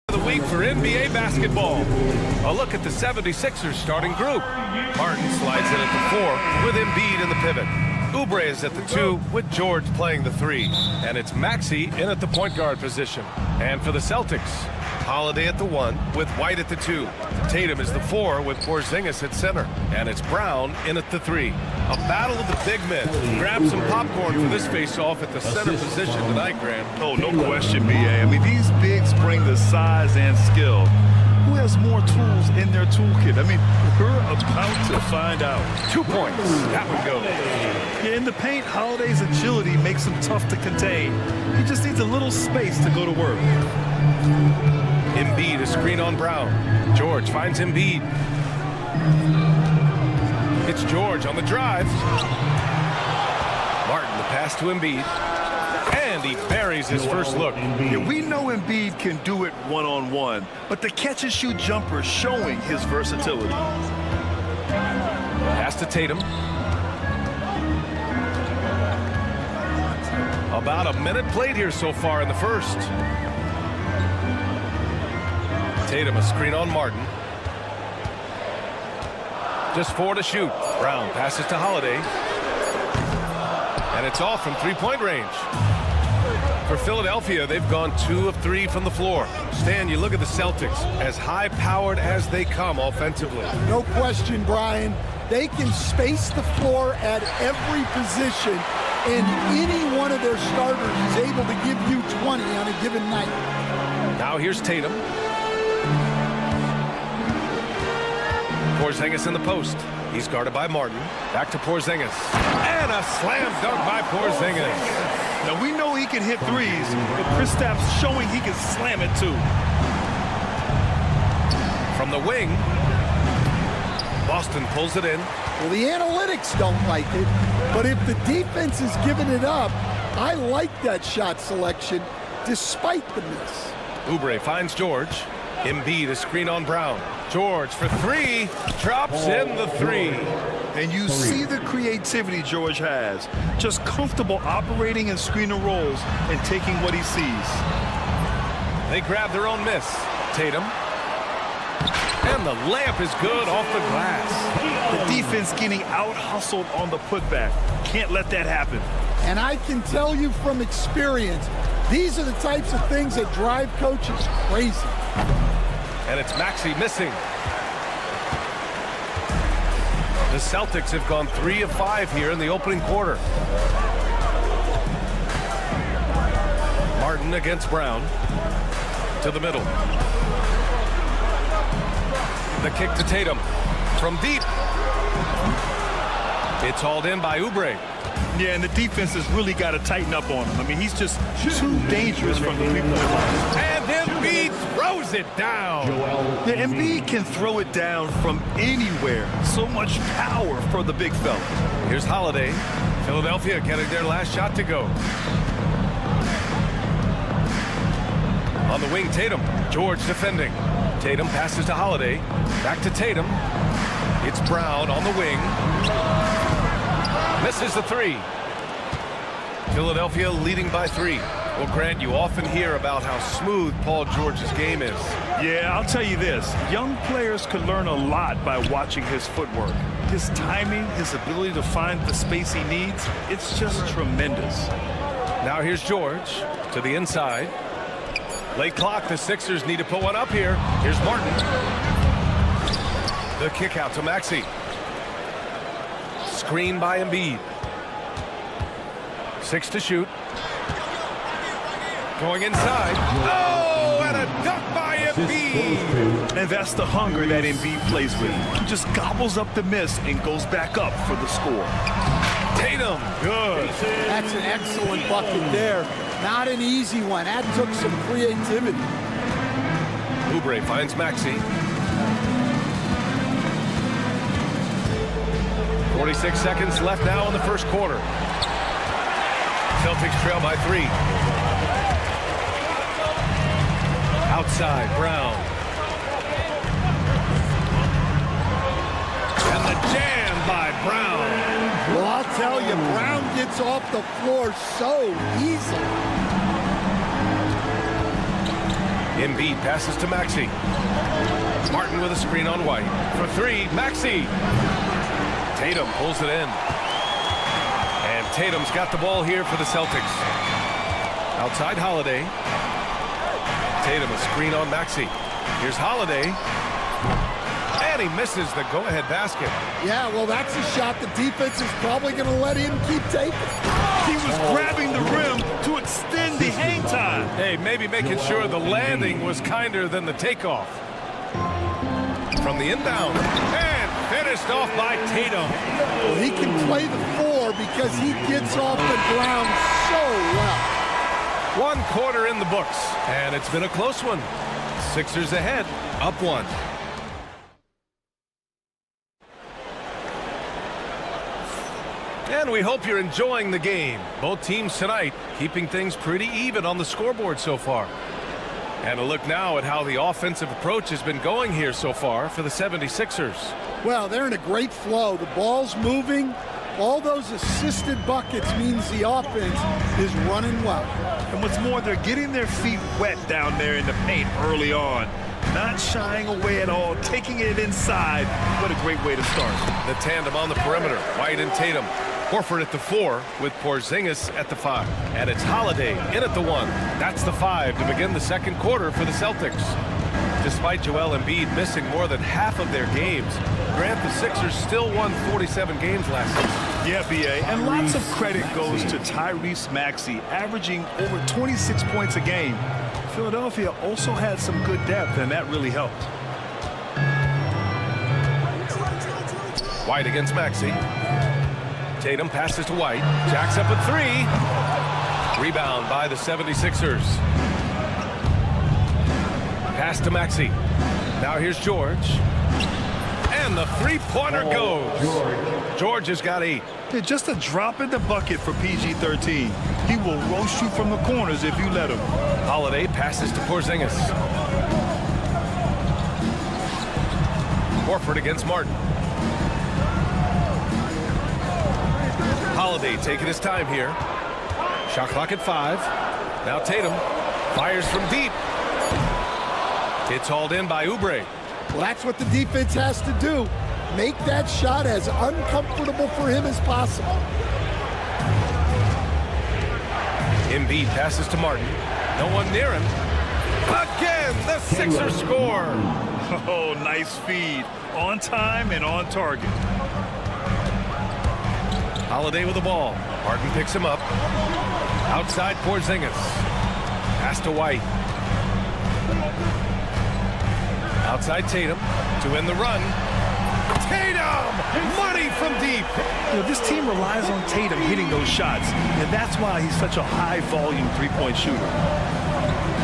The week for NBA basketball. A look at the 76ers starting group. Martin slides in at the 4 with Embiid in the pivot. Oubre is at the 2 with George playing the 3. And it's Maxey in at the point guard position. And for the Celtics, Holiday at the 1 with White at the 2. Tatum is the 4 with Porzingis at center. And it's Brown in at the 3. A battle of the big men. Grab some popcorn for this face-off at the center position tonight, Grant. Oh, no question, B.A. I mean, these bigs bring the size and skill. Who has more tools in their toolkit? I mean, we're about to find out. 2 points. That one goes. Yeah, in the paint, Holiday's agility makes him tough to contain. He just needs a little space to go to work. Embiid, a screen on Brown. George finds Embiid. It's George on the drive. Martin, the pass to Embiid. And he buries his first look. Yeah, we know Embiid can do it one-on-one, but the catch-and-shoot jumper is showing his versatility. Pass to Tatum. About a minute played here so far in the first. Tatum, a screen on Martin. Just 4 to shoot. Brown passes to Holiday. And it's off from three-point range. For Philadelphia, they've gone 2 of 3 from the floor. Stan, you look at the Celtics, as high-powered as they come offensively. No question, Brian. They can space the floor at every position, and any one of their starters is able to give you 20 on a given night. Now here's Tatum. Porzingis in the post. He's guarded by Martin. Back to Porzingis. And a slam dunk by Porzingis. Now, we know he can hit threes, but Kristaps showing he can slam it too. From the wing, Boston pulls it in. Well, the analytics don't like it, but if the defense is giving it up, I like that shot selection despite the miss. Oubre finds George. Embiid, a screen on Brown. George for 3, drops in the 3. And you see the creativity George has. Just comfortable operating in screen and rolls and taking what he sees. They grab their own miss. Tatum. And the layup is good off the glass. The defense getting out-hustled on the putback. Can't let that happen. And I can tell you from experience, these are the types of things that drive coaches crazy. And it's Maxey missing. The Celtics have gone 3 of 5 here in the opening quarter. Martin against Brown. To the middle. The kick to Tatum. From deep. It's hauled in by Oubre. Yeah, and the defense has really got to tighten up on him. I mean, he's just too dangerous from the three-point line. And Embiid throws it down. Yeah, Embiid can throw it down from anywhere. So much power for the big fella. Here's Holiday. Philadelphia getting their last shot to go. On the wing, Tatum. George defending. Tatum passes to Holiday. Back to Tatum. It's Brown on the wing. Misses the 3. Philadelphia leading by 3. Well, Grant, you often hear about how smooth Paul George's game is. Yeah, I'll tell you this. Young players could learn a lot by watching his footwork. His timing, his ability to find the space he needs, it's just tremendous. Now here's George to the inside. Late clock, the Sixers need to put one up here. Here's Martin. The kick out to Maxey. Screen by Embiid. 6 to shoot. Going inside. Oh, and a dunk by Embiid. And that's the hunger that Embiid plays with. He just gobbles up the miss and goes back up for the score. Tatum, good. That's an excellent bucket there. Not an easy one. That took some creativity. Oubre finds Maxey. 46 seconds left now in the first quarter. Celtics trail by 3. Outside, Brown. And the jam by Brown. Well, I'll tell you, Brown gets off the floor so easily. Embiid passes to Maxey. Martin with a screen on White. For three, Maxey. Tatum pulls it in. And Tatum's got the ball here for the Celtics. Outside Holiday. Tatum a screen on Maxey. Here's Holiday. And he misses the go-ahead basket. Yeah, well, that's a shot the defense is probably going to let him keep taking. He was grabbing the rim to extend the hang time. Hey, maybe making sure the landing was kinder than the takeoff. From the inbound. And finished off by Tatum. Well, he can play the four because he gets off the ground so well. 1 quarter in the books, and it's been a close one. Sixers ahead, up 1. And we hope you're enjoying the game. Both teams tonight keeping things pretty even on the scoreboard so far. And a look now at how the offensive approach has been going here so far for the 76ers. Well, they're in a great flow. The ball's moving. All those assisted buckets means the offense is running well. And what's more, they're getting their feet wet down there in the paint early on. Not shying away at all, taking it inside. What a great way to start. The tandem on the perimeter, White and Tatum. Horford at the 4 with Porzingis at the 5. And it's Holiday in at the 1. That's the 5 to begin the second quarter for the Celtics. Despite Joel Embiid missing more than half of their games, Grant, the Sixers still won 47 games last season. Yeah, B.A., and lots of credit goes to Tyrese Maxey, averaging over 26 points a game. Philadelphia also had some good depth, and that really helped. White against Maxey. Tatum passes to White. Jacks up a 3. Rebound by the 76ers. Pass to Maxey. Now here's George. And the three-pointer goes. George has got 8. Yeah, just a drop in the bucket for PG-13. He will roast you from the corners if you let him. Holiday passes to Porzingis. Horford against Martin. Holiday taking his time here. Shot clock at 5. Now Tatum fires from deep. It's hauled in by Oubre. Well, that's what the defense has to do. Make that shot as uncomfortable for him as possible. Embiid passes to Martin. No one near him. Again, the Sixers score. Oh, nice feed. On time and on target. Holiday with the ball. Martin picks him up. Outside Porzingis. Pass to White. Outside Tatum to end the run. Tatum! Money from deep. You know, this team relies on Tatum hitting those shots, and that's why he's such a high-volume three-point shooter.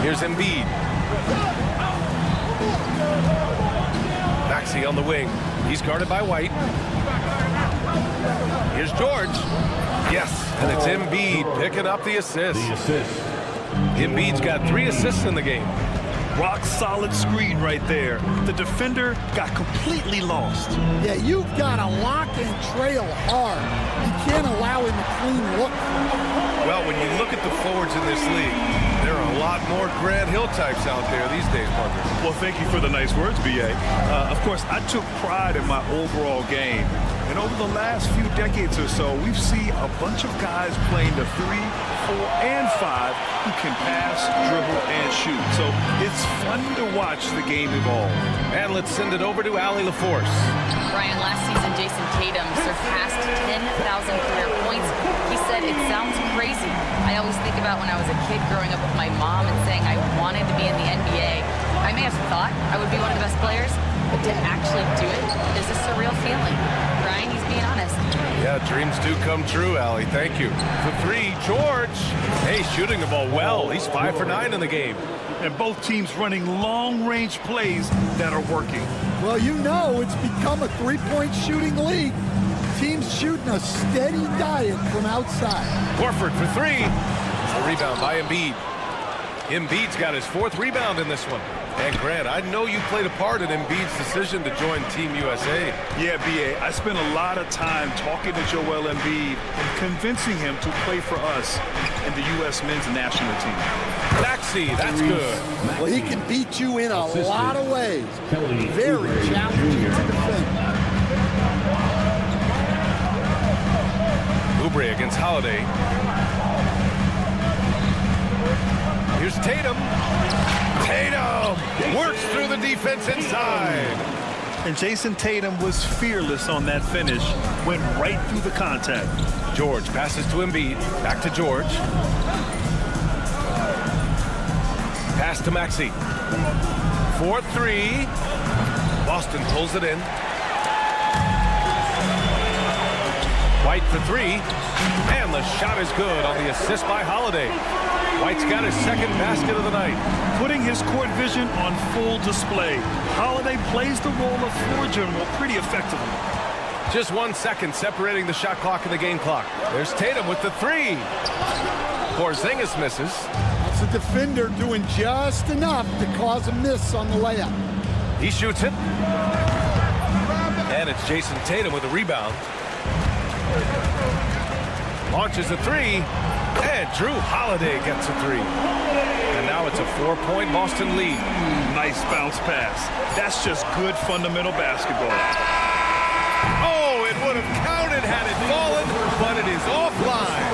Here's Embiid. Maxey on the wing. He's guarded by White. Here's George. Yes, and it's Embiid picking up the assist. Embiid's got 3 assists in the game. Rock-solid screen right there. The defender got completely lost. Yeah, you've got to lock and trail hard. You can't allow him a clean look. Well, when you look at the forwards in this league, there are a lot more Grant Hill types out there these days, Parker. Well, thank you for the nice words, B.A. Of course, I took pride in my overall game. And over the last few decades or so, we've seen a bunch of guys playing the 3, 4, and 5 who can pass, dribble, and shoot. So it's fun to watch the game evolve. And let's send it over to Allie LaForce. Brian, last season, Jason Tatum surpassed 10,000 career points. He said, "It sounds crazy. I always think about when I was a kid growing up with my mom and saying I wanted to be in the NBA. I may have thought I would be one of the best players, but to actually do it is a surreal feeling." Brian, he's being honest. Yeah, dreams do come true, Allie. Thank you. For 3, George. Hey, shooting the ball well. He's 5 for 9 in the game. And both teams running long-range plays that are working. Well, you know it's become a three-point shooting league. Teams shooting a steady diet from outside. Horford for 3. The rebound by Embiid. Embiid's got his 4th rebound in this one. And Grant, I know you played a part in Embiid's decision to join Team USA. Yeah, B.A., I spent a lot of time talking to Joel Embiid and convincing him to play for us in the U.S. men's national team. Maxey, that's good. Well, he can beat you in a lot of ways. Very challenging to defend. Oubre against Holiday. Here's Tatum. Tatum works through the defense inside. And Jason Tatum was fearless on that finish. Went right through the contact. George passes to Embiid. Back to George. Pass to Maxey. 4-3. Boston pulls it in. White for three. And the shot is good on the assist by Holiday. White's got his second basket of the night. Putting his court vision on full display. Holiday plays the role of floor general pretty effectively. Just 1 second separating the shot clock and the game clock. There's Tatum with the three. Porzingis misses. It's a defender doing just enough to cause a miss on the layup. He shoots it. And it's Jason Tatum with a rebound. Launches a three. And Drew Holiday gets a three. And now it's a 4-point Boston lead. Nice bounce pass. That's just good fundamental basketball. Oh, it would have counted had it fallen, but it is offline.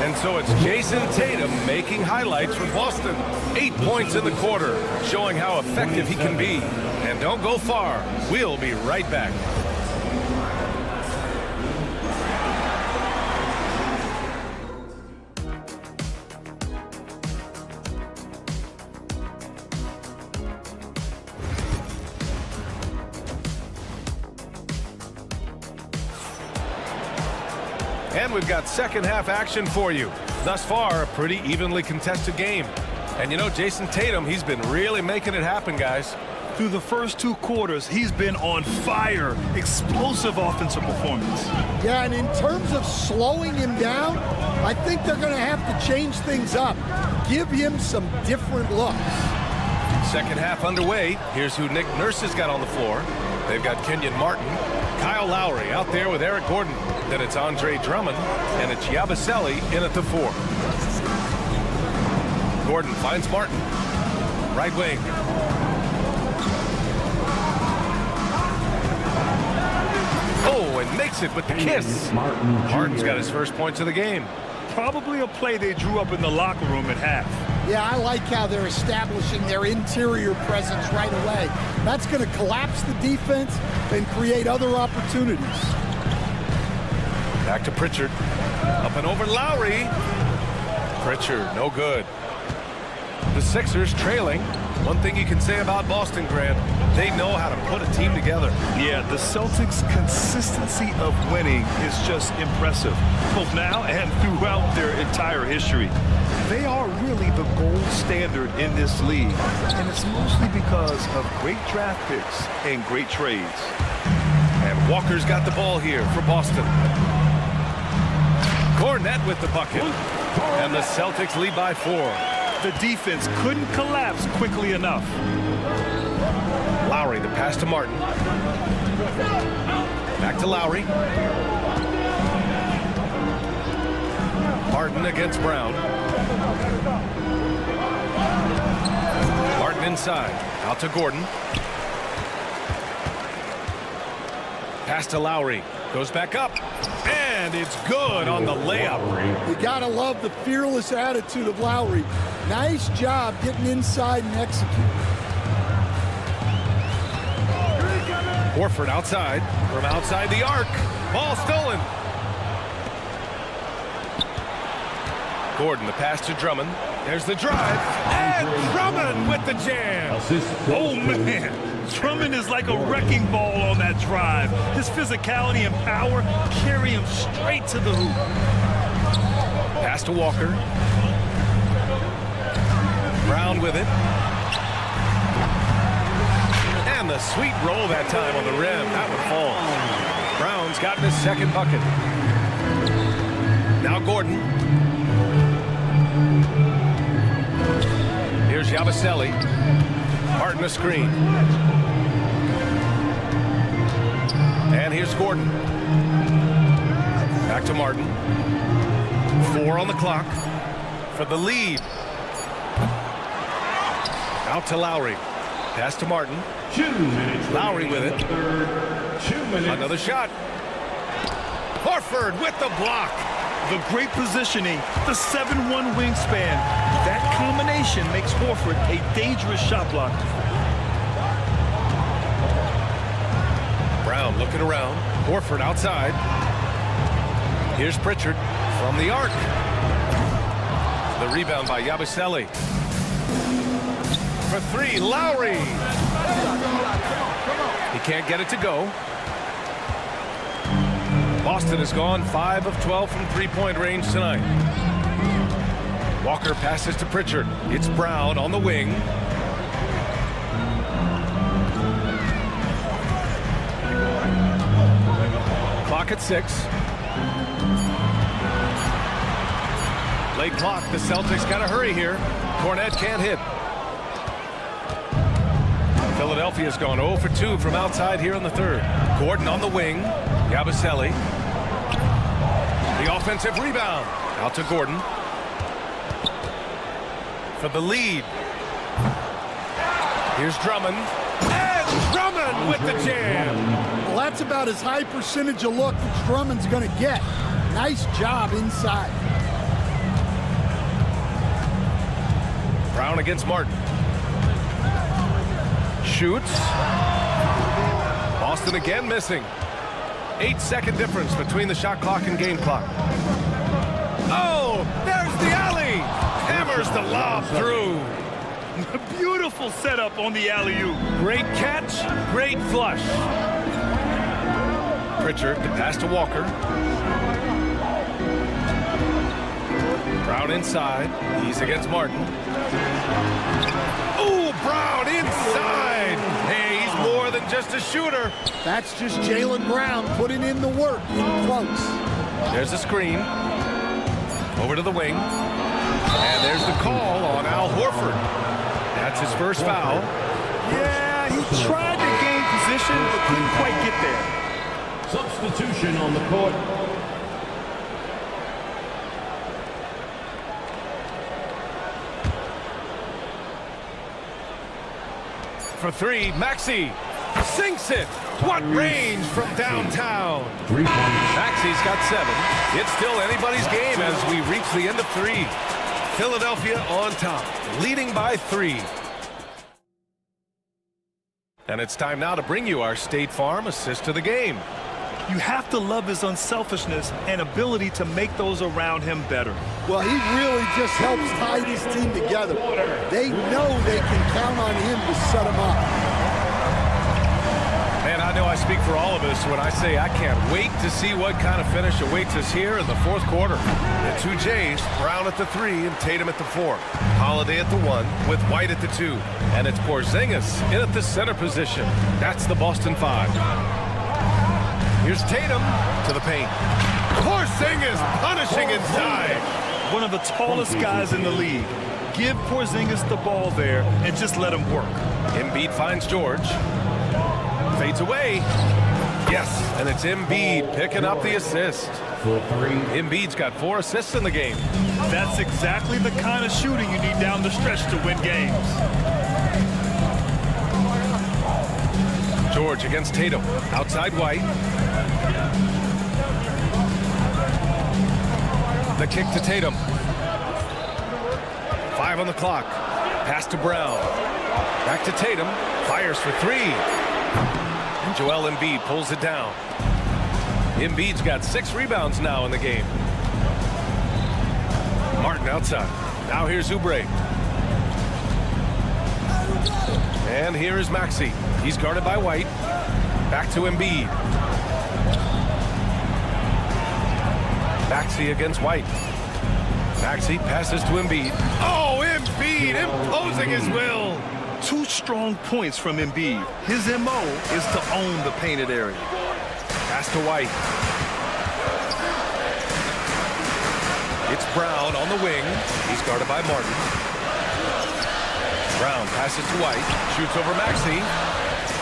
And so it's Jason Tatum making highlights for Boston. 8 points in the quarter, showing how effective he can be. And don't go far. We'll be right back. And we've got second half action for you. Thus far, a pretty evenly contested game. And you know, Jason Tatum, he's been really making it happen, guys. Through the first 2 quarters, he's been on fire. Explosive offensive performance. Yeah, and in terms of slowing him down, I think they're going to have to change things up. Give him some different looks. Second half underway. Here's who Nick Nurse has got on the floor. They've got Kenyon Martin, Kyle Lowry out there with Eric Gordon. Then it's Andre Drummond, and it's Yabusele in at the 4. Gordon finds Martin. Right wing. Oh, and makes it with the kiss. Martin's got his first points of the game. Probably a play they drew up in the locker room at half. Yeah, I like how they're establishing their interior presence right away. That's going to collapse the defense and create other opportunities. Back to Pritchard. Up and over Lowry. Pritchard, no good. The Sixers trailing. One thing you can say about Boston, Grant, they know how to put a team together. Yeah, the Celtics' consistency of winning is just impressive, both now and throughout their entire history. They are really the gold standard in this league, and it's mostly because of great draft picks and great trades. And Walker's got the ball here for Boston. Cornette with the bucket. And the Celtics lead by 4. The defense couldn't collapse quickly enough. Lowry, the pass to Martin. Back to Lowry. Martin against Brown. Martin inside. Out to Gordon. Pass to Lowry. Goes back up. And it's good on the layup. You got to love the fearless attitude of Lowry. Nice job getting inside and executing. Horford outside. From outside the arc. Ball stolen. Gordon, the pass to Drummond. There's the drive. And Drummond with the jam. Oh, man. Drummond is like a wrecking ball on that drive. His physicality and power carry him straight to the hoop. Pass to Walker. Brown with it. And the sweet roll that time on the rim. That would fall. Brown's gotten his second bucket. Now Gordon. Here's Yabusele. Martin a screen. And here's Gordon. Back to Martin. 4 on the clock for the lead. Out to Lowry. Pass to Martin. 2 minutes. Lowry with it. 2 minutes. Another shot. Horford with the block. The great positioning, the 7'1" wingspan. That combination makes Horford a dangerous shot blocker. Brown looking around. Horford outside. Here's Pritchard from the arc. The rebound by Yabusele. For 3, Lowry. He can't get it to go. Boston has gone 5 of 12 from three-point range tonight. Walker passes to Pritchard. It's Brown on the wing. Clock at 6. Late clock. The Celtics got to hurry here. Cornet can't hit. Philadelphia's gone 0 for 2 from outside here in the third. Gordon on the wing. Yabusele. The offensive rebound. Out to Gordon. For the lead. Here's Drummond. And Drummond with the jam. Well, that's about as high percentage of look that Drummond's going to get. Nice job inside. Brown against Martin. Shoots. Boston again missing. 8-second difference between the shot clock and game clock. Oh, there's the alley. Hammers the lob through. Beautiful setup on the alley-oop. Great catch, great flush. Pritchard to pass to Walker. Brown inside. He's against Martin. Ooh, Brown inside. Hey, he's more than just a shooter. That's just Jaylen Brown putting in the work in close. There's a screen. Over to the wing. And there's the call on Al Horford. That's his first foul. Yeah, he tried to gain position, but couldn't quite get there. Substitution on the court. For 3, Maxey sinks it. What range from downtown. 3 points. Maxey's got 7. It's still anybody's game as we reach the end of 3. Philadelphia on top, leading by 3. And it's time now to bring you our State Farm assist to the game. You have to love his unselfishness and ability to make those around him better. Well, he really just helps tie this team together. They know they can count on him to set them up. And I know I speak for all of us when I say I can't wait to see what kind of finish awaits us here in the fourth quarter. The 2 Jays, Brown at the 3 and Tatum at the 4. Holiday at the 1 with White at the 2. And it's Porzingis in at the center position. That's the Boston 5. Here's Tatum to the paint. Porzingis punishing inside. One of the tallest guys in the league. Give Porzingis the ball there and just let him work. Embiid finds George. Fades away. Yes, and it's Embiid picking up the assist. For 3. Embiid's got 4 assists in the game. That's exactly the kind of shooting you need down the stretch to win games. George against Tatum. Outside White. The kick to Tatum. 5 on the clock. Pass to Brown. Back to Tatum. Fires for 3. And Joel Embiid pulls it down. Embiid's got 6 rebounds now in the game. Martin outside. Now here's Oubre. And here is Maxey. He's guarded by White. Back to Embiid. Maxey against White. Maxey passes to Embiid. Oh, Embiid imposing his will. 2 strong points from Embiid. His MO is to own the painted area. Pass to White. It's Brown on the wing. He's guarded by Martin. Brown passes to White, shoots over Maxey.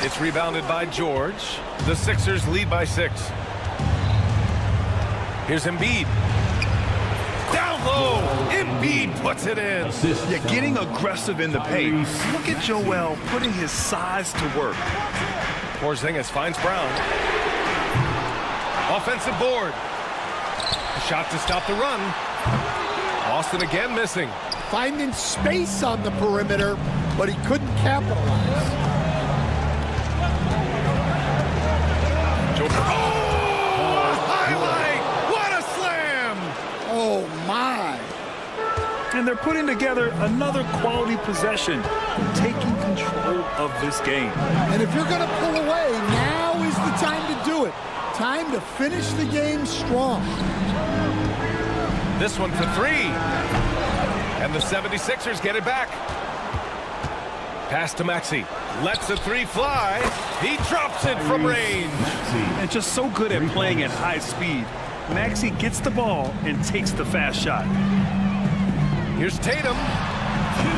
It's rebounded by George. The Sixers lead by 6. Here's Embiid. Down low, Embiid puts it in. Yeah, getting aggressive in the paint. Look at Joel putting his size to work. Porzingis finds Brown. Offensive board. A shot to stop the run. Austin again missing. Finding space on the perimeter, but he couldn't capitalize. Highlight! What a slam! Oh, my. And they're putting together another quality possession, taking control of this game. And if you're going to pull away, now is the time to do it. Time to finish the game strong. This one for 3. And the 76ers get it back. Pass to Maxey. Lets a 3 fly. He drops it from range. And just so good at playing at high speed. Maxey gets the ball and takes the fast shot. Here's Tatum.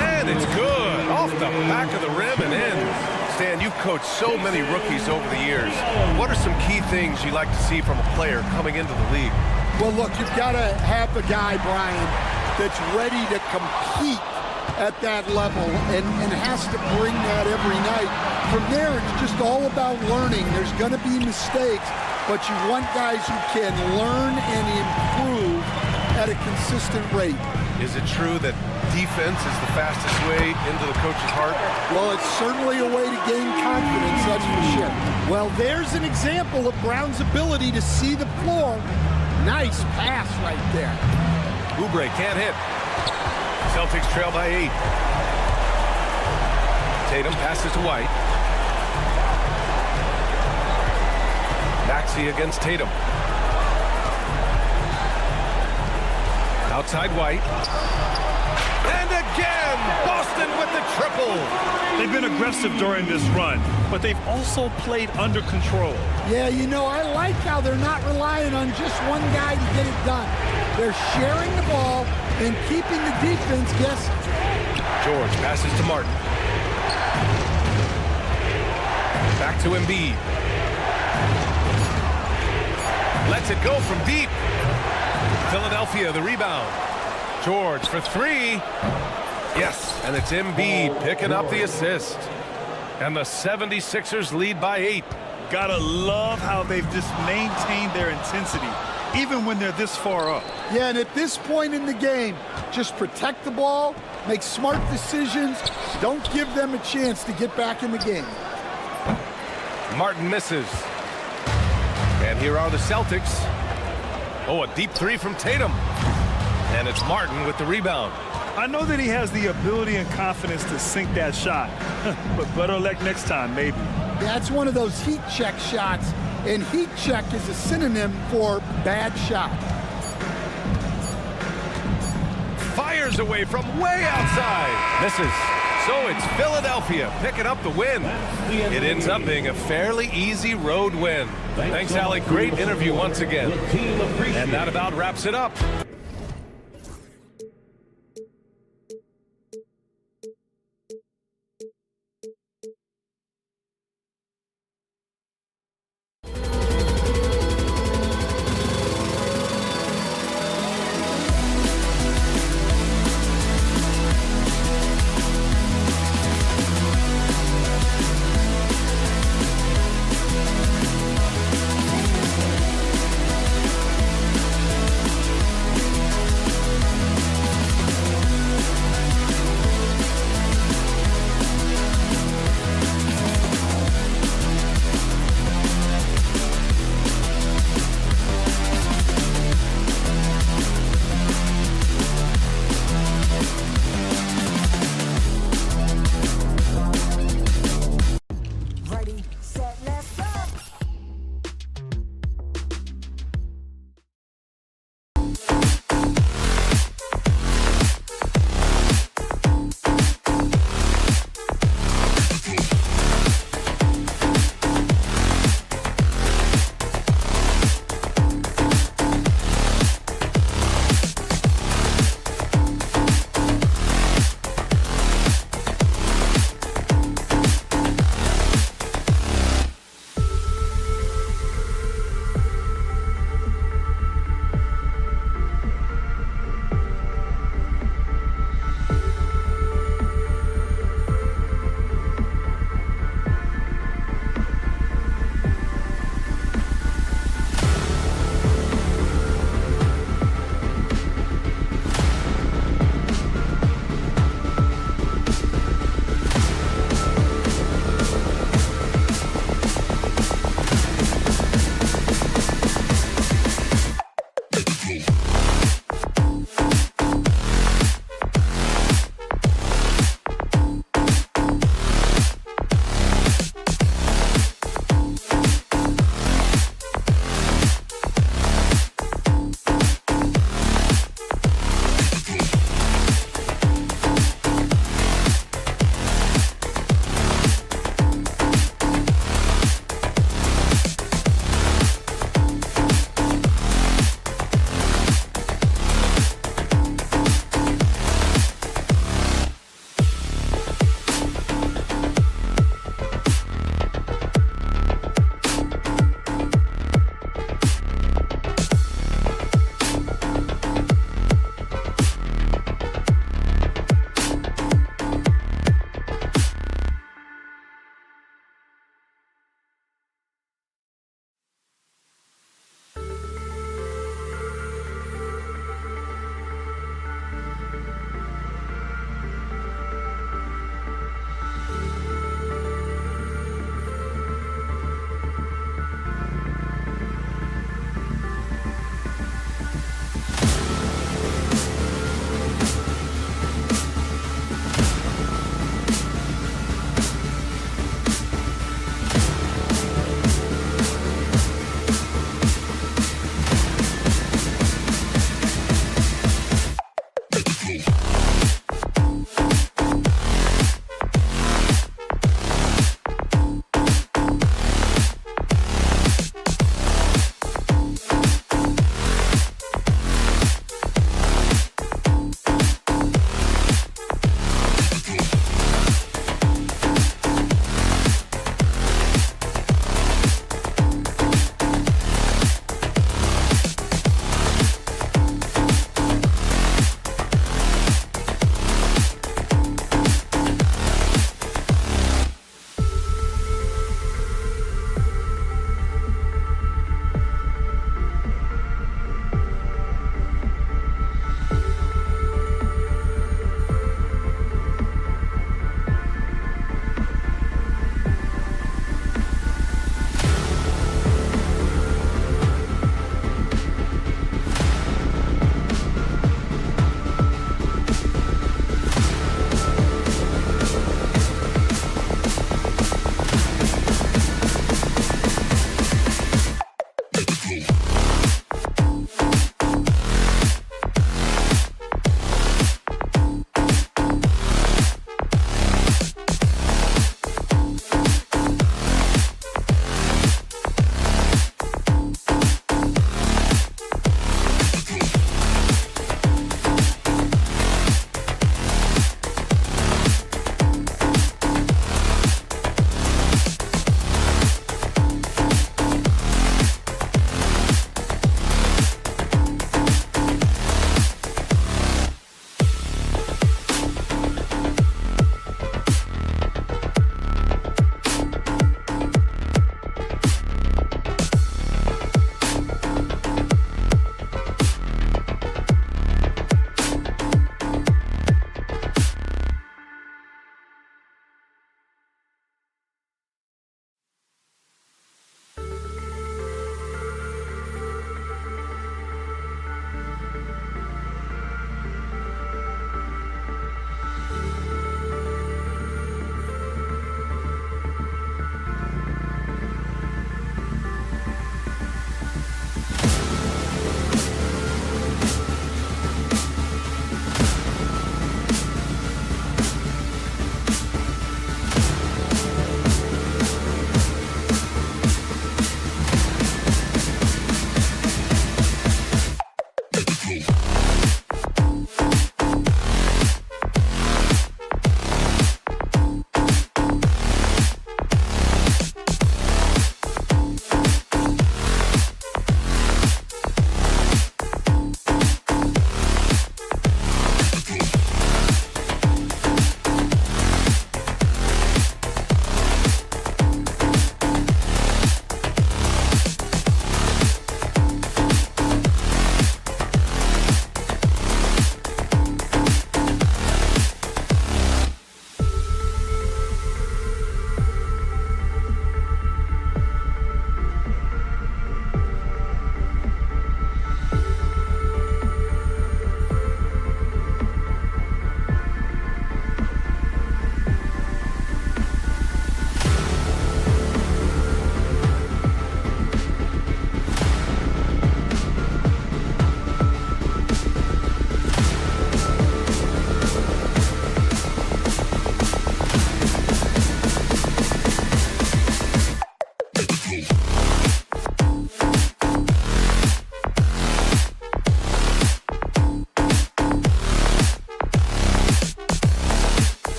And it's good. Off the back of the rim and in. Stan, you've coached so many rookies over the years. What are some key things you like to see from a player coming into the league? Well, look, you've got to have a guy, Brian, that's ready to compete at that level and has to bring that every night. From there, it's just all about learning. There's going to be mistakes, but you want guys who can learn and improve at a consistent rate. Is it true that defense is the fastest way into the coach's heart? Well, it's certainly a way to gain confidence, that's for sure. Well, there's an example of Brown's ability to see the floor. Nice pass right there. Oubre can't hit. Celtics trail by 8. Tatum passes to White. Maxey against Tatum. Outside White. And again, Boston with the triple. They've been aggressive during this run, but they've also played under control. Yeah, you know, I like how they're not relying on just one guy to get it done. They're sharing the ball and keeping the defense guessing. George passes to Martin. Back to Embiid. Lets it go from deep. Philadelphia, the rebound. George for 3. Yes, and it's Embiid picking up the assist. And the 76ers lead by 8. Gotta love how they've just maintained their intensity, even when they're this far up. Yeah, and at this point in the game, just protect the ball, make smart decisions, don't give them a chance to get back in the game. Martin misses. And here are the Celtics. Oh, a deep 3 from Tatum. And it's Martin with the rebound. I know that he has the ability and confidence to sink that shot, but better luck next time, maybe. That's one of those heat check shots, and heat check is a synonym for bad shot. Fires away from way outside. Misses. So it's Philadelphia picking up the win. It ends up being a fairly easy road win. Thanks, Alec. Great interview once again. And that about wraps it up.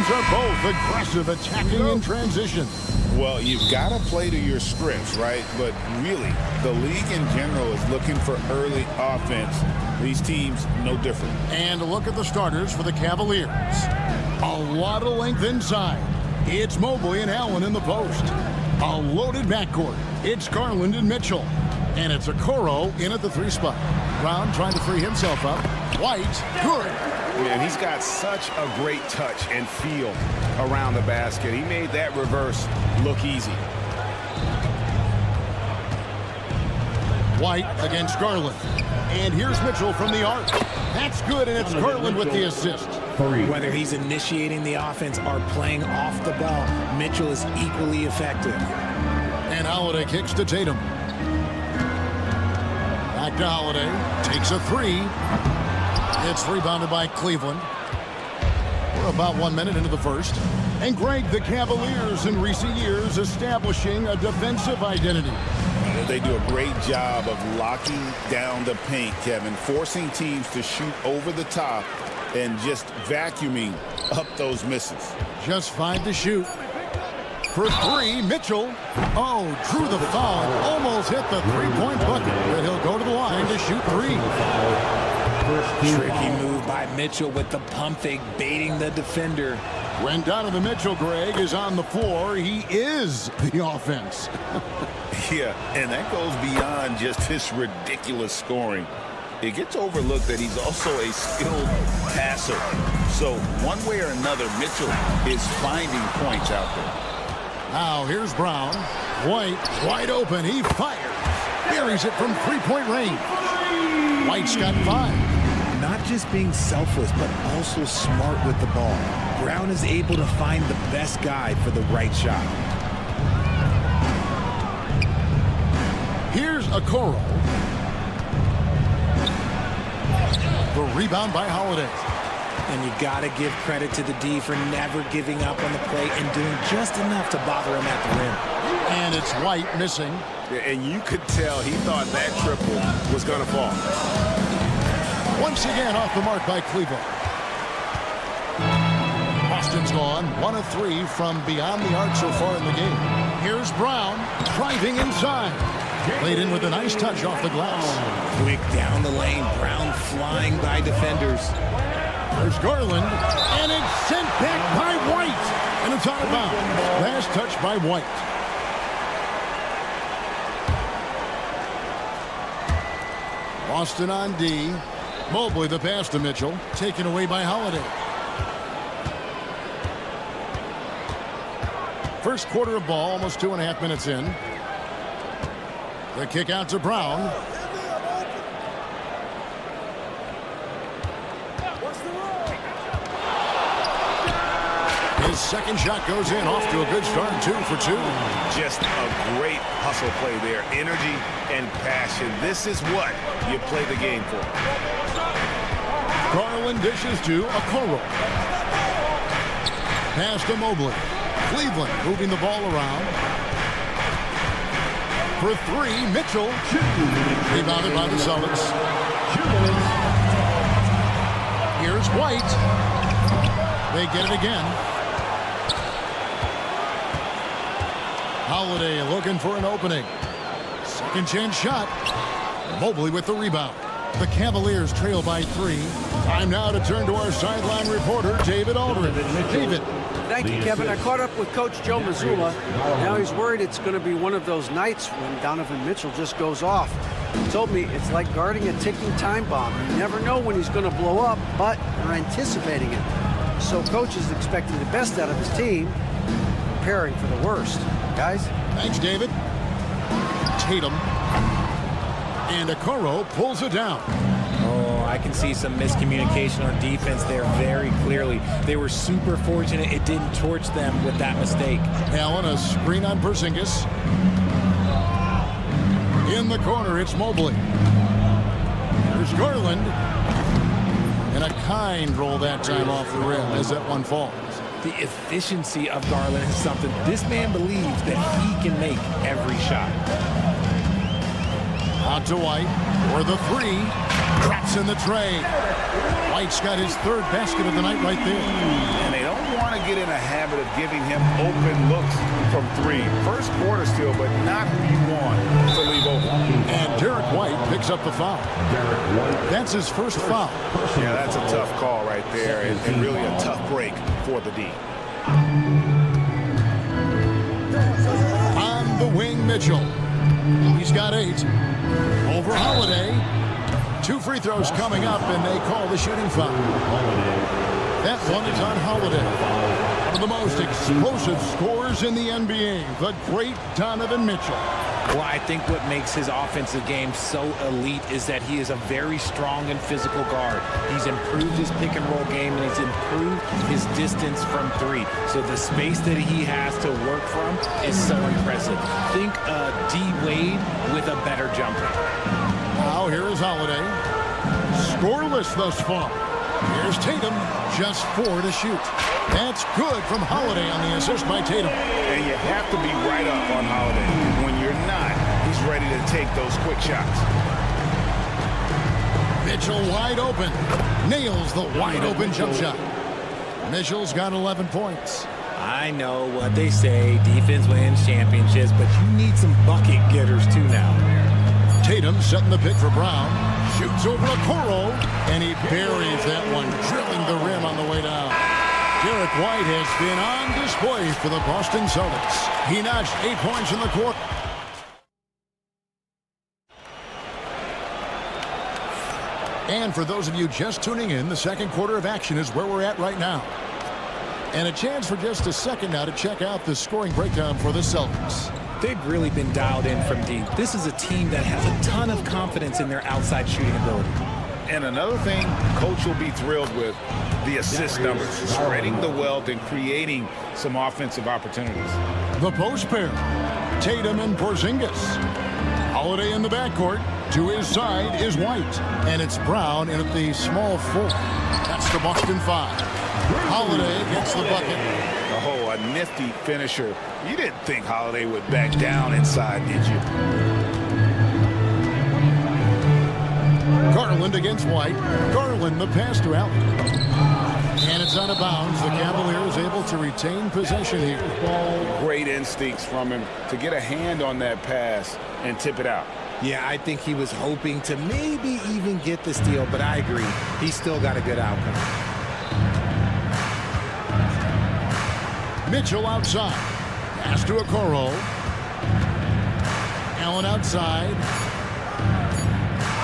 teams are both aggressive, attacking in transition. Well, you've got to play to your strengths, right? But really, the league in general is looking for early offense. These teams, no different. And look at the starters for the Cavaliers. A lot of length inside. It's Mobley and Allen in the post. A loaded backcourt. It's Garland and Mitchell. And it's Okoro in at the 3 spot. Brown trying to free himself up. White, good. Man, he's got such a great touch and feel around the basket. He made that reverse look easy. White against Garland. And here's Mitchell from the arc. That's good, and it's Garland with the assist. Whether he's initiating the offense or playing off the ball, Mitchell is equally effective. And Holiday kicks to Tatum. Back to Holiday. Takes a 3. It's rebounded by Cleveland. We're about 1 minute into the first. And Greg, the Cavaliers in recent years establishing a defensive identity. They do a great job of locking down the paint, Kevin, forcing teams to shoot over the top and just vacuuming up those misses. Just 5 to shoot. For 3, Mitchell. Oh, drew the foul. Almost hit the 3-point bucket. But he'll go to the line to shoot 3. Tricky move by Mitchell with the pump fake, baiting the defender. When Donovan Mitchell, Greg, is on the floor, he is the offense. Yeah, and that goes beyond just his ridiculous scoring. It gets overlooked that he's also a skilled passer. So one way or another, Mitchell is finding points out there. Now here's Brown. White wide open. He fires. Buries it from 3-point range. White's got 5. Not just being selfless, but also smart with the ball. Brown is able to find the best guy for the right shot. Here's Okoro. The rebound by Holiday. And you got to give credit to the D for never giving up on the play and doing just enough to bother him at the rim. And it's White missing. And you could tell he thought that triple was going to fall. Once again off the mark by Cleveland. Boston's gone 1 of 3 from beyond the arc so far in the game. Here's Brown driving inside. Played in with a nice touch off the glass. Quick down the lane. Brown flying by defenders. There's Garland. And it's sent back by White. And it's out of bounds. Last touch by White. Boston on D. Mobley the pass to Mitchell. Taken away by Holiday. First quarter of ball, almost 2.5 minutes in. The kick out to Brown. His second shot goes in, off to a good start, 2 for 2. Just a great hustle play there. Energy and passion. This is what you play the game for. Garland dishes to Okoro. Pass to Mobley. Cleveland moving the ball around. For 3, Mitchell. Rebounded by the Celtics. Here's White. They get it again. Holiday looking for an opening. Second chance shot. Mobley with the rebound. The Cavaliers trail by 3. Time now to turn to our sideline reporter, David Aldridge. David. Thank you, Kevin. I caught up with Coach Joe Mazzulla. Now he's worried it's going to be one of those nights when Donovan Mitchell just goes off. He told me it's like guarding a ticking time bomb. You never know when he's going to blow up, but you're anticipating it. So Coach is expecting the best out of his team, preparing for the worst. Guys? Thanks, David. Tatum. And Okoro pulls it down. Oh, I can see some miscommunication on defense there very clearly. They were super fortunate it didn't torch them with that mistake. Allen, a screen on Porzingis. In the corner, it's Mobley. There's Garland. And a kind roll that time off the rim as that one falls. The efficiency of Garland is something this man believes that he can make every shot. Out to White for the 3. Drops in the tray. White's got his 3rd basket of the night right there. And they don't want to get in a habit of giving him open looks from three. First quarter still, but not who you want to leave open. And Derek White picks up the foul. That's his first foul. Yeah, that's a tough call right there, and really a tough break for the D. On the wing, Mitchell. He's got 8. Over Holiday. 2 free throws coming up, and they call the shooting foul. That one is on Holiday. One of the most explosive scorers in the NBA, the great Donovan Mitchell. Well, I think what makes his offensive game so elite is that he is a very strong and physical guard. He's improved his pick and roll game, and he's improved his distance from 3. So the space that he has to work from is so impressive. Think D. Wade with a better jumper. Now here is Holiday. Scoreless thus far. Here's Tatum, just 4 to shoot. That's good from Holiday on the assist by Tatum. And you have to be right up on Holiday. When you're not, he's ready to take those quick shots. Mitchell wide open. Nails the wide open jump shot. Mitchell's got 11 points. I know what they say, defense wins championships, but you need some bucket getters too now. Tatum setting the pick for Brown. Shoots over a Okoro, and he buries that one, drilling the rim on the way down. Derek White has been on display for the Boston Celtics. He notched 8 points in the quarter. And for those of you just tuning in, the second quarter of action is where we're at right now. And a chance for just a second now to check out the scoring breakdown for the Celtics. They've really been dialed in from deep. This is a team that has a ton of confidence in their outside shooting ability. And another thing Coach will be thrilled with, the assist numbers, spreading the wealth and creating some offensive opportunities. The post pair, Tatum and Porzingis. Holiday in the backcourt. To his side is White. And it's Brown in at the small 4. That's the Boston 5. Holiday gets the bucket. Oh, a nifty finisher. You didn't think Holiday would back down inside, did you? Garland against White. Garland the pass to Allen. And it's out of bounds. The Cavaliers able to retain possession here. Great instincts from him to get a hand on that pass and tip it out. Yeah, I think he was hoping to maybe even get the steal, but I agree. He still got a good outcome. Mitchell outside. Pass to Okoro. Allen outside.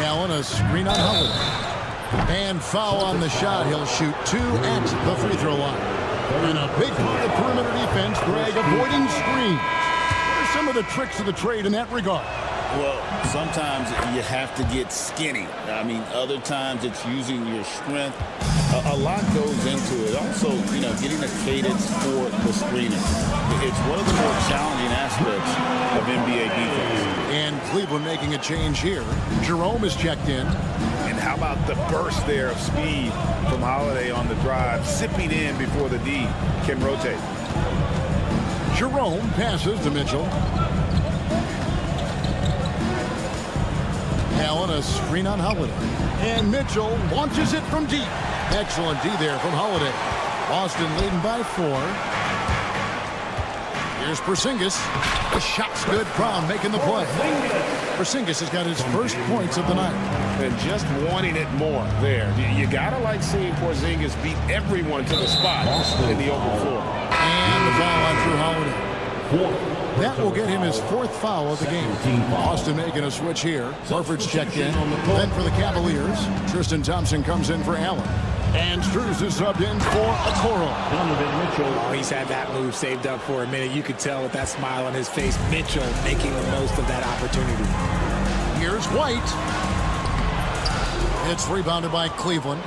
Allen a screen on Holiday. And foul on the shot. He'll shoot 2 at the free throw line. And a big part of perimeter defense, Greg, avoiding screens. What are some of the tricks of the trade in that regard? Well, sometimes you have to get skinny. I mean, other times it's using your strength. A lot goes into it. Also, you know, getting a cadence for the screener. It's one of the more challenging aspects of NBA defense. And Cleveland making a change here. Jerome is checked in. And how about the burst there of speed from Holiday on the drive, zipping in before the D can rotate. Jerome passes to Mitchell. Allen a screen on Holiday. And Mitchell launches it from deep. Excellent D there from Holiday. Boston leading by 4. Here's Porzingis. The shot's good. Brown making the play. Porzingis has got his first points of the night. And just wanting it more there. You gotta like seeing Porzingis beat everyone to the spot in the open floor. And the foul on Drew Holiday. That will get him his 4th foul of the game. Boston making a switch here. Horford's checked in. Then for the Cavaliers, Tristan Thompson comes in for Allen. And Struz is subbed in for Okoro. Oh, he's had that move saved up for a minute. You could tell with that smile on his face, Mitchell making the most of that opportunity. Here's White. It's rebounded by Cleveland.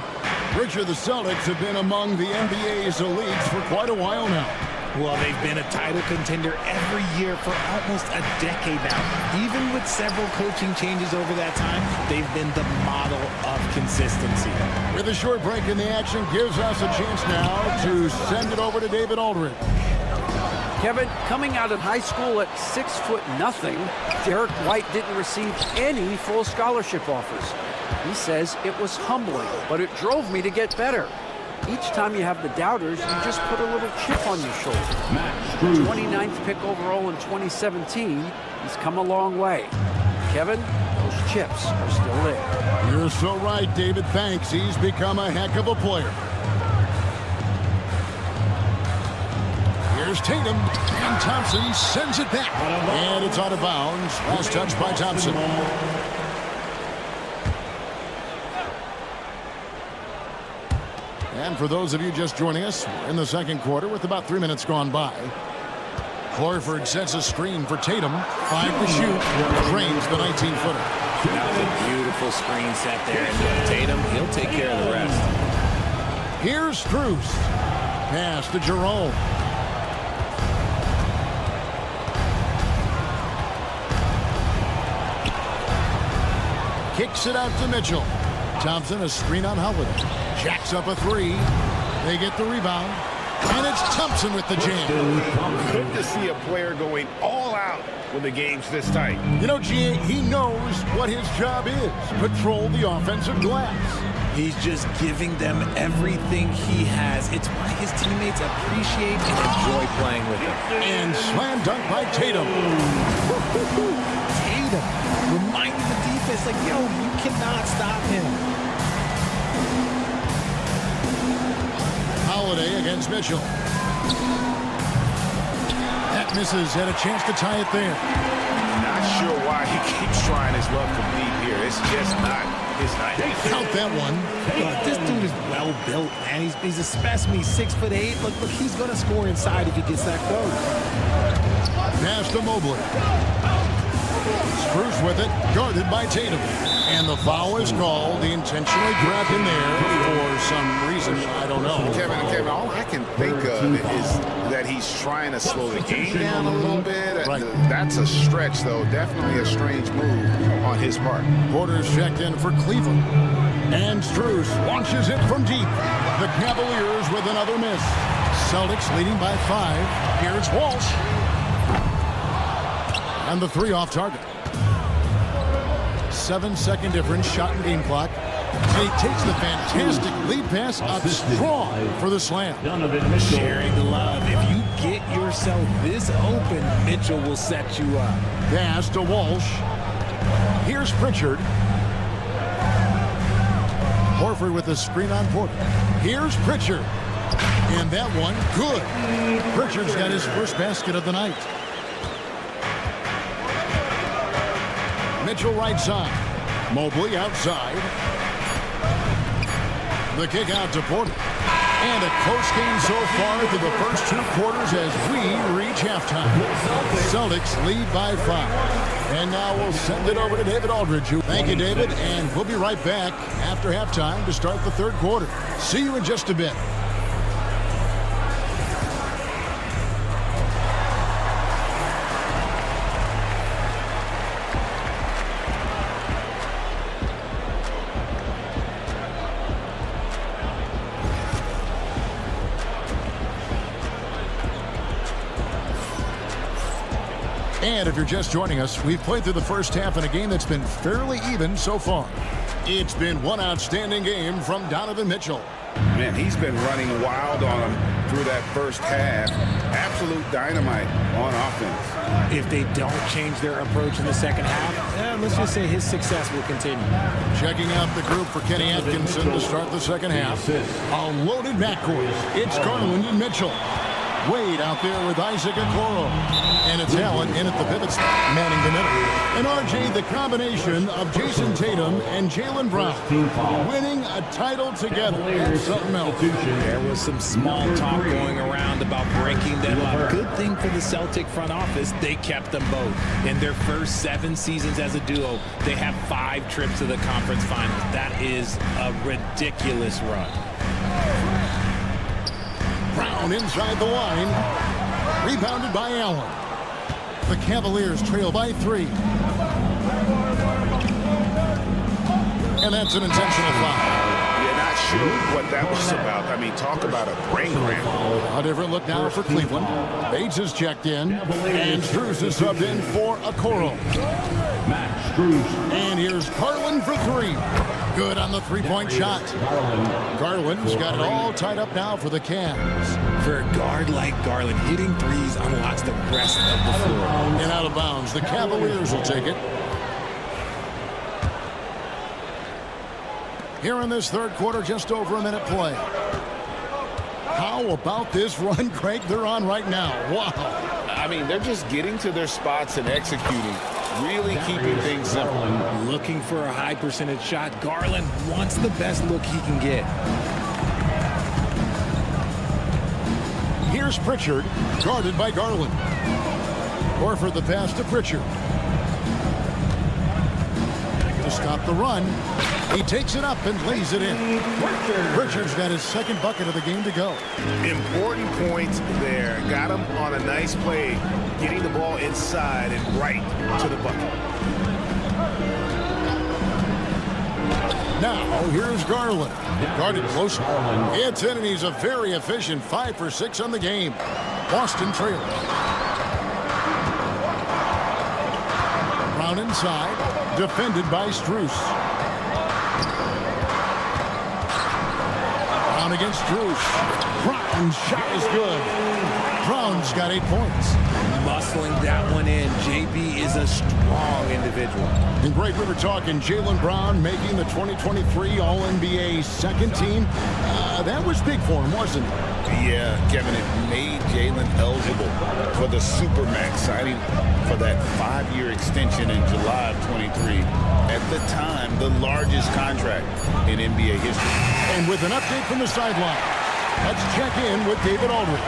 Richard, the Celtics have been among the NBA's elites for quite a while now. Well, they've been a title contender every year for almost a decade now. Even with several coaching changes over that time, they've been the model of consistency. With a short break in the action, gives us a chance now to send it over to David Aldridge. Kevin, coming out of high school at 6'0", Derek White didn't receive any full scholarship offers. He says it was humbling, but it drove me to get better. Each time you have the doubters, you just put a little chip on your shoulder. 29th pick overall in 2017. He's come a long way. Kevin, those chips are still there. You're so right, David. Thanks. He's become a heck of a player. Here's Tatum, and Thompson sends it back. And it's out of bounds. Last touch by Thompson. And for those of you just joining us, we're in the second quarter with about 3 minutes gone by. Horford sets a screen for Tatum. 5 to shoot. Drains the 19-footer. That was a beautiful screen set there. And Tatum, he'll take care of the rest. Here's Strus. Pass to Jerome. Kicks it out to Mitchell. Thompson, a screen on Howard. Jacks up a 3. They get the rebound. And it's Thompson with the jam. Good to see a player going all out when the game's this tight. You know, G.A., he knows what his job is. Patrol the offensive glass. He's just giving them everything he has. It's why his teammates appreciate and enjoy playing with him. And slam dunk by Tatum. Tatum reminding the defense, like, yo, you cannot stop him. Holiday against Mitchell. That misses. Had a chance to tie it there. Not sure why he keeps trying his luck from deep here. It's just not his night. Count that one. This dude is well built, man. He's a specimen. He's 6'8". Look, he's gonna score inside if he gets that close. Pass to Mobley. Strus with it, guarded by Tatum. And the foul is called. He intentionally grabbed him there for some reason. I don't know. Kevin, all I can think of is that he's trying to slow the game down a little bit. Right. That's a stretch, though. Definitely a strange move on his part. Porter's checked in for Cleveland. And Strus launches it from deep. The Cavaliers with another miss. Celtics leading by 5. Here's Walsh. And the 3 off target. 7-second difference, shot and game clock. And he takes the fantastic lead pass up strong for the slam. Sharing the love. If you get yourself this open, Mitchell will set you up. Pass to Walsh. Here's Pritchard. Horford with the screen on Porter. Here's Pritchard. And that one, good. Pritchard's got his first basket of the night. Mitchell right side. Mobley outside. The kick out to Porter. And a close game so far through the first 2 quarters as we reach halftime. Celtics lead by 5. And now we'll send it over to David Aldridge. Thank you, David. And we'll be right back after halftime to start the 3rd quarter. See you in just a bit. And if you're just joining us, we've played through the first half in a game that's been fairly even so far. It's been one outstanding game from Donovan Mitchell. Man, he's been running wild on him through that first half. Absolute dynamite on offense. If they don't change their approach in the second half, let's just say his success will continue. Checking out the group for Kenny Atkinson to start the second half. A loaded backcourt. It's Garland and Mitchell. Wade out there with Isaac Okoro. And it's Allen in at the pivot spot, manning the middle. And RJ, the combination of Jason Tatum and Jaylen Brown winning a title together. That's something else. There was some small talk going around about breaking them up. Good thing for the Celtic front office, they kept them both. In their first 7 seasons as a duo, they have 5 trips to the conference finals. That is a ridiculous run. Brown inside the line. Rebounded by Allen. The Cavaliers trail by 3. And that's an intentional foul. Yeah, not sure what that was about. I mean, talk about a brain cramp. A different look now for Cleveland. Bates is checked in. And Strus is subbed in for Okoro. And here's Garland for 3. Good on the three-point shot. Garland's got it all tied up now for the Cavs. For a guard like Garland, hitting threes unlocks the rest of the floor. And out of bounds. The Cavaliers will take it. Here in this third quarter, just over a minute play. How about this run, Craig, they're on right now? Wow. I mean, they're just getting to their spots and executing, really keeping things simple. Looking for a high percentage shot. Garland wants the best look he can get. Here's Pritchard, guarded by Garland. Horford the pass to Pritchard. To stop the run, he takes it up and lays it in. Pritchard's got his second bucket of the game to go. Important points there. Got him on a nice play, getting the ball inside and right to the bucket. Now, here's Garland. Guarded closer. It's in, and he's a very efficient 5 for 6 on the game. Boston trails. Brown inside, defended by Strus. Brown against Strus. Brown's shot is good. Brown's got 8 points. Muscling that one in. JB is a strong individual. And Great River talking Jaylen Brown making the 2023 All-NBA second team. That was big for him, wasn't it? Yeah, Kevin, it made Jaylen eligible for the Supermax, signing for that 5-year extension in July of 23. At the time, the largest contract in NBA history. And with an update from the sideline, let's check in with David Aldridge.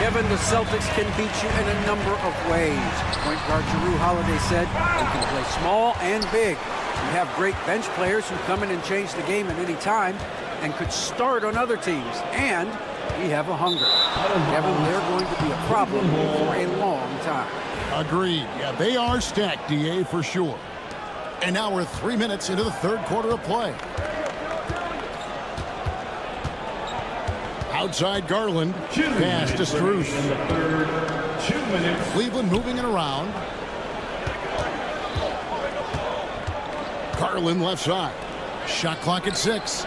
Kevin, the Celtics can beat you in a number of ways. Point guard Jrue Holiday said you can play small and big. You have great bench players who come in and change the game at any time and could start on other teams. And we have a hunger. Kevin, they're going to be a problem for a long time. Agreed. Yeah, they are stacked, DA, for sure. And now we're 3 minutes into the third quarter of play. Outside Garland, pass to Strus. 2 minutes. Cleveland moving it around. Garland left side. Shot clock at 6.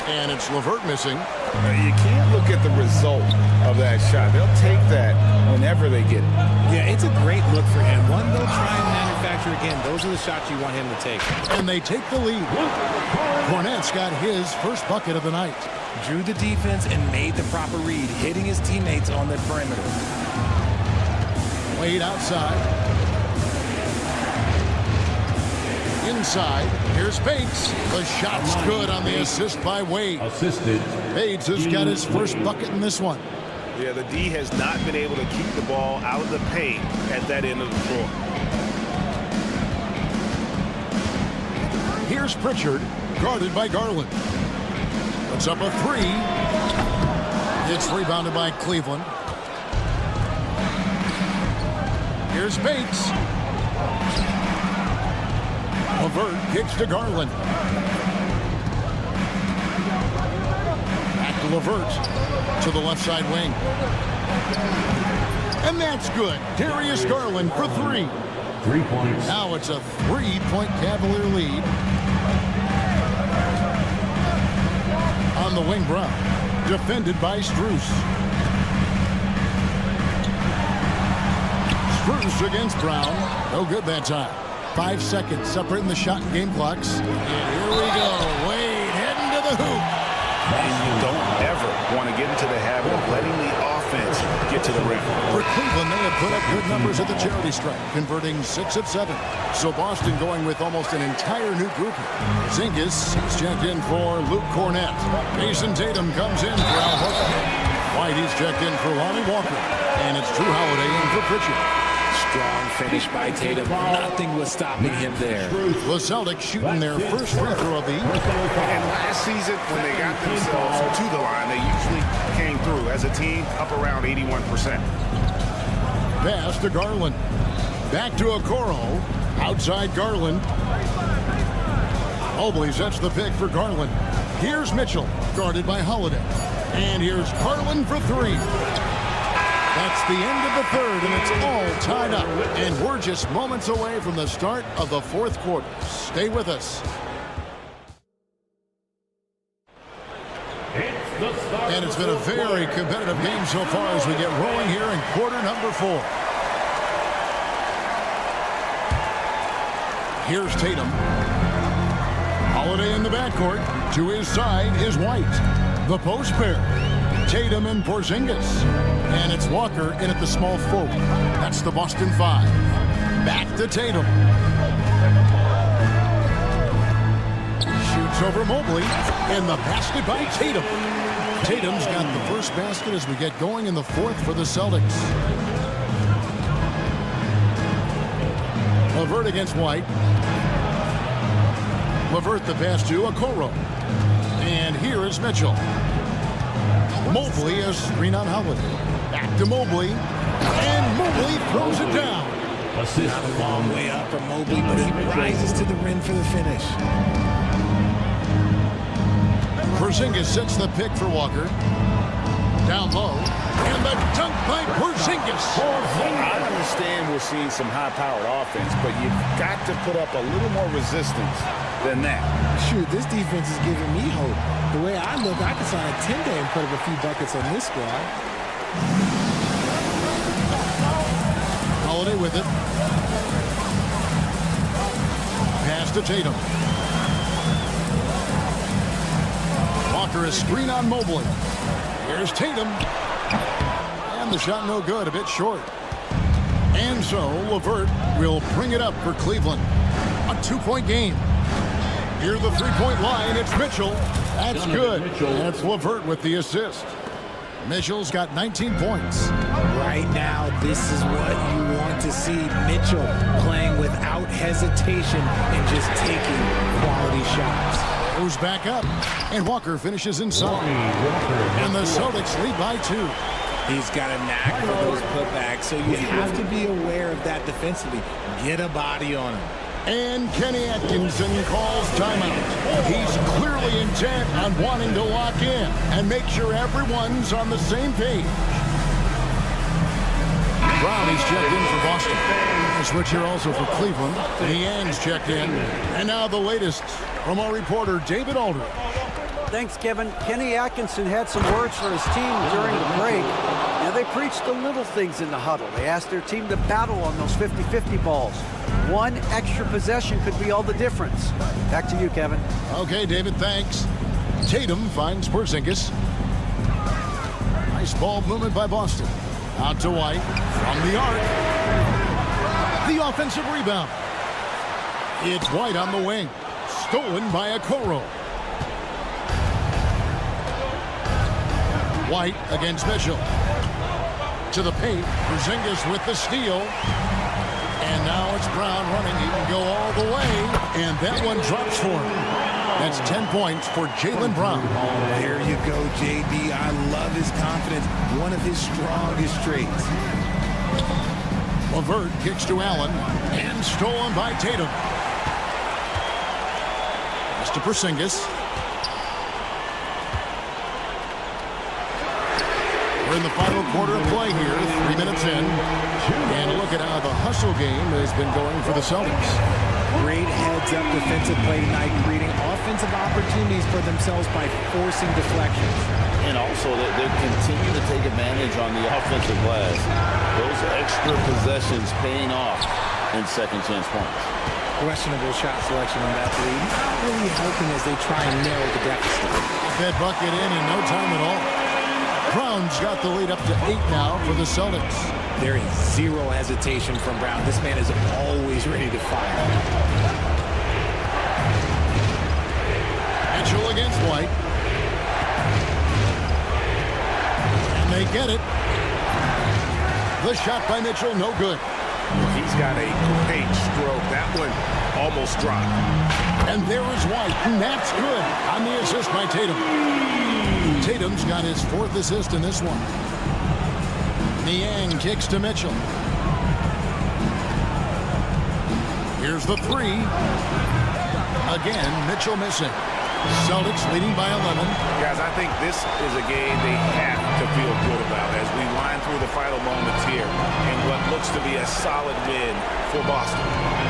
And it's LeVert missing. You can't look at the result of that shot. They'll take that whenever they get it. Yeah, it's a great look for him. One they'll try and manufacture again. Those are the shots you want him to take. And they take the lead. Cornette's got his first bucket of the night. Drew the defense and made the proper read, hitting his teammates on the perimeter. Wade outside. Inside, here's Bates. The shot's good on the assist by Wade. Assisted. Bates has got his first bucket in this one. Yeah, the D has not been able to keep the ball out of the paint at that end of the floor. Here's Pritchard, guarded by Garland. Puts up a 3. It's rebounded by Cleveland. Here's Bates. LeVert kicks to Garland. Back to LeVert. To the left side wing. And that's good. Darius Garland for 3. 3 points. Now it's a 3-point Cavalier lead. On the wing, Brown. Defended by Strus. Strus against Brown. No good that time. 5 seconds separating the shot and game clocks. And here we go. Wade heading to the hoop. And you don't ever want to get into the habit of letting the offense get to the rim. For Cleveland, they have put up good numbers at the charity stripe, converting 6 of 7. So Boston going with almost an entire new group. Zingis is checked in for Luke Cornett. Jason Tatum comes in for Al Horford. Whitey's checked in for Lonnie Walker. And it's Jrue Holiday in for Pritchard. Strong finish by Tatum. Nothing was stopping him there. The Celtics shooting their first free throw of the year. And last season, when they got themselves to the line, they usually came through as a team up around 81%. Pass to Garland. Back to Okoro. Outside Garland. Mobley sets the pick for Garland. Here's Mitchell, guarded by Holiday. And here's Garland for 3. That's the end of the third, and it's all tied up. And we're just moments away from the start of the fourth quarter. Stay with us. And it's been a very competitive game so far as we get rolling here in quarter number 4. Here's Tatum. Holiday in the backcourt. To his side is White. The post pair. Tatum and Porzingis. And it's Walker in at the small forward. That's the Boston 5. Back to Tatum. Shoots over Mobley. And the basket by Tatum. Tatum's got the first basket as we get going in the 4th for the Celtics. LeVert against White. LeVert the pass to Okoro. And here is Mitchell. Mobley a screen on Holiday. Back to Mobley. And Mobley throws it down. Not a long way up from Mobley, but he rises to the rim for the finish. Porzingis sets the pick for Walker. Down low. And the dunk by Porzingis. I understand we're seeing some high-powered offense, but you've got to put up a little more resistance than that. Shoot, this defense is giving me hope. The way I look, I could sign a 10-day and put up a few buckets on this squad. Holiday with it. Pass to Tatum. Walker is screen on Mobley. Here's Tatum. And the shot no good, a bit short. And so LeVert will bring it up for Cleveland. A 2-point game. Near the 3-point line, it's Mitchell. That's good. That's LeVert with the assist. Mitchell's got 19 points. Right now, this is what you want to see. Mitchell playing without hesitation and just taking quality shots. Goes back up, and Walker finishes inside. And the Celtics lead by 2. He's got a knack for those putbacks, so you have to be aware of that defensively. Get a body on him. And Kenny Atkinson calls timeout. He's clearly intent on wanting to lock in and make sure everyone's on the same page. Brownie's checked in for Boston. A switch here also for Cleveland. Niang's checked in. And now the latest from our reporter, David Aldridge. Thanks, Kevin. Kenny Atkinson had some words for his team during the break. Now, they preached the little things in the huddle. They asked their team to battle on those 50-50 balls. One extra possession could be all the difference. Back to you, Kevin. Okay, David, thanks. Tatum finds Porzingis. Nice ball movement by Boston. Out to White from the arc. The offensive rebound. It's White on the wing. Stolen by Okoro. White against Mitchell. To the paint. Porzingis with the steal. And now it's Brown running. He can go all the way. And that one drops for him. That's 10 points for Jaylen Brown. There you go, JB. I love his confidence. One of his strongest traits. LeVert kicks to Allen. And stolen by Tatum. Pass to Porzingis. We're in the final quarter of play here, 3 minutes in. And look at how the hustle game has been going for the Celtics. Great heads-up defensive play tonight, creating offensive opportunities for themselves by forcing deflections. And also, they continue to take advantage on the offensive glass. Those extra possessions paying off in second chance points. Questionable shot selection on that lead. Not really helping as they try and narrow the deficit. That bucket in no time at all. Brown's got the lead up to 8 now for the Celtics. There is zero hesitation from Brown. This man is always ready to fire. Mitchell against White. And they get it. The shot by Mitchell, no good. He's got a great stroke. That one almost dropped. And there is White, and that's good on the assist by Tatum. Tatum's got his 4th assist in this one. Niang kicks to Mitchell. Here's the 3. Again, Mitchell missing. Celtics leading by 11. Guys, I think this is a game they have to feel good about as we wind through the final moments here in what looks to be a solid win for Boston.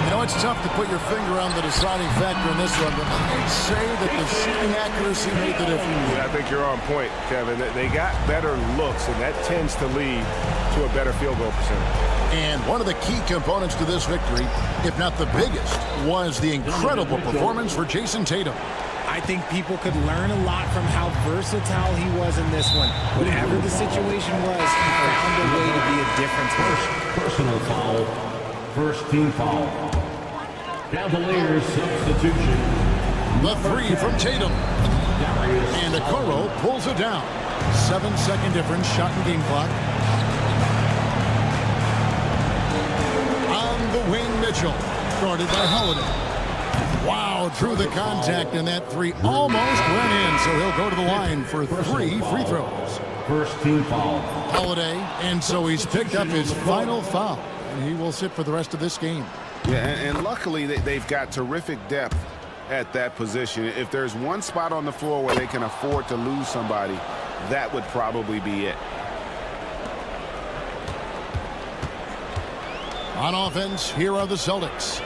You know, it's tough to put your finger on the deciding factor in this one, but I'd say that the shooting accuracy made the difference. Yeah, I think you're on point, Kevin. They got better looks, and that tends to lead to a better field goal percentage. And one of the key components to this victory, if not the biggest, was the incredible performance for Jason Tatum. I think people could learn a lot from how versatile he was in this one. Whatever the situation was, he found a way to be a difference maker. Personal foul. First team foul. Cavaliers substitution. The three from Tatum. And Okoro pulls it down. 7-second difference, shot and game clock. On the wing, Mitchell. Guarded by Holiday. Wow, drew the contact, and that three almost went in, so he'll go to the line for 3 free throws. First team foul. Holiday, and so he's picked up his final foul, and he will sit for the rest of this game. Yeah, and luckily they've got terrific depth at that position. If there's one spot on the floor where they can afford to lose somebody, that would probably be it. On offense, here are the Celtics.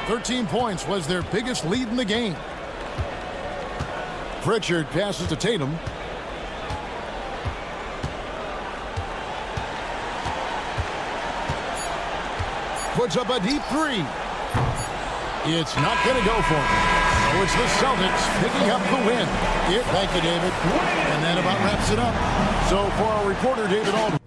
13 points was their biggest lead in the game. Pritchard passes to Tatum. Puts up a deep three. It's not going to go for him. So it's the Celtics picking up the win. Thank you, David. And that about wraps it up. So for our reporter, David Aldridge.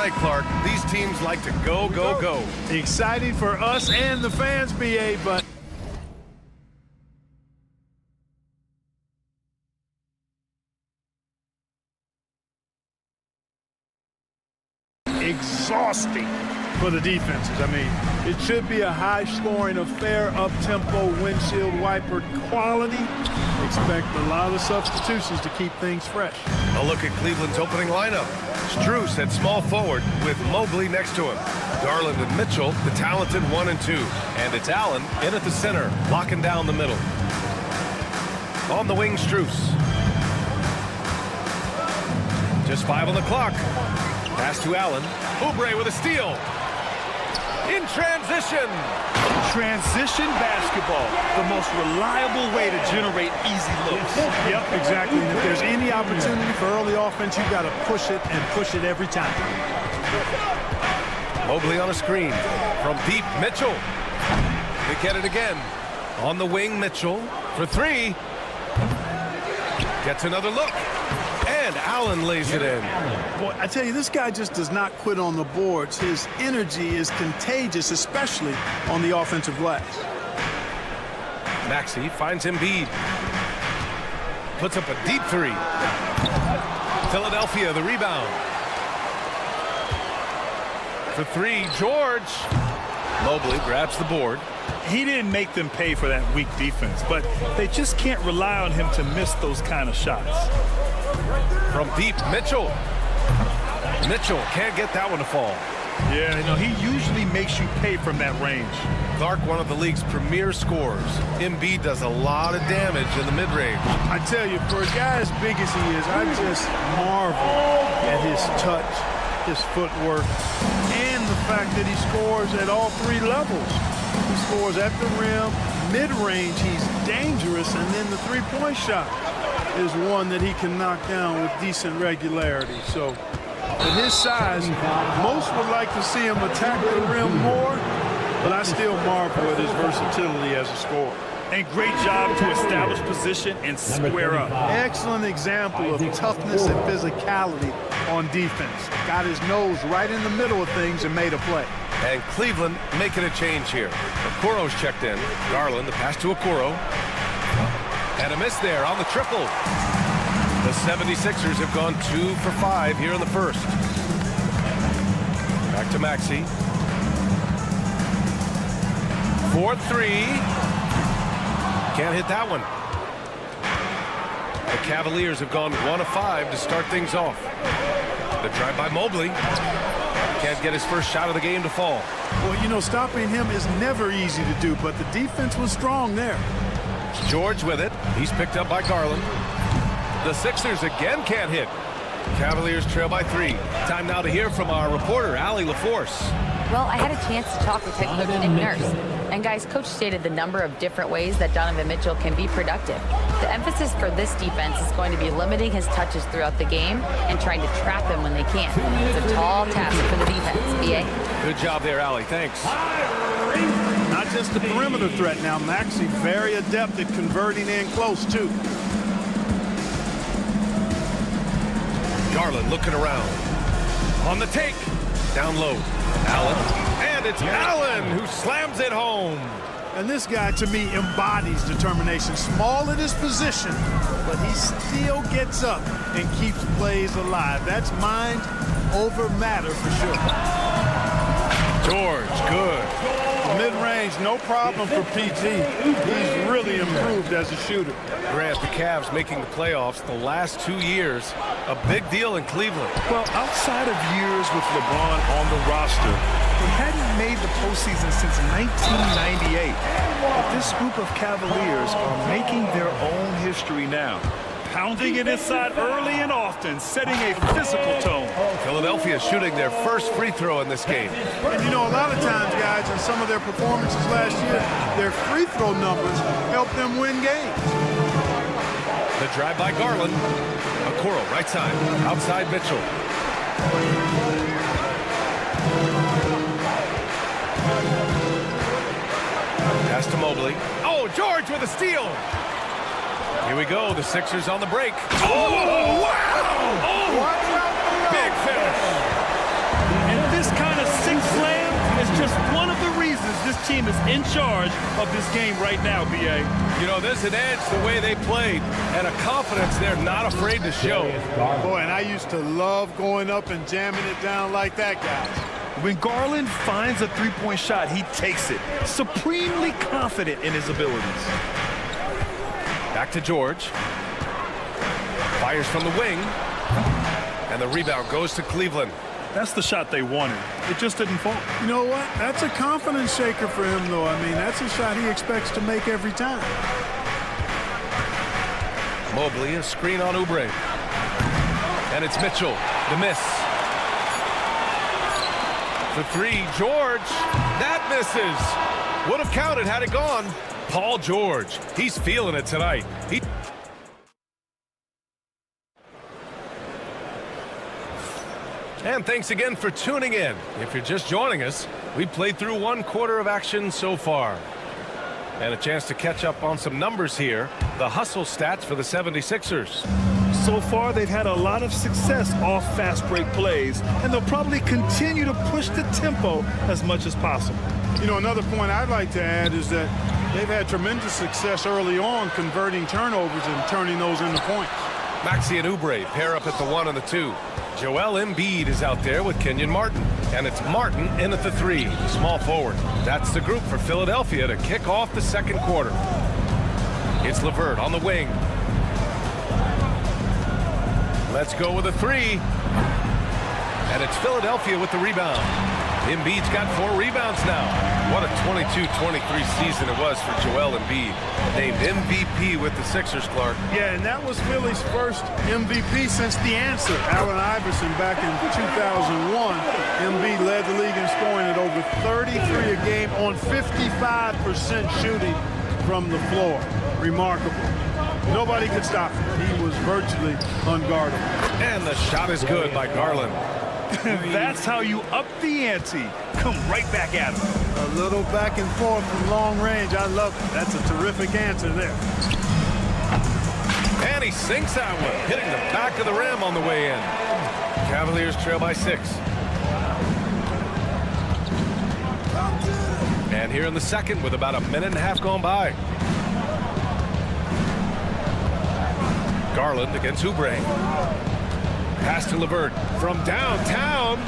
right, Clark. These teams like to go, go, go. Exciting for us and the fans, BA, but exhausting for the defenses. I mean, it should be a high-scoring affair, up-tempo, windshield wiper quality. Expect a lot of substitutions to keep things fresh. A look at Cleveland's opening lineup. Strus at small forward with Mobley next to him. Garland and Mitchell, the talented 1 and 2. And it's Allen in at the center, locking down the middle. On the wing, Strus. Just 5 on the clock. Pass to Allen. Oubre with a steal. In transition. Transition basketball, the most reliable way to generate easy looks. Yep, exactly. And if there's any opportunity for early offense, you've got to push it and push it every time. Mobley on a screen. From deep, Mitchell. They get it again. On the wing, Mitchell for 3. Gets another look. And Allen lays it in. Boy, I tell you, this guy just does not quit on the boards. His energy is contagious, especially on the offensive glass. Maxey finds Embiid. Puts up a deep 3. Philadelphia, the rebound. For 3, George. Mobley grabs the board. He didn't make them pay for that weak defense, but they just can't rely on him to miss those kind of shots. From deep, Mitchell. Mitchell can't get that one to fall. Yeah, you know, he usually makes you pay from that range. Clark, one of the league's premier scorers. Embiid does a lot of damage in the mid-range. I tell you, for a guy as big as he is, I just marvel at his touch, his footwork, and the fact that he scores at all 3 levels. He scores at the rim, mid-range, he's dangerous, and then the three-point shot is one that he can knock down with decent regularity. So at his size, most would like to see him attack the rim more, but I still marvel at his versatility as a scorer. And great job to establish position and square up. Excellent example of toughness and physicality on defense. Got his nose right in the middle of things and made a play. And Cleveland making a change here. Okoro's checked in. Garland, the pass to Okoro. And a miss there on the triple. The 76ers have gone 2 for 5 here in the first. Back to Maxey. 4-3. Can't hit that one. The Cavaliers have gone 1 of 5 to start things off. The drive by Mobley. Can't get his first shot of the game to fall. Well, you know, stopping him is never easy to do, but the defense was strong there. George with it. He's picked up by Garland. The Sixers again can't hit. Cavaliers trail by 3. Time now to hear from our reporter, Allie LaForce. Well, I had a chance to talk with head coach Nick Nurse. And guys, coach stated the number of different ways that Donovan Mitchell can be productive. The emphasis for this defense is going to be limiting his touches throughout the game and trying to trap him when they can. It's a tall task for the defense, BA. Good job there, Allie. Thanks. Not just the perimeter threat now. Maxey very adept at converting in close, too. Garland looking around. On the take. Down low. Allen. And it's Allen who slams it home. And this guy, to me, embodies determination. Small at his position, but he still gets up and keeps plays alive. That's mind over matter for sure. George, good. Mid-range, no problem for PG. He's really improved as a shooter. Grant, the Cavs making the playoffs the last 2 years. A big deal in Cleveland. Well, outside of years with LeBron on the roster, they hadn't made the postseason since 1998. But this group of Cavaliers are making their own history now. Pounding it inside early and often, setting a physical tone. Philadelphia shooting their first free throw in this game. And you know, a lot of times, guys, in some of their performances last year, their free throw numbers helped them win games. The drive by Garland. Okoro, right side. Outside Mitchell. Pass to Mobley. Oh, George with a steal. Here we go. The Sixers on the break. Oh, wow! Oh, big finish. team is in charge of this game right now, B.A. You know, there's an edge the way they played and a confidence they're not afraid to show. Boy, and I used to love going up and jamming it down like that, guys. When Garland finds a three-point shot, he takes it, supremely confident in his abilities. Back to George. Fires from the wing. And the rebound goes to Cleveland. That's the shot they wanted. It just didn't fall. You know what? That's a confidence shaker for him, though. I mean, that's a shot he expects to make every time. Mobley, a screen on Oubre. And it's Mitchell. The miss. The three, George. That misses. Would have counted had it gone. Paul George. He's feeling it tonight. And thanks again for tuning in. If you're just joining us, we played through 1 quarter of action so far. And a chance to catch up on some numbers here. The hustle stats for the 76ers. So far, they've had a lot of success off fast break plays, and they'll probably continue to push the tempo as much as possible. You know, another point I'd like to add is that they've had tremendous success early on converting turnovers and turning those into points. Maxey and Oubre pair up at the 1 and the 2. Joel Embiid is out there with Kenyon Martin. And it's Martin in at the 3, small forward. That's the group for Philadelphia to kick off the second quarter. It's LeVert on the wing. Let's go with a 3. And it's Philadelphia with the rebound. Embiid's got 4 rebounds now. What a 22-23 season it was for Joel Embiid. Named MVP with the Sixers, Clark. Yeah, and that was Philly's first MVP since the answer. Allen Iverson back in 2001. Embiid led the league in scoring at over 33 a game on 55% shooting from the floor. Remarkable. Nobody could stop him. He was virtually unguardable. And the shot is good by Garland. That's how you up the ante. Come right back at him. A little back and forth from long range. I love it. That's a terrific answer there. And he sinks that one, hitting the back of the rim on the way in. Cavaliers trail by 6. And here in the second with about a minute and a half gone by. Garland against Oubre. Pass to LeVert from downtown.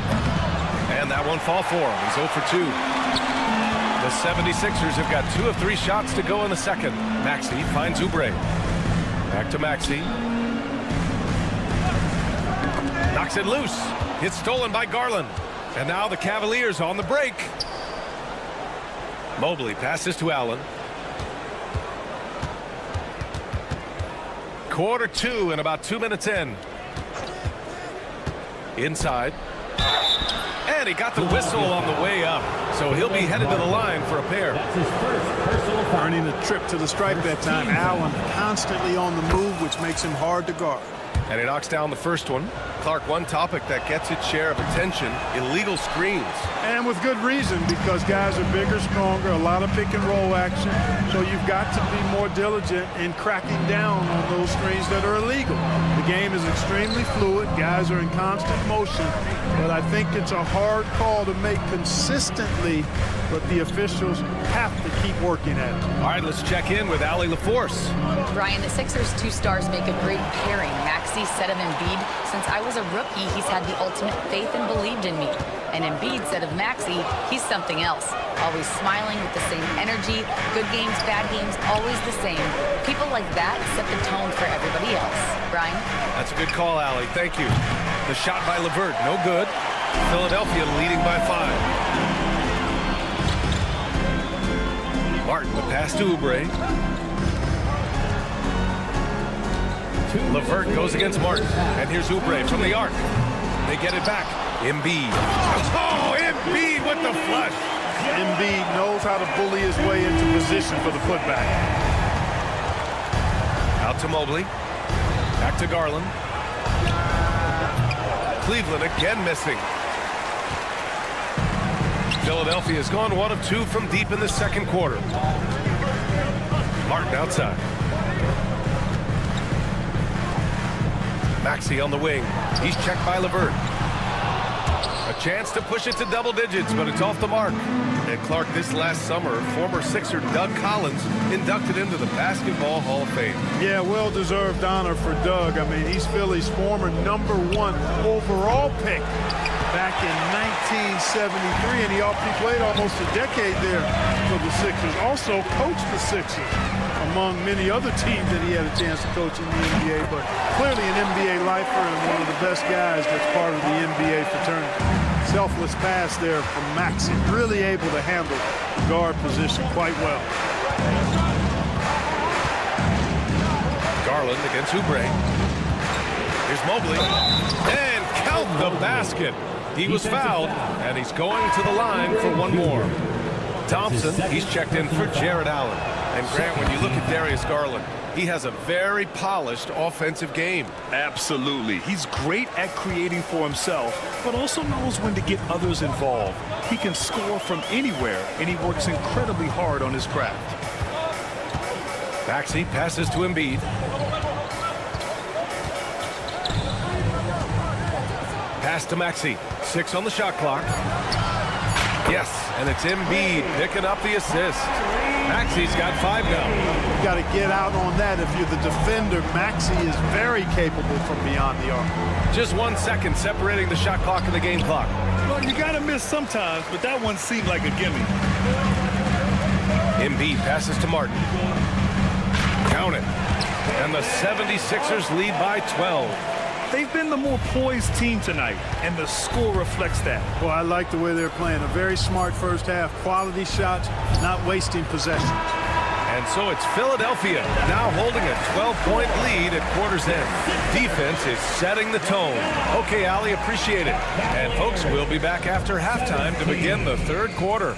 And that one fall for him. He's 0 for 2. The 76ers have got 2 of 3 shots to go in the second. Maxey finds Oubre. Back to Maxey. Knocks it loose. It's stolen by Garland. And now the Cavaliers on the break. Mobley passes to Allen. Quarter 2 and about 2 minutes in. Inside. And he got the whistle on the way up. So he'll be headed to the line for a pair. Earning a trip to the stripe that time. Allen constantly on the move, which makes him hard to guard. And he knocks down the first one. Clark, one topic that gets its share of attention, illegal screens. And with good reason, because guys are bigger, stronger, a lot of pick and roll action. So you've got to be more diligent in cracking down on those screens that are illegal. The game is extremely fluid. Guys are in constant motion. But I think it's a hard call to make consistently, but the officials have to keep working at it. All right, let's check in with Allie LaForce. Brian, the Sixers' 2 stars make a great pairing. Maxey said of Embiid, since I was a rookie, he's had the ultimate faith and believed in me. And Embiid said of Maxey, he's something else. Always smiling with the same energy. Good games, bad games, always the same. People like that set the tone for everybody else. Brian? That's a good call, Allie. Thank you. The shot by LeVert, no good. Philadelphia leading by 5. Martin, the pass to Oubre. LeVert goes against Martin. And here's Oubre from the arc. They get it back. Embiid. Oh, Embiid with the flush. Embiid knows how to bully his way into position for the putback. Out to Mobley. Back to Garland. Cleveland again missing. Philadelphia has gone 1 of 2 from deep in the second quarter. Martin outside. Maxey on the wing. He's checked by LeVert. A chance to push it to double digits, but it's off the mark. And Clark, this last summer, former Sixer Doug Collins inducted into the Basketball Hall of Fame. Yeah, well-deserved honor for Doug. I mean, he's Philly's former #1 overall pick back in 1973, and he played almost a decade there for the Sixers. Also coached the Sixers, among many other teams that he had a chance to coach in the NBA, but clearly an NBA lifer and one of the best guys that's part of the NBA fraternity. Selfless pass there from Maxey, really able to handle the guard position quite well. Garland against Oubre. Here's Mobley, and count the basket. He was fouled, and he's going to the line for one more. Thompson, he's checked in for Jared Allen. And Grant, when you look at Darius Garland, he has a very polished offensive game. Absolutely. He's great at creating for himself, but also knows when to get others involved. He can score from anywhere, and he works incredibly hard on his craft. Maxey passes to Embiid. Pass to Maxey. 6 on the shot clock. Yes, and it's Embiid picking up the assist. Maxey's got 5 now. You've got to get out on that if you're the defender. Maxey is very capable from beyond the arc. Just 1 second separating the shot clock and the game clock. Well, you got to miss sometimes, but that one seemed like a gimme. Embiid passes to Martin. Count it. And the 76ers lead by 12. They've been the more poised team tonight, and the score reflects that. Well, I like the way they're playing. A very smart first half. Quality shots, not wasting possession. And so it's Philadelphia now holding a 12-point lead at quarter's end. Defense is setting the tone. Okay, Ali, appreciate it. And folks, we'll be back after halftime to begin the third quarter.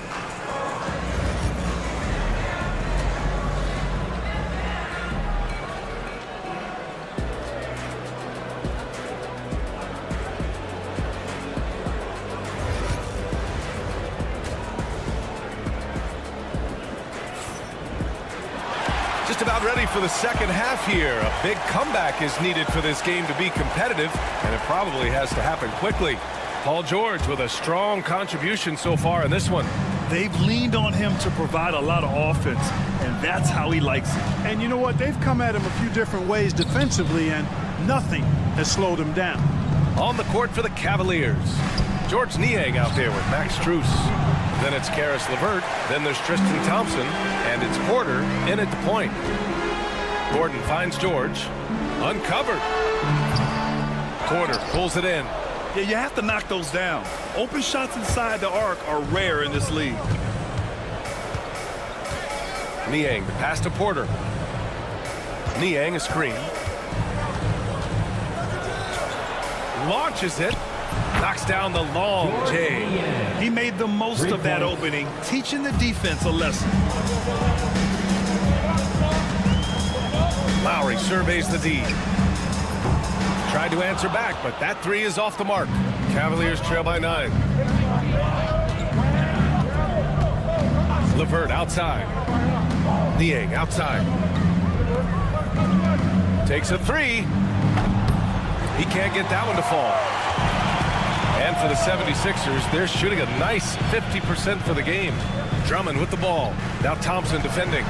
Just about ready for the second half here. A big comeback is needed for this game to be competitive, and it probably has to happen quickly. Paul George with a strong contribution so far in this one. They've leaned on him to provide a lot of offense, and that's how he likes it. And you know what? They've come at him a few different ways defensively, and nothing has slowed him down. On the court for the Cavaliers, George Niang out there with Max Strus. Then it's Karis LeVert. Then there's Tristan Thompson. And it's Porter in at the point. Gordon finds George. Uncovered. Porter pulls it in. Yeah, you have to knock those down. Open shots inside the arc are rare in this league. Niang, the pass to Porter. Niang, a screen. Launches it. Knocks down the long J. He made the most of that opening, teaching the defense a lesson. Lowry surveys the D. Tried to answer back, but that 3 is off the mark. Cavaliers trail by 9. LeVert outside. Niang outside. Takes a 3. He can't get that one to fall. And for the 76ers, they're shooting a nice 50% for the game. Drummond with the ball. Now Thompson defending.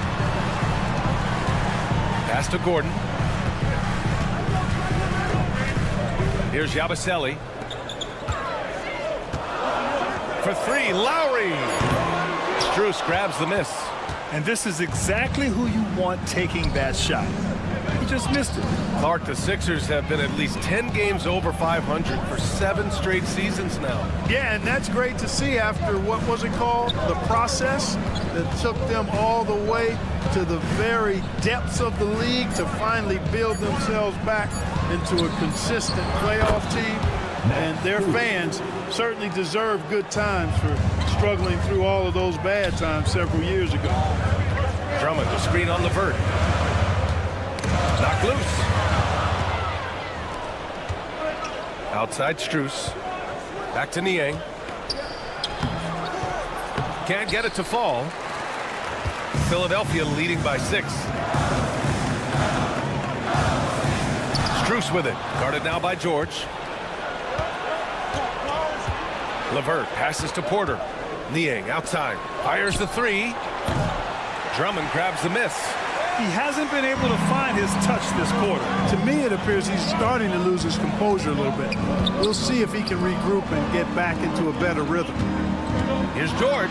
Pass to Gordon. Here's Yabusele. For 3, Lowry. Strus grabs the miss. And this is exactly who you want taking that shot. He just missed it. Clark, the Sixers have been at least 10 games over 500 for 7 straight seasons now. Yeah, and that's great to see after, what was it called? The process that took them all the way to the very depths of the league to finally build themselves back into a consistent playoff team. And their fans certainly deserve good times for struggling through all of those bad times several years ago. Drummond, the screen on LeVert. Knocked loose. Outside Strus. Back to Niang. Can't get it to fall. Philadelphia leading by 6. Strus with it. Guarded now by George. LeVert passes to Porter. Niang outside. Fires the three. Drummond grabs the miss. He hasn't been able to find his touch this quarter. To me, it appears he's starting to lose his composure a little bit. We'll see if he can regroup and get back into a better rhythm. Here's George.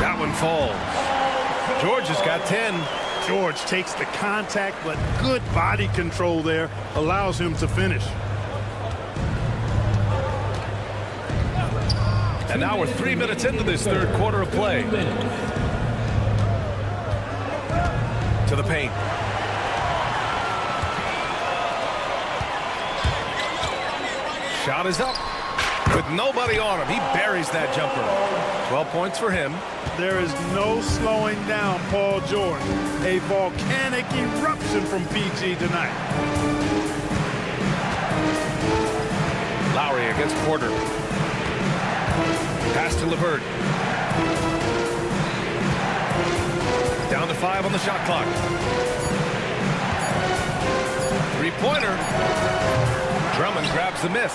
That one falls. George has got 10. George takes the contact, but good body control there allows him to finish. And now we're 3 minutes into this third quarter of play. To the paint. Shot is up. With nobody on him, he buries that jumper. 12 points for him. There is no slowing down Paul George. A volcanic eruption from PG tonight. Lowry against Porter. Pass to LeVert. Down to 5 on the shot clock. Three-pointer. Drummond grabs the miss.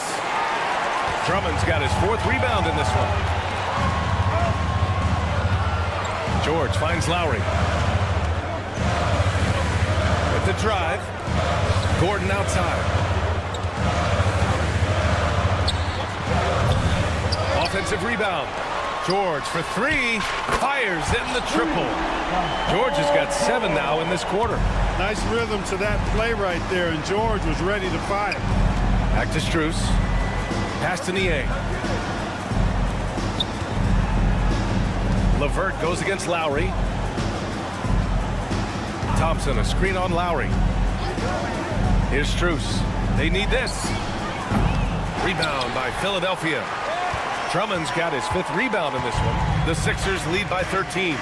Drummond's got his 4th rebound in this one. George finds Lowry. With the drive. Gordon outside. Offensive rebound. George for 3. Fires in the triple. George has got 7 now in this quarter. Nice rhythm to that play right there, and George was ready to fire. Back to Strus. Pass to Niang. LeVert goes against Lowry. Thompson, a screen on Lowry. Here's Strus. They need this. Rebound by Philadelphia. Drummond's got his 5th rebound in this one. The Sixers lead by 13.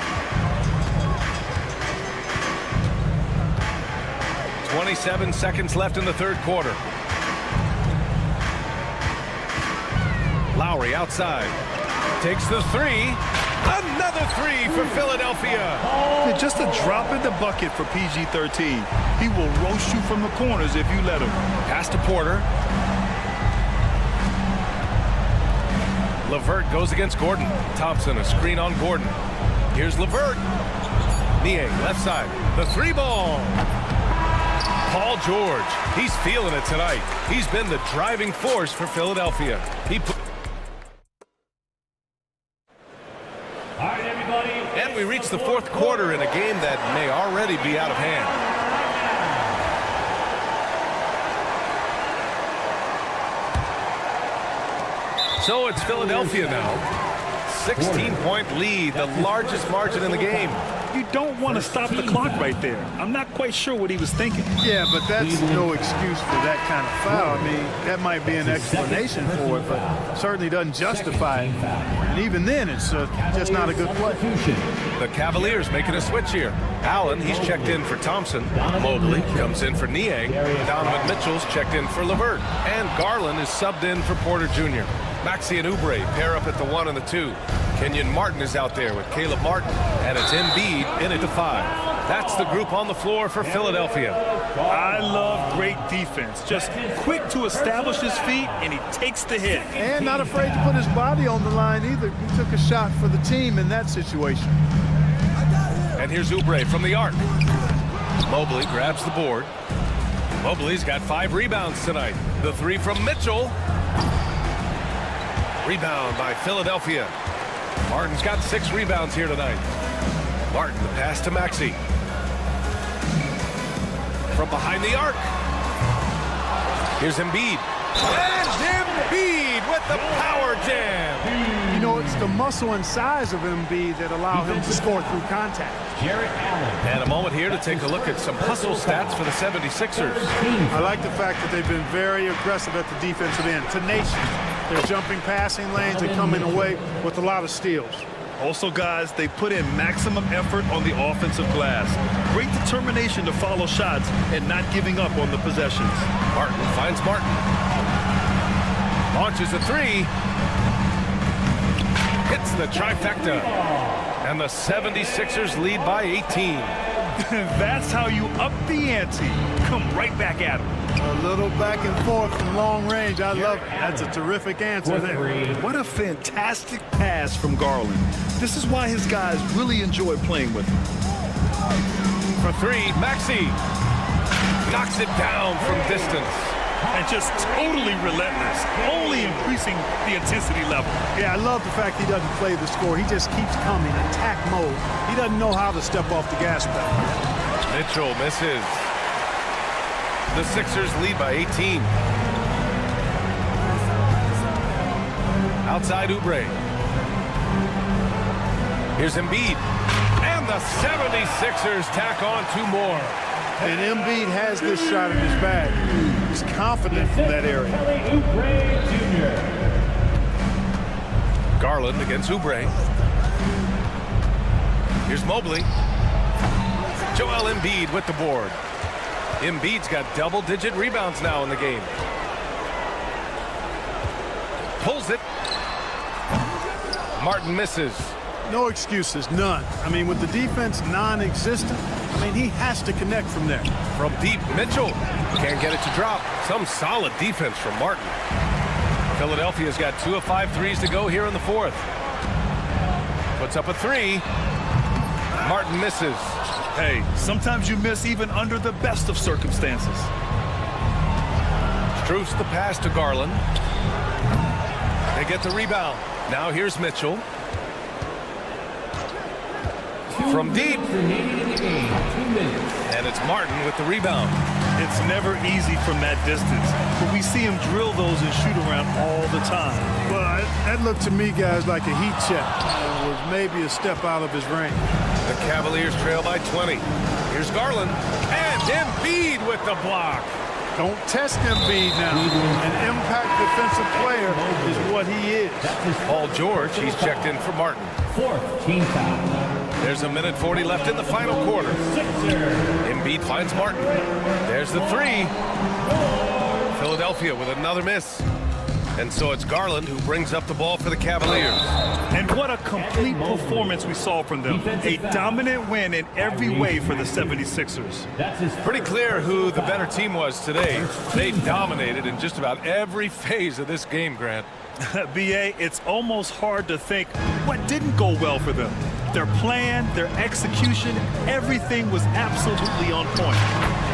27 seconds left in the third quarter. Lowry outside. Takes the 3. Another 3 for Philadelphia. Yeah, just a drop in the bucket for PG-13. He will roast you from the corners if you let him. Pass to Porter. LeVert goes against Gordon. Thompson, a screen on Gordon. Here's LeVert. Niang, left side. The 3-ball. Paul George. He's feeling it tonight. He's been the driving force for Philadelphia. All right, everybody. And we reach the fourth quarter in a game that may already be out of hand. So it's Philadelphia now. 16-point lead, the largest margin in the game. You don't want to stop the clock right there. I'm not quite sure what he was thinking. Yeah, but that's no excuse for that kind of foul. I mean, that might be an explanation for it, but certainly doesn't justify it. And even then, it's just not a good play. The Cavaliers making a switch here. Allen, he's checked in for Thompson. Mobley comes in for Niang. Donovan Mitchell's checked in for LeVert. And Garland is subbed in for Porter Jr. Maxey and Oubre pair up at the 1 and the 2. Kenyon Martin is out there with Caleb Martin. And it's Embiid in at the 5. That's the group on the floor for Philadelphia. I love great defense. Just quick to establish his feet, and he takes the hit. And not afraid to put his body on the line either. He took a shot for the team in that situation. And here's Oubre from the arc. Mobley grabs the board. Mobley's got 5 rebounds tonight. The 3 from Mitchell. Rebound by Philadelphia. Martin's got 6 rebounds here tonight. Martin, the pass to Maxey. From behind the arc. Here's Embiid. And Embiid with the power jam. You know, it's the muscle and size of Embiid that allow him to score through contact. And a moment here to take a look at some hustle stats for the 76ers. I like the fact that they've been very aggressive at the defensive end. Tenacious. They're jumping passing lanes and coming away with a lot of steals. Also, guys, they put in maximum effort on the offensive glass. Great determination to follow shots and not giving up on the possessions. Martin finds Martin. Launches a 3. Hits the trifecta. And the 76ers lead by 18. That's how you up the ante. Come right back at him. A little back and forth from long range. I love it. That's a terrific answer there. What a fantastic pass from Garland. This is why his guys really enjoy playing with him. For three, Maxey knocks it down from distance. And just totally relentless, only increasing the intensity level. Yeah, I love the fact he doesn't play the score. He just keeps coming, attack mode. He doesn't know how to step off the gas pedal. Mitchell misses. The Sixers lead by 18. Outside Oubre. Here's Embiid. And the 76ers tack on 2 more. And Embiid has this shot in his bag. He's confident from that area. Garland against Oubre. Here's Mobley. Joel Embiid with the board. Embiid's got double-digit rebounds now in the game. Pulls it. Martin misses. No excuses, none. I mean, with the defense non-existent, he has to connect from there. From deep, Mitchell can't get it to drop. Some solid defense from Martin. Philadelphia's got 2 of 5 threes to go here in the 4th. Puts up a 3. Martin misses. Hey, sometimes you miss even under the best of circumstances. Struce the pass to Garland. They get the rebound. Now here's Mitchell. From deep. And it's Martin with the rebound. It's never easy from that distance, but we see him drill those and shoot around all the time. Well, that looked to me, guys, like a heat check. It was maybe a step out of his range. The Cavaliers trail by 20. Here's Garland. And Embiid with the block. Don't test Embiid now. An impact defensive player is what he is. Paul George, he's checked in for Martin. 4th team foul. There's a minute 40 left in the final quarter. Embiid finds Martin. There's the 3. Philadelphia with another miss. And so it's Garland who brings up the ball for the Cavaliers. And what a complete performance we saw from them. A dominant win in every way for the 76ers. Pretty clear who the better team was today. They dominated in just about every phase of this game, Grant. B.A., it's almost hard to think what didn't go well for them. Their plan, their execution, everything was absolutely on point.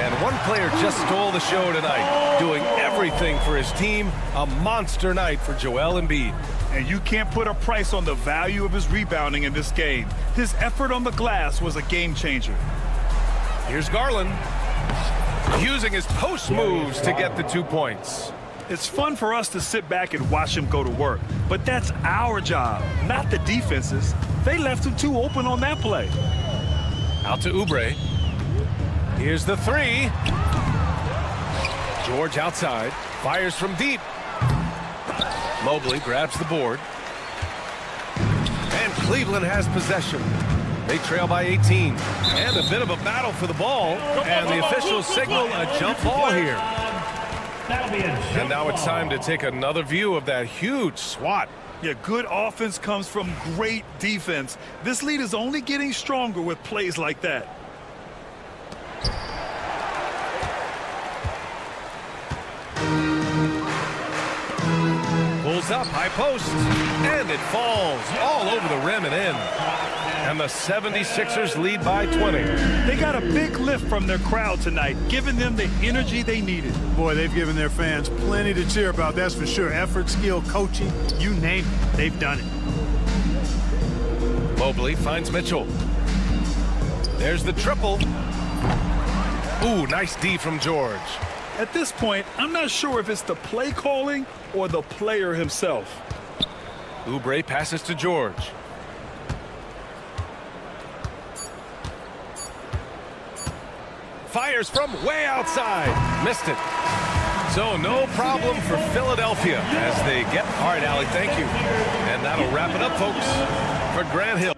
And one player just stole the show tonight, doing everything for his team. A monster night for Joel Embiid. And you can't put a price on the value of his rebounding in this game. His effort on the glass was a game changer. Here's Garland, using his post moves to get the 2 points. It's fun for us to sit back and watch him go to work, but that's our job, not the defense's. They left him too open on that play. Out to Oubre. Here's the 3. George outside, fires from deep. Mobley grabs the board. And Cleveland has possession. They trail by 18. And a bit of a battle for the ball. And the officials signal a jump ball here. And now it's time to take another view of that huge swat. Yeah, good offense comes from great defense. This lead is only getting stronger with plays like that. Pulls up, high post, and it falls all over the rim and in. And the 76ers lead by 20. They got a big lift from their crowd tonight, giving them the energy they needed. Boy, they've given their fans plenty to cheer about, that's for sure. Effort, skill, coaching, you name it, they've done it. Mobley finds Mitchell. There's the triple. Ooh, nice D from George. At this point, I'm not sure if it's the play calling or the player himself. Oubre passes to George. Fires from way outside. Missed it. So no problem for Philadelphia as they get. All right, Allie, thank you. And that'll wrap it up, folks, for Grant Hill.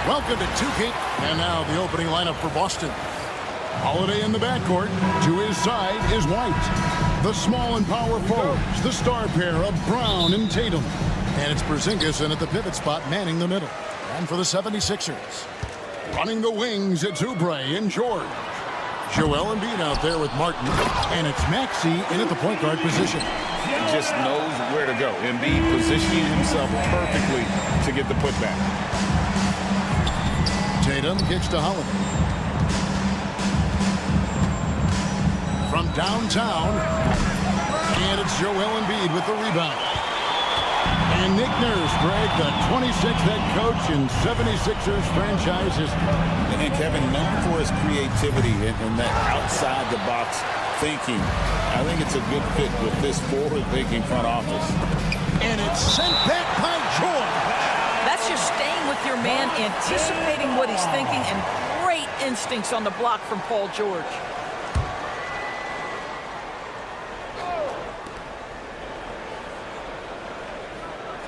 Welcome to 2K. And now the opening lineup for Boston. Holiday in the backcourt. To his side is White. The small and power forwards, the star pair of Brown and Tatum. And it's Porzingis in at the pivot spot, manning the middle. And for the 76ers, running the wings, it's Oubre and George. Joel Embiid out there with Martin. And it's Maxey in at the point guard position. He just knows where to go. Embiid positioning himself perfectly to get the putback. Tatum kicks to Holiday. From downtown, and it's Joel Embiid with the rebound. And Nick Nurse, Greg, the 26th head coach in 76ers franchise history. And Kevin, known for his creativity and that outside-the-box thinking, I think it's a good fit with this forward-thinking front office. And it's sent back by George. That's just staying with your man, anticipating what he's thinking, and great instincts on the block from Paul George.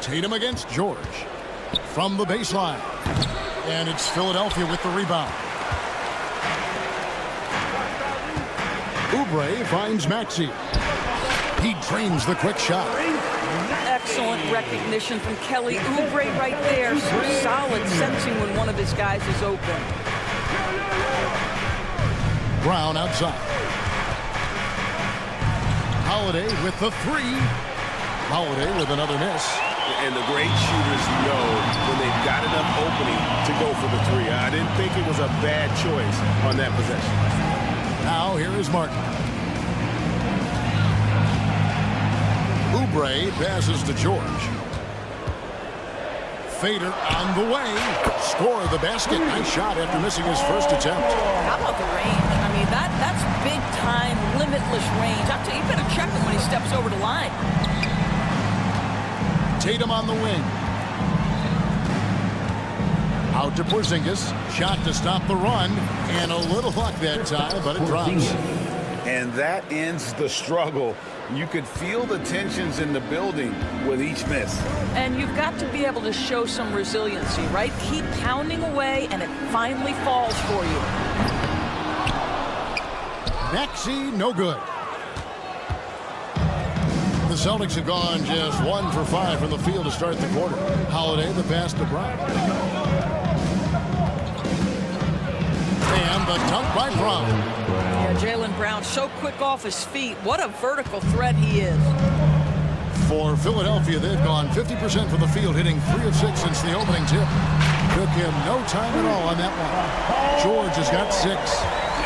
Tatum against George from the baseline. And it's Philadelphia with the rebound. Oubre finds Maxey. He drains the quick shot. Excellent recognition from Kelly Oubre right there. Some solid sensing when one of his guys is open. Brown outside. Holiday with the three. Holiday with another miss. And the great shooters know when they've got enough opening to go for the three. I didn't think it was a bad choice on that possession. Now here is Martin. Oubre passes to George. Fader on the way. Score the basket. Nice shot after missing his first attempt. How about the range? I mean, that's big-time, limitless range. I'll tell you, you better check him when he steps over the line. Tatum on the wing. Out to Porzingis. Shot to stop the run. And a little luck that time, but it drops. And that ends the struggle. You could feel the tensions in the building with each miss. And you've got to be able to show some resiliency, right? Keep pounding away, and it finally falls for you. Maxey, no good. The Celtics have gone just 1 for 5 from the field to start the quarter. Holiday, the pass to Brown. And the dunk by Brown. Yeah, Jaylen Brown so quick off his feet. What a vertical threat he is. For Philadelphia, they've gone 50% from the field, hitting 3 of 6 since the opening tip. Took him no time at all on that one. George has got 6.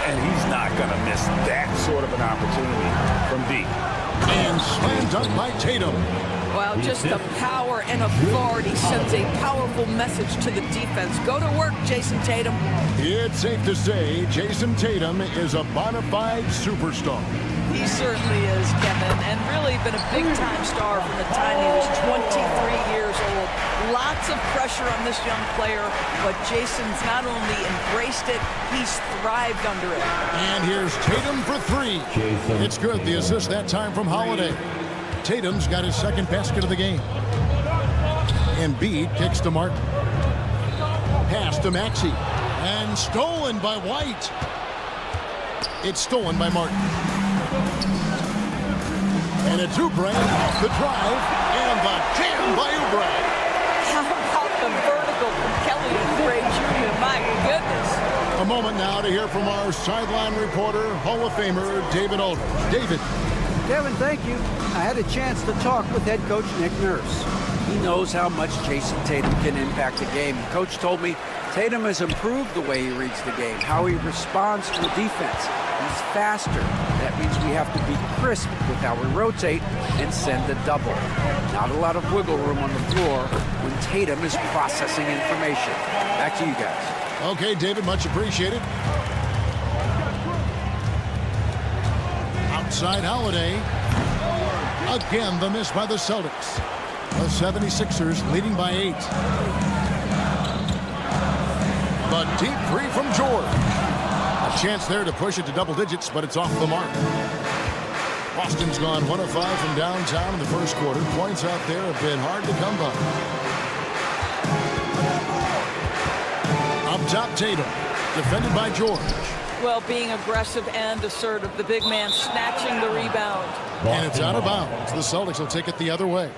And he's not going to miss that sort of an opportunity from deep. And slam dunk by Tatum. Well, just the power and authority sends a powerful message to the defense. Go to work, Jason Tatum. It's safe to say Jason Tatum is a bona fide superstar. He certainly is, Kevin, and really been a big-time star from the time he was 23 years old. Lots of pressure on this young player, but Jason's not only embraced it, he's thrived under it. And here's Tatum for 3. It's good. The assist that time from Holiday. Tatum's got his second basket of the game. Embiid kicks to Martin. Pass to Maxey. And stolen by White. It's stolen by Martin. And it's Oubre off the drive. And the jam by Oubre. How about the vertical from Kelly Oubre Jr.? My goodness. A moment now to hear from our sideline reporter, Hall of Famer David Aldridge. David. Kevin, thank you. I had a chance to talk with head coach Nick Nurse. He knows how much Jason Tatum can impact the game. Coach told me Tatum has improved the way he reads the game, how he responds to the defense. He's faster. That That means we have to be crisp with how we rotate and send a double. Not a lot of wiggle room on the floor when Tatum is processing information. Back to you guys. Okay, David, much appreciated. Outside Holiday. Again, the miss by the Celtics. The 76ers leading by 8. The deep three from George. A chance there to push it to double digits, but it's off the mark. Boston's gone 1 of 5 from downtown in the first quarter. Points out there have been hard to come by. Up top, Tatum. Defended by George. Well, being aggressive and assertive. The big man snatching the rebound. And it's out of bounds. The Celtics will take it the other way.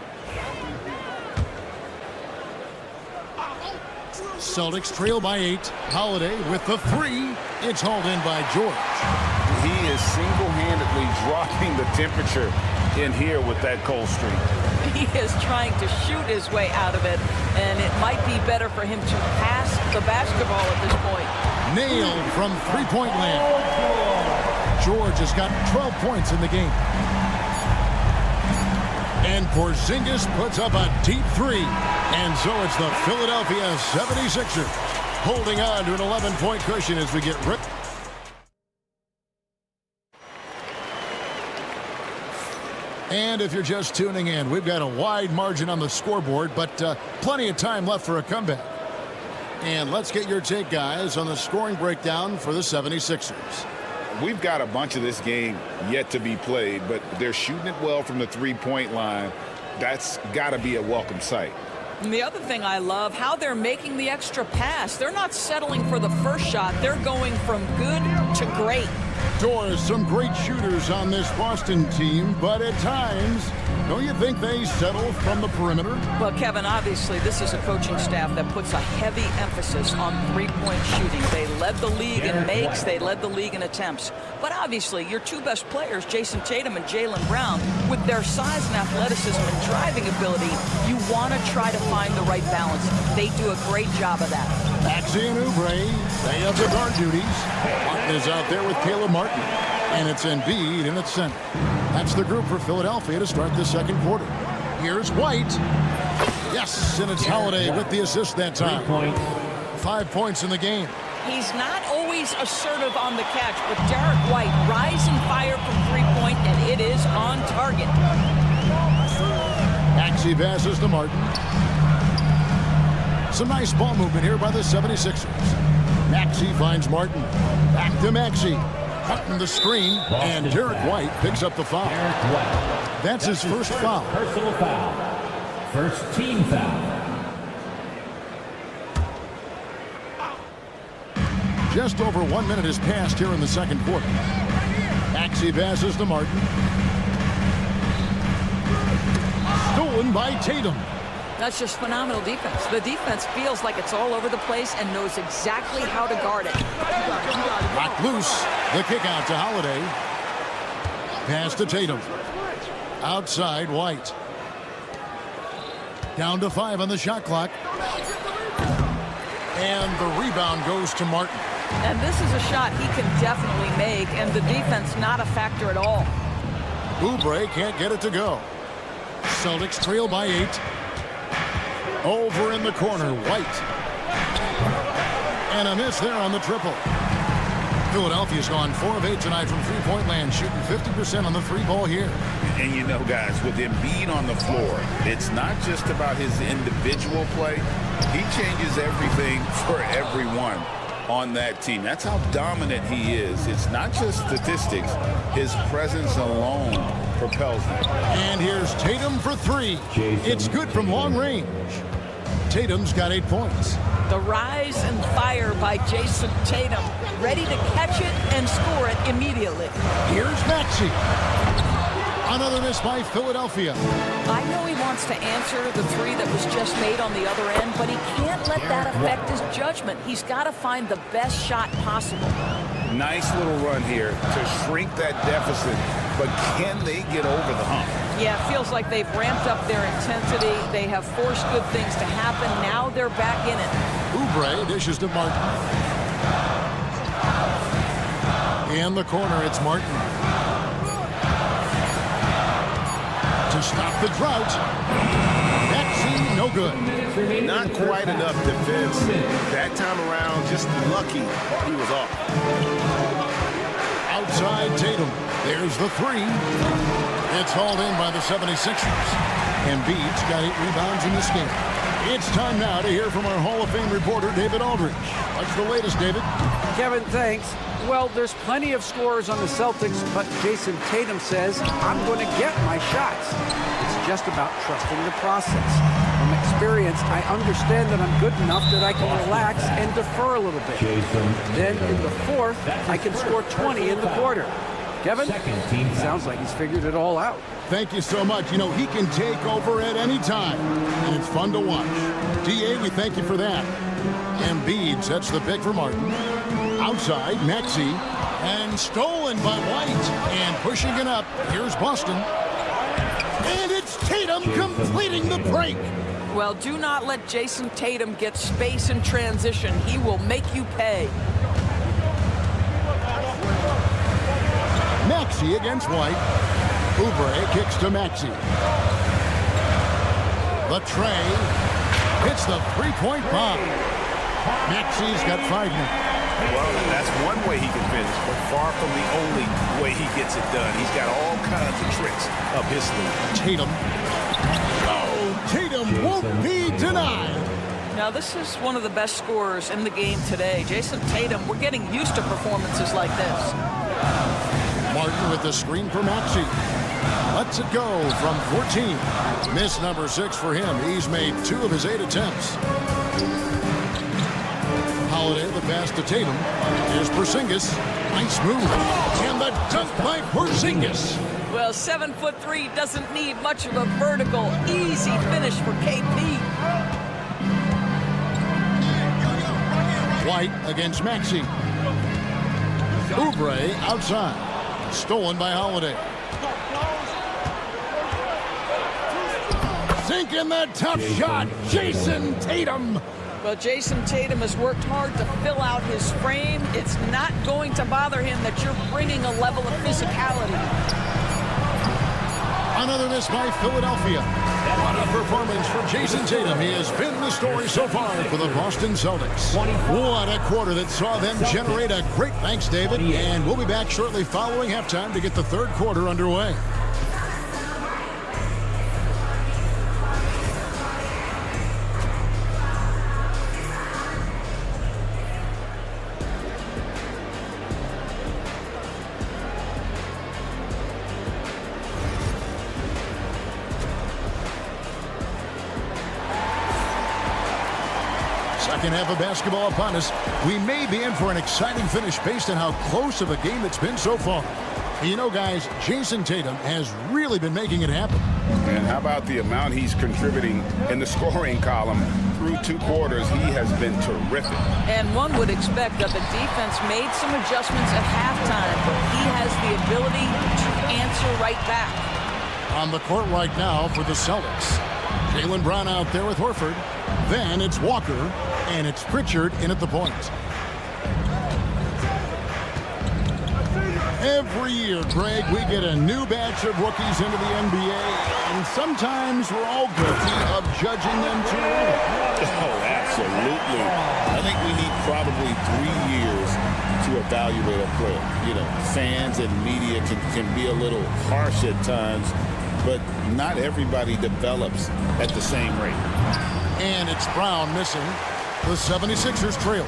Celtics trail by 8. Holiday with the 3. It's hauled in by George. He is single-handedly dropping the temperature in here with that cold streak. He is trying to shoot his way out of it, and it might be better for him to pass the basketball at this point. Nailed from three-point land. George has got 12 points in the game. And Porzingis puts up a deep 3. And so it's the Philadelphia 76ers holding on to an 11-point cushion as we get ripped. And if you're just tuning in, we've got a wide margin on the scoreboard, but plenty of time left for a comeback. And let's get your take, guys, on the scoring breakdown for the 76ers. We've got a bunch of this game yet to be played, but they're shooting it well from the three-point line. That's got to be a welcome sight. And the other thing I love, how they're making the extra pass. They're not settling for the first shot. They're going from good to great. Doors, some great shooters on this Boston team, but at times, don't you think they settle from the perimeter? Well, Kevin, obviously, this is a coaching staff that puts a heavy emphasis on three-point shooting. They led the league in makes. They led the league in attempts. But obviously, your two best players, Jason Tatum and Jaylen Brown, with their size and athleticism and driving ability, you want to try to find the right balance. They do a great job of that. Maxey and Oubre, they have the guard duties. Martin is out there with Caleb Martin. And it's Embiid in its center. That's the group for Philadelphia to start the second quarter. Here's White. Yes, and it's Holiday with the assist that time. 5 points in the game. He's not always assertive on the catch, but Derek White, rise and fire from three-point, and it is on target. Maxey passes to Martin. Some nice ball movement here by the 76ers. Maxey finds Martin. Back to Maxey. Martin the screen, and Derek White picks up the foul. That's his first foul. Personal foul. First team foul. Just over 1 minute has passed here in the second quarter. Maxey passes to Martin. Stolen by Tatum. That's just phenomenal defense. The defense feels like it's all over the place and knows exactly how to guard it. Knocked loose. The kick out to Holiday. Pass to Tatum. Outside, White. Down to 5 on the shot clock. And the rebound goes to Martin. And this is a shot he can definitely make, and the defense not a factor at all. Oubre can't get it to go. Celtics trail by 8. Over in the corner, White. And a miss there on the triple. Philadelphia's gone 4 of 8 tonight from three-point land, shooting 50% on the three ball here. And you know, guys, with Embiid on the floor, it's not just about his individual play. He changes everything for everyone on that team. That's how dominant he is. It's not just statistics. His presence alone propels them. And here's Tatum for 3. It's good from long range. Tatum's got 8 points. The rise and fire by Jason Tatum, ready to catch it and score it immediately. Here's Maxey. Another miss by Philadelphia. I know he wants to answer the 3 that was just made on the other end, but he can't let that affect his judgment. He's got to find the best shot possible. Nice little run here to shrink that deficit, but can they get over the hump? Yeah, it feels like they've ramped up their intensity. They have forced good things to happen. Now they're back in it. Oubre dishes to Martin. In the corner, it's Martin. to stop the drought. Maxey, no good. Not quite enough defense. That time around, just lucky he was off. Outside Tatum. There's the three. It's hauled in by the 76ers. Embiid's got 8 rebounds in this game. It's time now to hear from our Hall of Fame reporter, David Aldridge. What's the latest, David? Kevin, thanks. Well, there's plenty of scorers on the Celtics, but Jason Tatum says, I'm going to get my shots. It's just about trusting the process. From experience, I understand that I'm good enough that I can relax and defer a little bit. Then in the fourth, I can score 20 in the quarter. Kevin, sounds like he's figured it all out. Thank you so much. You know, he can take over at any time, and it's fun to watch. DA, we thank you for that. Embiid sets the pick for Martin. Outside, Maxey, and stolen by White, and pushing it up. Here's Boston. And it's Tatum completing the break. Well, do not let Jason Tatum get space in transition. He will make you pay. Maxey against White. Oubre kicks to Maxey. The tray hits the three-point bomb. Maxey's got 5 now. Well, that's one way he can finish, but far from the only way he gets it done. He's got all kinds of tricks up his sleeve. Tatum. Oh, Tatum won't be denied. Now, this is one of the best scorers in the game today. Jason Tatum, we're getting used to performances like this. Martin with the screen for Maxey. Lets it go from 14. Miss number 6 for him. He's made 2 of his 8 attempts. Holiday, the pass to Tatum. Here's Porzingis. Nice move. And the dunk by Porzingis. Well, 7'3" doesn't need much of a vertical. Easy finish for KP. White against Maxey. Oubre outside. Stolen by Holiday. Sinking the tough shot. Jason Tatum. Well, Jason Tatum has worked hard to fill out his frame. It's not going to bother him that you're bringing a level of physicality. Another miss by Philadelphia. What a performance for Jason Tatum. He has been the story so far for the Boston Celtics. What a quarter that saw them generate a great thanks, David. And we'll be back shortly following halftime to get the third quarter underway. Second half of basketball upon us. We may be in for an exciting finish based on how close of a game it's been so far. You know, guys, Jason Tatum has really been making it happen. And how about the amount he's contributing in the scoring column through 2 quarters? He has been terrific. And one would expect that the defense made some adjustments at halftime, but he has the ability to answer right back. On the court right now for the Celtics. Jaylen Brown out there with Horford. Then it's Walker, and it's Pritchard in at the point. Every year, Greg, we get a new batch of rookies into the NBA, and sometimes we're all guilty of judging them too early. Oh, absolutely. I think we need probably 3 years to evaluate a player. You know, fans and media can be a little harsh at times, but not everybody develops at the same rate. And it's Brown missing. The 76ers trail.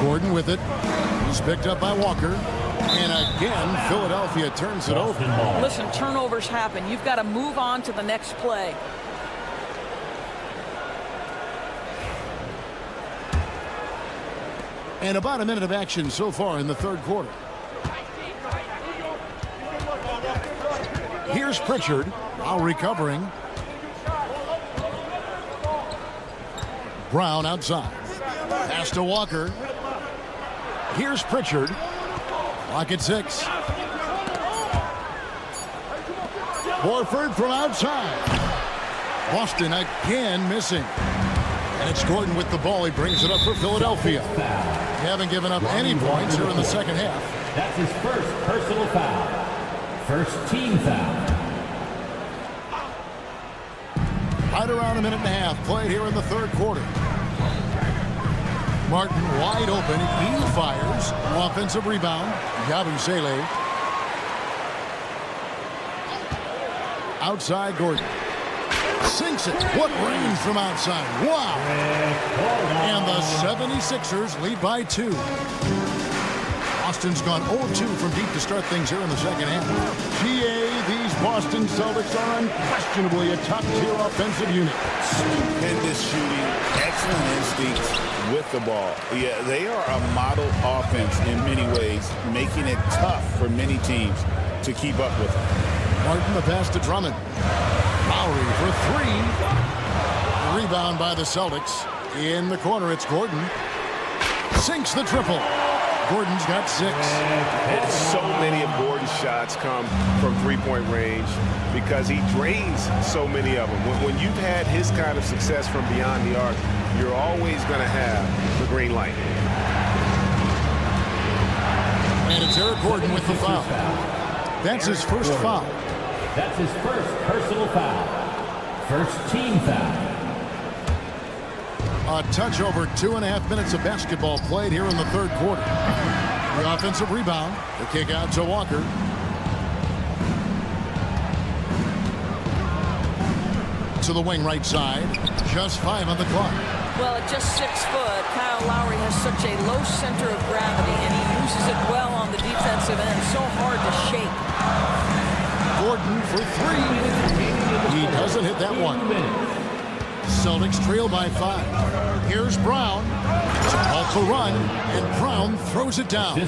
Gordon with it. He's picked up by Walker. And again, Philadelphia turns it over. Listen, turnovers happen. You've got to move on to the next play. And about a minute of action so far in the third quarter. Here's Pritchard, now recovering. Brown outside. Pass to Walker. Here's Pritchard. Clock at 6. Horford from outside. Boston again missing. And it's Gordon with the ball. He brings it up for Philadelphia. They haven't given up any points here in the second half. That's his first personal foul. First team foul. Right around a minute and a half played here in the third quarter. Martin wide open. He fires. Offensive rebound. Yabusele. Outside Gordon. Sinks it. What range from outside. Wow. And the 76ers lead by 2. Boston's gone 0-2 from deep to start things here in the second half. GA, these Boston Celtics are unquestionably a top-tier offensive unit. Stupendous shooting, excellent instincts with the ball. Yeah, they are a model offense in many ways, making it tough for many teams to keep up with them. Martin, the pass to Drummond. Lowry for 3. Rebound by the Celtics. In the corner, it's Gordon. Sinks the triple. Gordon's got 6. So many of Gordon's shots come from three-point range because he drains so many of them. When you've had his kind of success from beyond the arc, you're always going to have the green light. And it's Eric Gordon with the foul. That's his first foul. That's his first personal foul. First team foul. A touch over 2.5 minutes of basketball played here in the third quarter. The offensive rebound. The kick out to Walker. To the wing right side. Just 5 on the clock. Well, at just 6 foot, Kyle Lowry has such a low center of gravity, and he uses it well on the defensive end. So hard to shake. Gordon for 3. He doesn't hit that one. Celtics trail by 5. Here's Brown. Off the run, and Brown throws it down.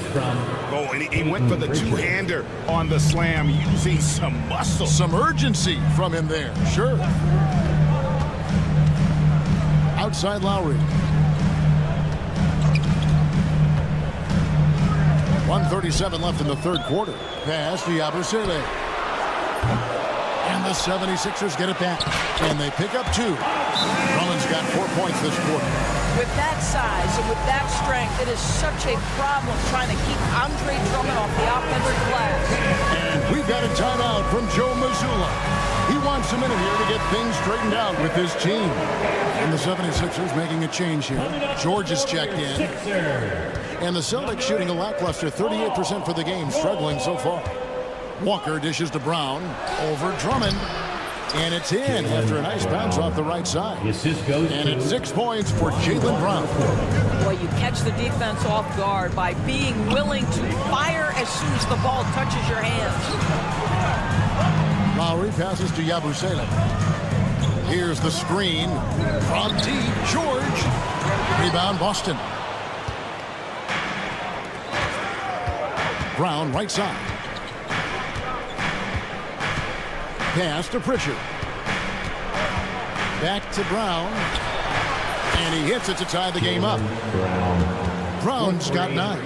Oh, and he went for the two-hander on the slam, using some muscle. Some urgency from him there, sure. Outside Lowry. 1:37 left in the third quarter. Pass to Yabusele. And the 76ers get it back. And they pick up 2. Drummond's got 4 points this quarter. With that size and with that strength, it is such a problem trying to keep Andre Drummond off the offensive glass. And we've got a timeout from Joe Mazzulla. He wants a minute here to get things straightened out with his team. And the 76ers making a change here. George is checked in. And the Celtics shooting a lackluster 38% for the game, struggling so far. Walker dishes to Brown. Over Drummond. And it's in after a nice bounce off the right side. And it's 6 points for Jaylen Brown. Well, you catch the defense off guard by being willing to fire as soon as the ball touches your hands. Lowry passes to Yabusele. Here's the screen from deep. George. Rebound Boston. Brown right side. Pass to Pritchard. Back to Brown. And he hits it to tie the game up. Brown's got 9.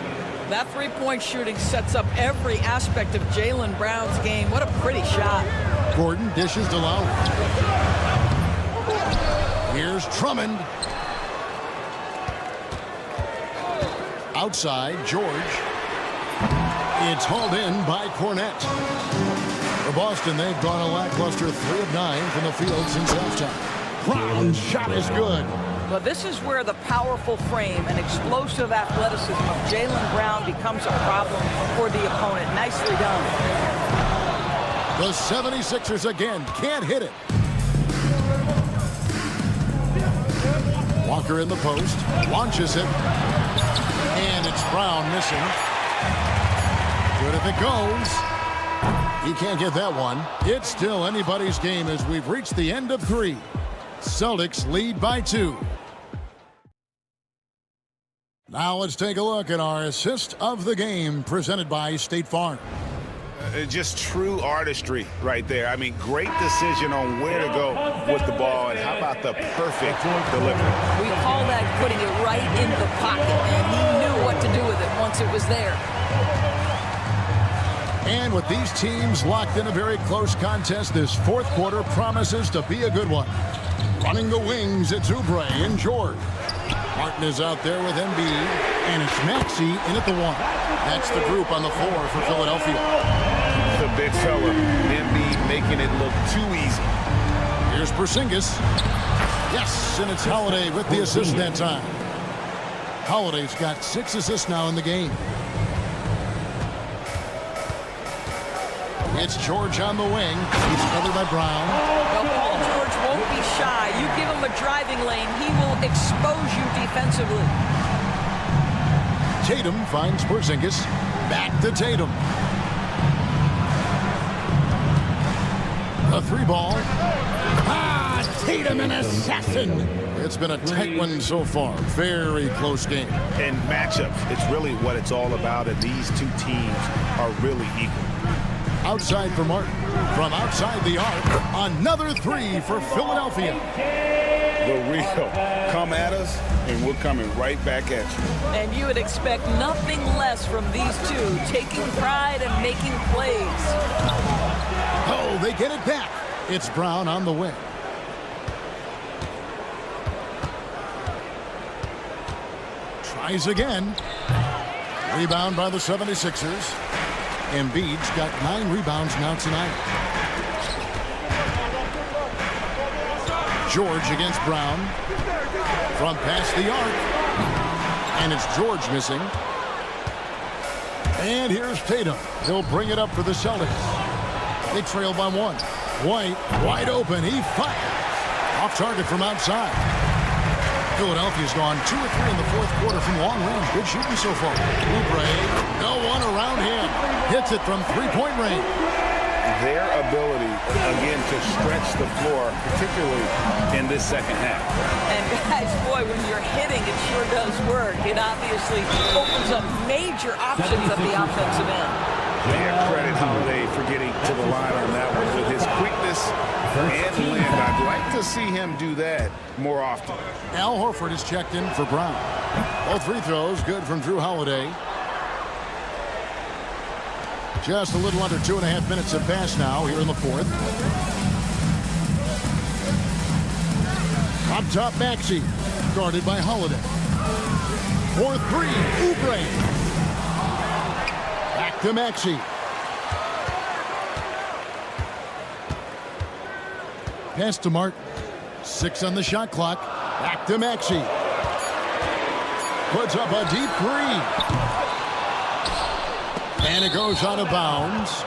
That three-point shooting sets up every aspect of Jaylen Brown's game. What a pretty shot. Gordon dishes to Lowry. Here's Drummond. Outside, George. It's hauled in by Cornette. For Boston, they've gone a lackluster 3 of 9 from the field since halftime. Brown's shot is good. But this is where the powerful frame and explosive athleticism of Jaylen Brown becomes a problem for the opponent. Nicely done. The 76ers again can't hit it. Walker in the post. Launches it. And it's Brown missing. Good if it goes. He can't get that one. It's still anybody's game as we've reached the end of 3. Celtics lead by 2. Now let's take a look at our assist of the game presented by State Farm. Just true artistry right there. I mean, great decision on where to go with the ball, and how about the perfect delivery. We call that putting it right in the pocket, and he knew what to do with it once it was there. And with these teams locked in a very close contest, this fourth quarter promises to be a good one. Running the wings, it's Oubre and George. Martin is out there with Embiid, and it's Maxey in at the 1. That's the group on the floor for Philadelphia. The big fella, Embiid, making it look too easy. Here's Porzingis. Yes, and it's Holiday with the assist that time. Holiday's got 6 assists now in the game. It's George on the wing. He's covered by Brown. Well, Paul George won't be shy. You give him a driving lane, he will expose you defensively. Tatum finds Porzingis. Back to Tatum. A 3-ball. Tatum, an assassin. It's been a tight one so far. Very close game. And matchups, it's really what it's all about, and these two teams are really equal. Outside for Martin. From outside the arc, another 3 for Philadelphia. The real. Come at us, and we're coming right back at you. And you would expect nothing less from these two, taking pride and making plays. Oh, they get it back. It's Brown on the wing. Tries again. Rebound by the 76ers. Embiid's got 9 rebounds now tonight. George against Brown. From past the arc. And it's George missing. And here's Tatum. He'll bring it up for the Celtics. They trail by 1. White, wide open. He fires. Off target from outside. Philadelphia's gone 2 or 3 in the fourth quarter from long range. Good shooting so far. Oubre, no one around him. Hits it from 3-point range. Their ability, again, to stretch the floor, particularly in this second half. And guys, boy, when you're hitting, it sure does work. It obviously opens up major options at the offensive end. Yeah, credit Holiday for getting to the line on that one with his quickness and land. I'd like to see him do that more often. Al Horford is checked in for Brown. Both free throws good from Drew Holiday. Just a little under 2.5 minutes have passed now here in the fourth. Up top, Maxey, guarded by Holiday. 4-3, Oubre. Back to Maxey. Pass to Martin. 6 on the shot clock. Back to Maxey. Puts up a deep 3. And it goes out of bounds.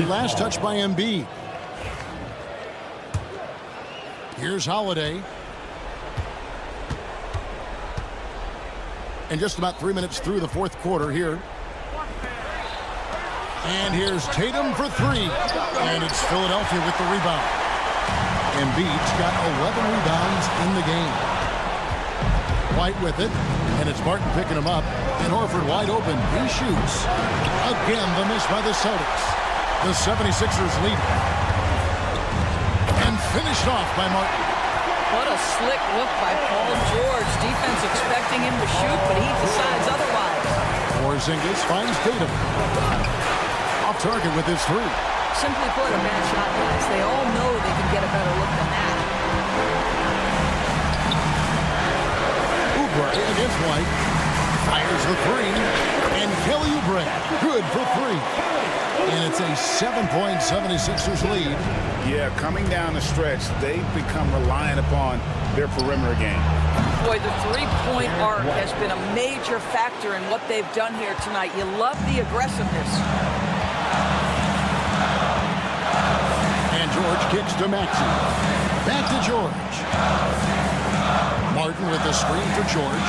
Last touch by Embiid. Here's Holiday. And just about 3 minutes through the fourth quarter here. And here's Tatum for 3. And it's Philadelphia with the rebound. Embiid's got 11 rebounds in the game. White with it. And it's Martin picking him up. And Horford wide open. He shoots. Again, the miss by the Celtics. The 76ers lead. And finished off by Martin. What a slick look by Paul George. Defense expecting him to shoot, but he decides otherwise. Porzingis finds Tatum. Off target with his 3. Simply put, a bad shot, guys. They all know they can get a better look than that. Oubre against White. Fires the 3. And Kelly Oubre, good for 3. And it's a 7-point 76ers lead. Yeah, coming down the stretch, they've become reliant upon their perimeter game. Boy, the three-point arc has been a major factor in what they've done here tonight. You love the aggressiveness. And George kicks to Maxey. Back to George. Martin with the screen for George.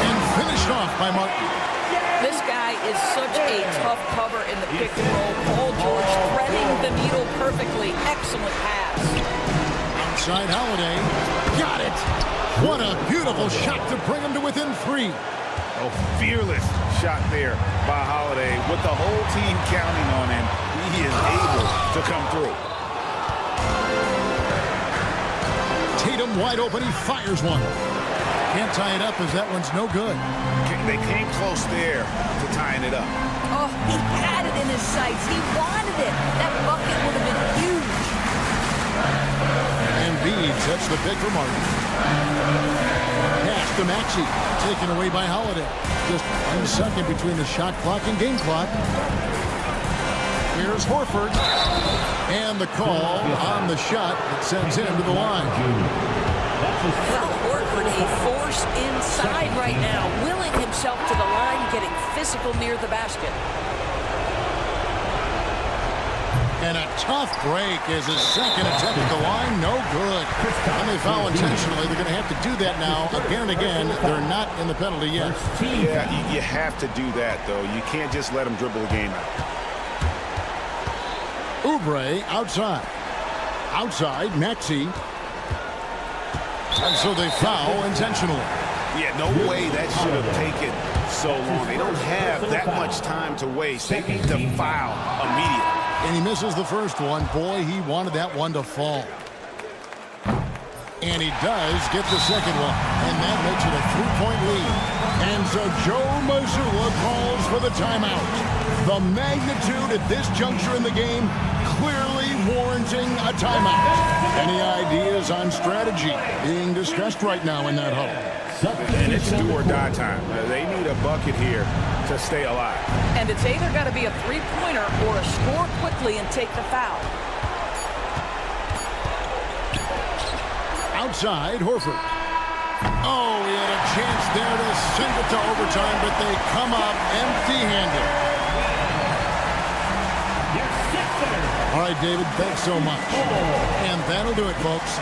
And finished off by Martin. This guy is such a tough cover in the pick and roll. Paul George threading the needle perfectly. Excellent pass. Outside Holiday. Got it. What a beautiful shot to bring him to within 3. Oh, fearless shot there by Holiday. With the whole team counting on him, he is able to come through. Tatum wide open. He fires one. Can't tie it up as that one's no good. They came close there to tying it up. Oh, he had it in his sights. He wanted it. That bucket would have been huge. Embiid sets the pick for Martin. Pass to Maxey. Taken away by Holiday. Just 1 second between the shot clock and game clock. Here's Horford. And the call on the shot that sends him to the line. Well, Horford, a force inside right now, willing himself to the line, getting physical near the basket. And a tough break is his second attempt at the line. No good. And they foul intentionally. They're going to have to do that now again and again. They're not in the penalty yet. Yeah, you have to do that, though. You can't just let them dribble the game out. Oubre outside. Outside, Maxey. And so they foul intentionally. Yeah, no way that should have taken so long. They don't have that much time to waste. They need to foul immediately. And he misses the first one. Boy, he wanted that one to fall. And he does get the second one. And that makes it a 3-point lead. And so Joe Mazzulla calls for the timeout. The magnitude at this juncture in the game clearly warranting a timeout. Any ideas on strategy being discussed right now in that huddle? And it's do or die time. They need a bucket here to stay alive. And it's either got to be a three-pointer or a score quickly and take the foul. Outside, Horford. Oh, he had a chance there to send it to overtime, but they come up empty-handed. All right, David, thanks so much. And that'll do it, folks.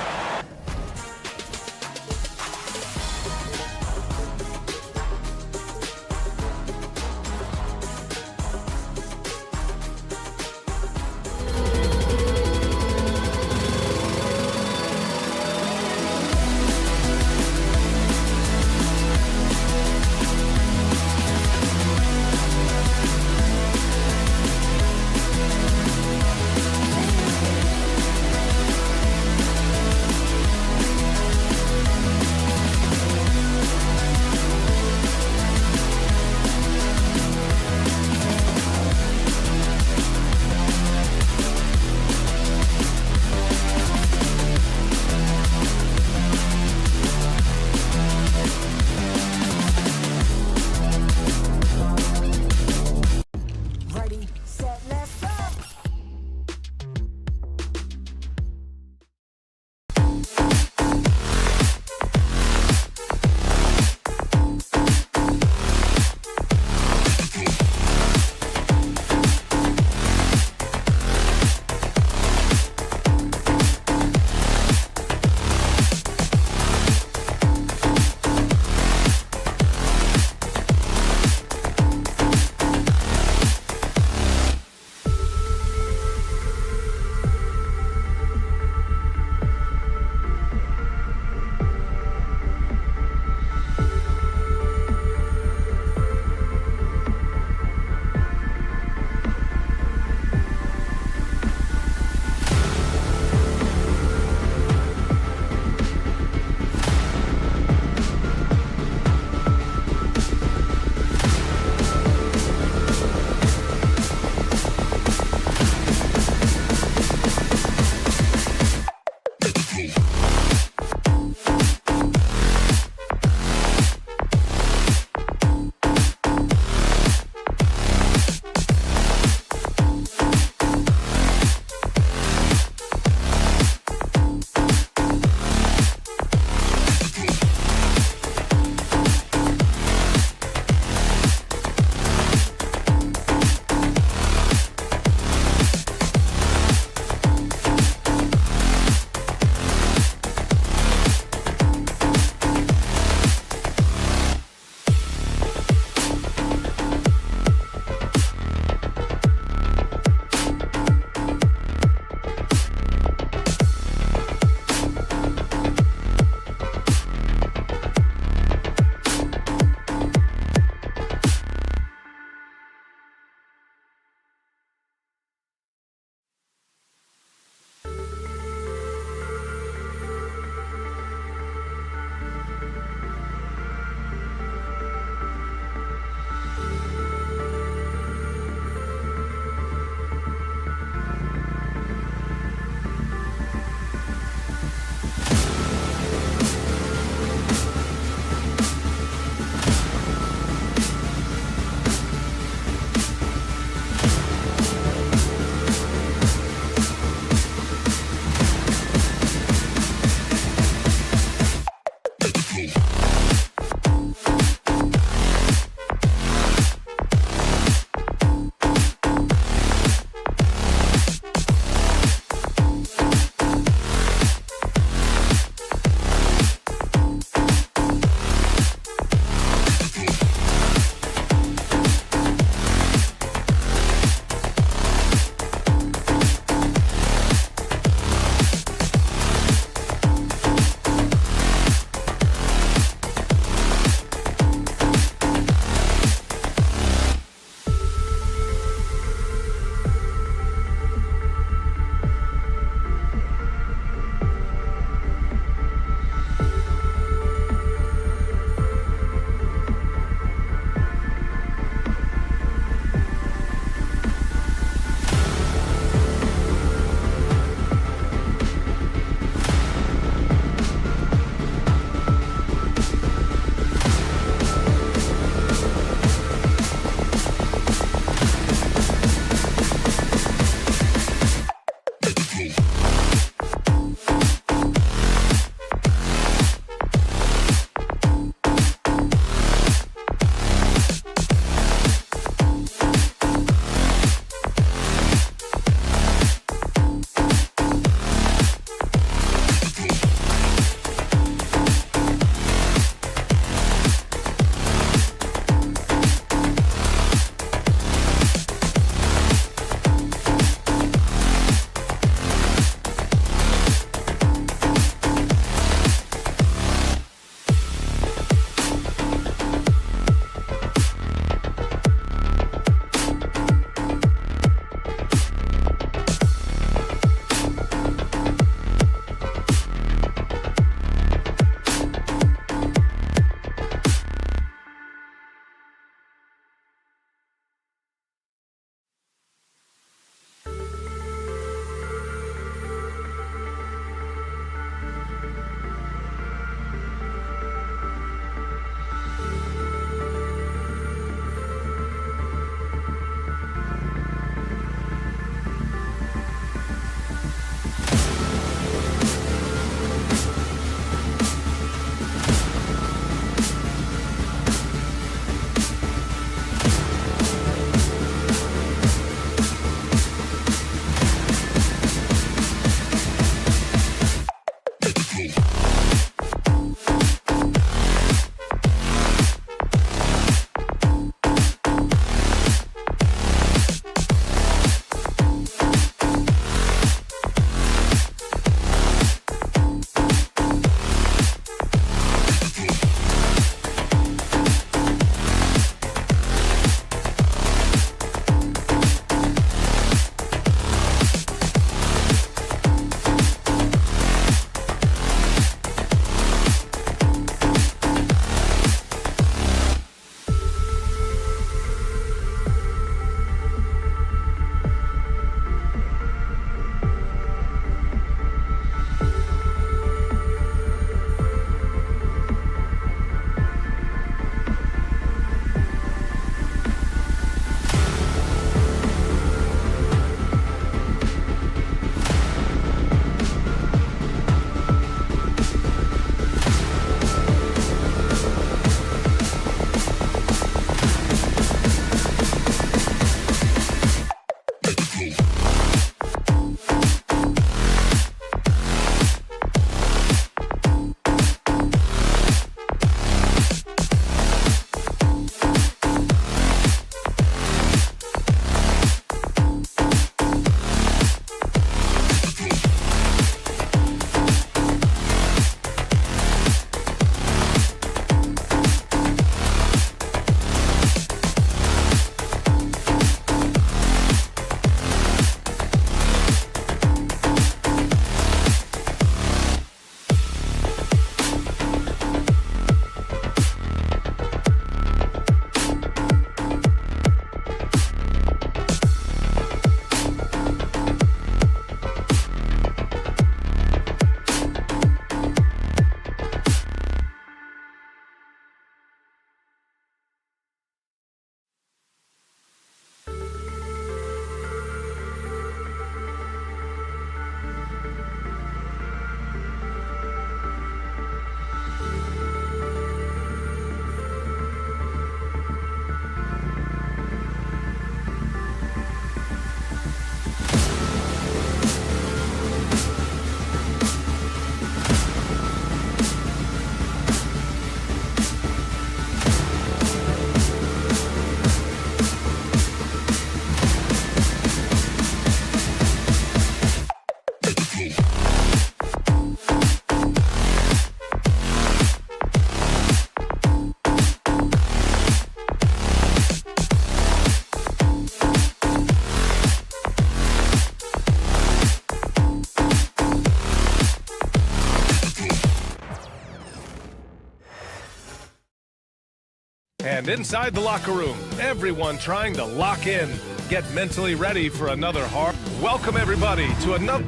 And inside the locker room, everyone trying to lock in, get mentally ready for another hard. Welcome everybody to another.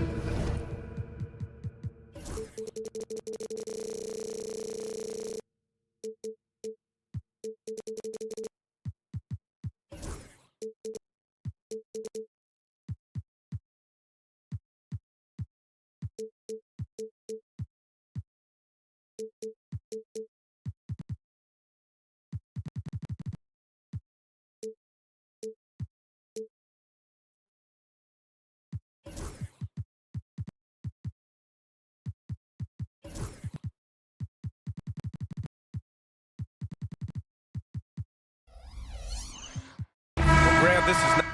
Grant, this is not.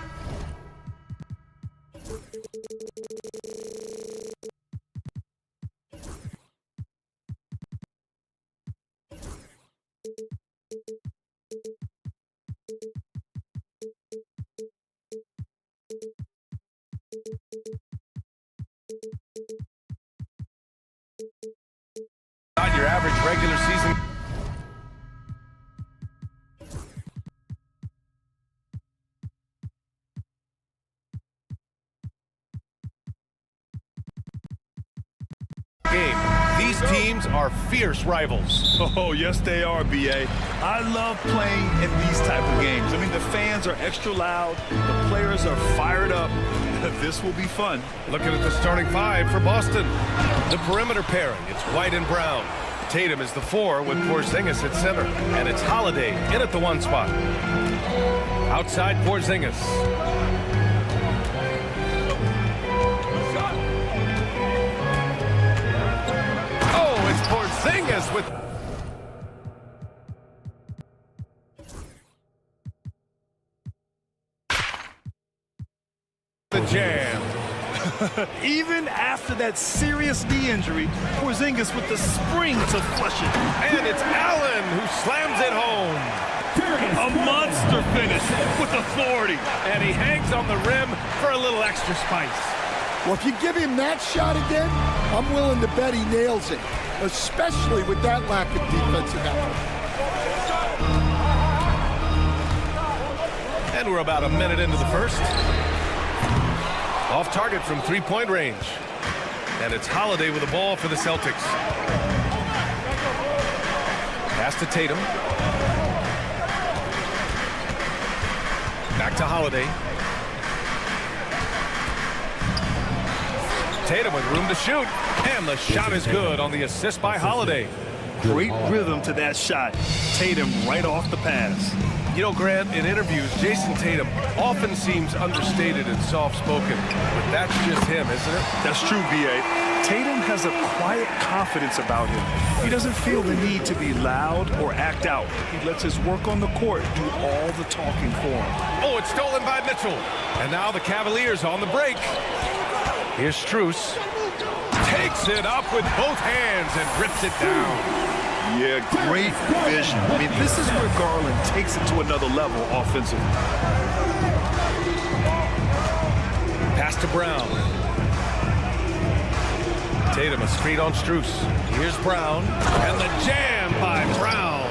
Not your average regular season. Game. These teams are fierce rivals. Oh, yes, they are, B.A. I love playing in these type of games. I mean, the fans are extra loud. The players are fired up. This will be fun. Looking at the starting five for Boston. The perimeter pairing, it's White and Brown. Tatum is the 4 with Porzingis at center. And it's Holiday in at the 1 spot. Outside Porzingis. Oh, it's Porzingis with... the jam. Even after that serious knee injury, Porzingis with the spring to flush it. And it's Allen who slams it home. A monster finish with authority. And he hangs on the rim for a little extra spice. Well, if you give him that shot again, I'm willing to bet he nails it, especially with that lack of defensive effort. And we're about a minute into the first. Off target from three-point range. And it's Holiday with the ball for the Celtics. Pass to Tatum. Back to Holiday. Tatum with room to shoot. And the shot is good on the assist by Holiday. Great rhythm to that shot. Tatum right off the pass. You know, Grant, in interviews, Jason Tatum often seems understated and soft-spoken, but that's just him, isn't it? That's true, B.A. Tatum has a quiet confidence about him. He doesn't feel the need to be loud or act out. He lets his work on the court do all the talking for him. Oh, it's stolen by Mitchell. And now the Cavaliers on the break. Here's Strus. Takes it up with both hands and rips it down. Yeah, great vision. I mean, this is where Garland takes it to another level offensively. Pass to Brown. Tatum a screen on Strus. Here's Brown. And the jam by Brown.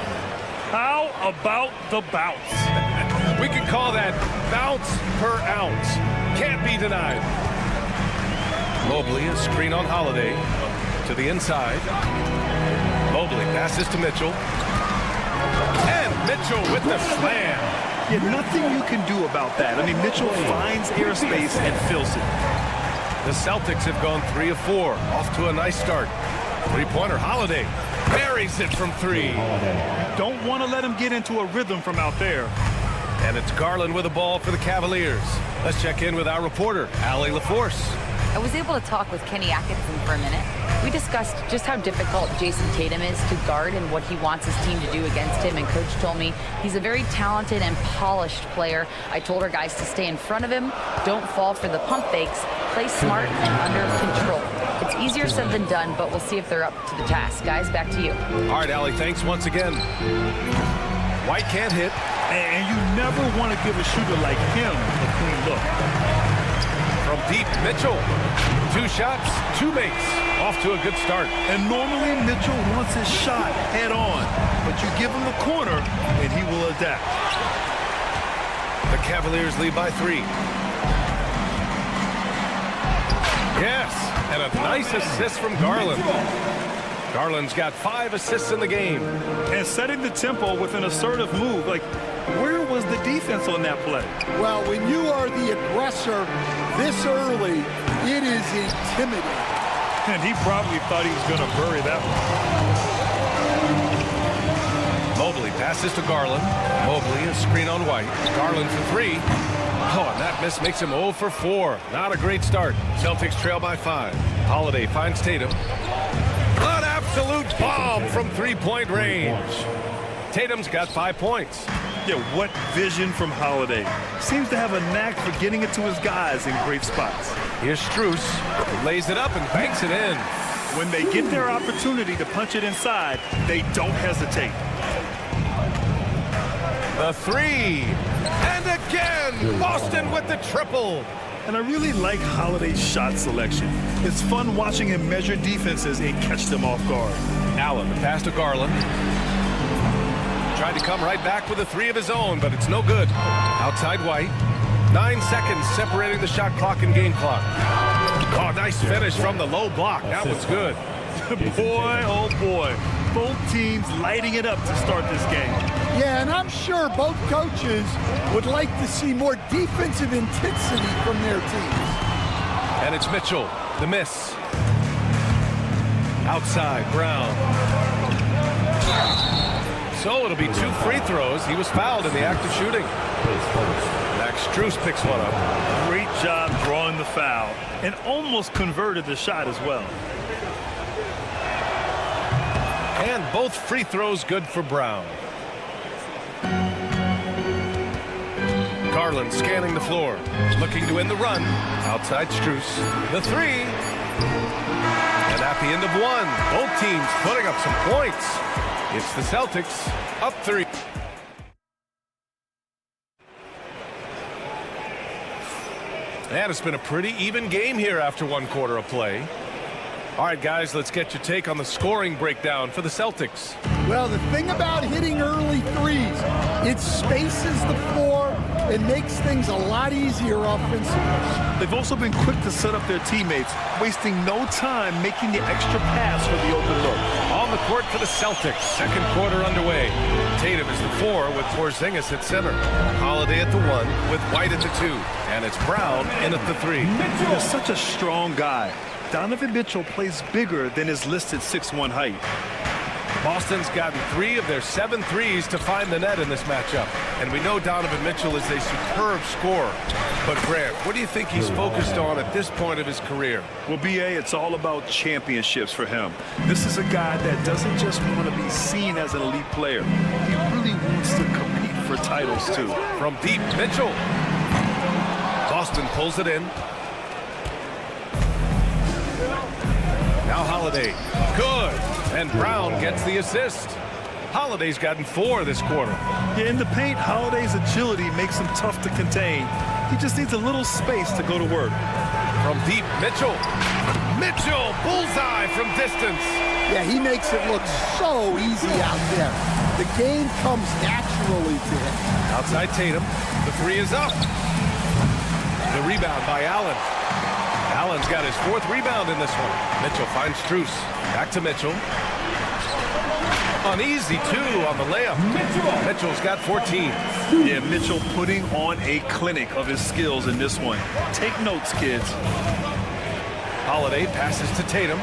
How about the bounce? We can call that bounce per ounce. Can't be denied. Mobley a screen on Holiday. To the inside. Mobley passes to Mitchell. And Mitchell with the slam. Yeah, nothing you can do about that. I mean, Mitchell finds airspace and fills it. The Celtics have gone 3 of 4. Off to a nice start. Three-pointer Holiday. Buries it from 3. Don't want to let him get into a rhythm from out there. And it's Garland with the ball for the Cavaliers. Let's check in with our reporter, Allie LaForce. I was able to talk with Kenny Atkinson for a minute. We discussed just how difficult Jason Tatum is to guard and what he wants his team to do against him. And Coach told me he's a very talented and polished player. I told our guys to stay in front of him, don't fall for the pump fakes, play smart and under control. It's easier said than done, but we'll see if they're up to the task. Guys, back to you. All right, Allie, thanks once again. White can't hit. And you never want to give a shooter like him a clean look. From deep, Mitchell. 2 shots, 2 makes. Off to a good start. And normally Mitchell wants his shot head on, but you give him the corner and he will adapt. The Cavaliers lead by 3. Yes, and a nice assist from Garland. Garland's got 5 assists in the game. And setting the tempo with an assertive move. Like, where was the defense on that play? Well, when you are the aggressor this early, it is intimidating. And he probably thought he was going to bury that one. Mobley passes to Garland. Mobley, a screen on White. Garland for 3. Oh, and that miss makes him 0 for 4. Not a great start. Celtics trail by 5. Holiday finds Tatum. An absolute bomb from 3-point range. Tatum's got 5 points. Yeah, what vision from Holiday. Seems to have a knack for getting it to his guys in great spots. Here's Strus. Lays it up and banks it in. When they get their opportunity to punch it inside, they don't hesitate. The 3. And again, Boston with the triple. And I really like Holiday's shot selection. It's fun watching him measure defenses and catch them off guard. Allen, the pass to Garland. Tried to come right back with a 3 of his own, but it's no good. Outside White. 9 seconds separating the shot clock and game clock. Oh, nice finish from the low block. That was good. Boy, oh boy. Both teams lighting it up to start this game. Yeah, and I'm sure both coaches would like to see more defensive intensity from their teams. And it's Mitchell, the miss. Outside, Brown. So it'll be 2 free throws. He was fouled in the act of shooting. Max Strus picks one up. Great job drawing the foul and almost converted the shot as well. And both free throws good for Brown. Garland scanning the floor, looking to end the run. Outside Strus. The 3. And at the end of 1, both teams putting up some points. It's the Celtics up 3. And it's been a pretty even game here after 1 quarter of play. All right, guys, let's get your take on the scoring breakdown for the Celtics. Well, the thing about hitting early threes, it spaces the floor and makes things a lot easier offensively. They've also been quick to set up their teammates, wasting no time making the extra pass for the open look. On the court for the Celtics, 2nd quarter underway. Tatum is the 4 with Porzingis at center. Holiday at the 1 with White at the 2. And it's Brown in at the 3. He's such a strong guy. Donovan Mitchell plays bigger than his listed 6'1" height. Boston's gotten 3 of their 7 threes to find the net in this matchup. And we know Donovan Mitchell is a superb scorer. But Grant, what do you think he's focused on at this point of his career? Well, B.A., it's all about championships for him. This is a guy that doesn't just want to be seen as an elite player. He really wants to compete for titles, too. From deep, Mitchell. Boston pulls it in. Now Holiday. Good. And Brown gets the assist. Holiday's gotten 4 this quarter. Yeah, in the paint, Holiday's agility makes him tough to contain. He just needs a little space to go to work. From deep, Mitchell. Mitchell, bullseye from distance. Yeah, he makes it look so easy out there. The game comes naturally to him. Outside Tatum. The 3 is up. The rebound by Allen. Allen's got his 4th rebound in this one. Mitchell finds Strus. Back to Mitchell. An easy 2 on the layup. Mitchell's got 14. Yeah, Mitchell putting on a clinic of his skills in this one. Take notes, kids. Holiday passes to Tatum.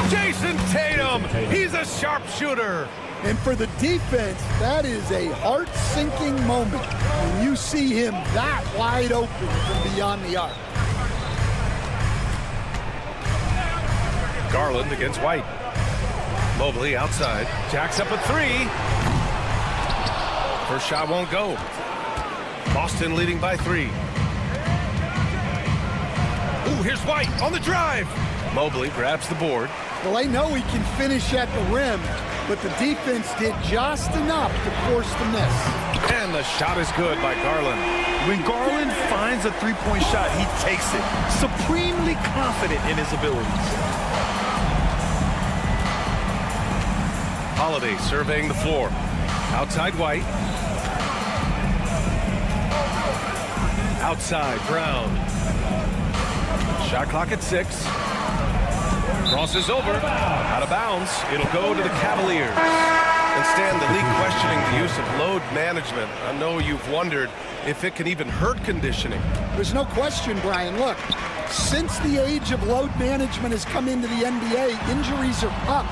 Jason Tatum! He's a sharpshooter. And for the defense, that is a heart-sinking moment when you see him that wide open from beyond the arc. Garland against White. Mobley outside. Jacks up a 3. First shot won't go. Boston leading by 3. Ooh, here's White on the drive. Mobley grabs the board. Well, I know he can finish at the rim, but the defense did just enough to force the miss. And the shot is good by Garland. When Garland finds a three-point shot, he takes it, supremely confident in his abilities. Holiday surveying the floor. Outside White. Outside Brown. Shot clock at 6. Crosses over. Out of bounds. It'll go to the Cavaliers. And Stan, the league questioning the use of load management. I know you've wondered if it can even hurt conditioning. There's no question, Brian. Look, since the age of load management has come into the NBA, injuries are up,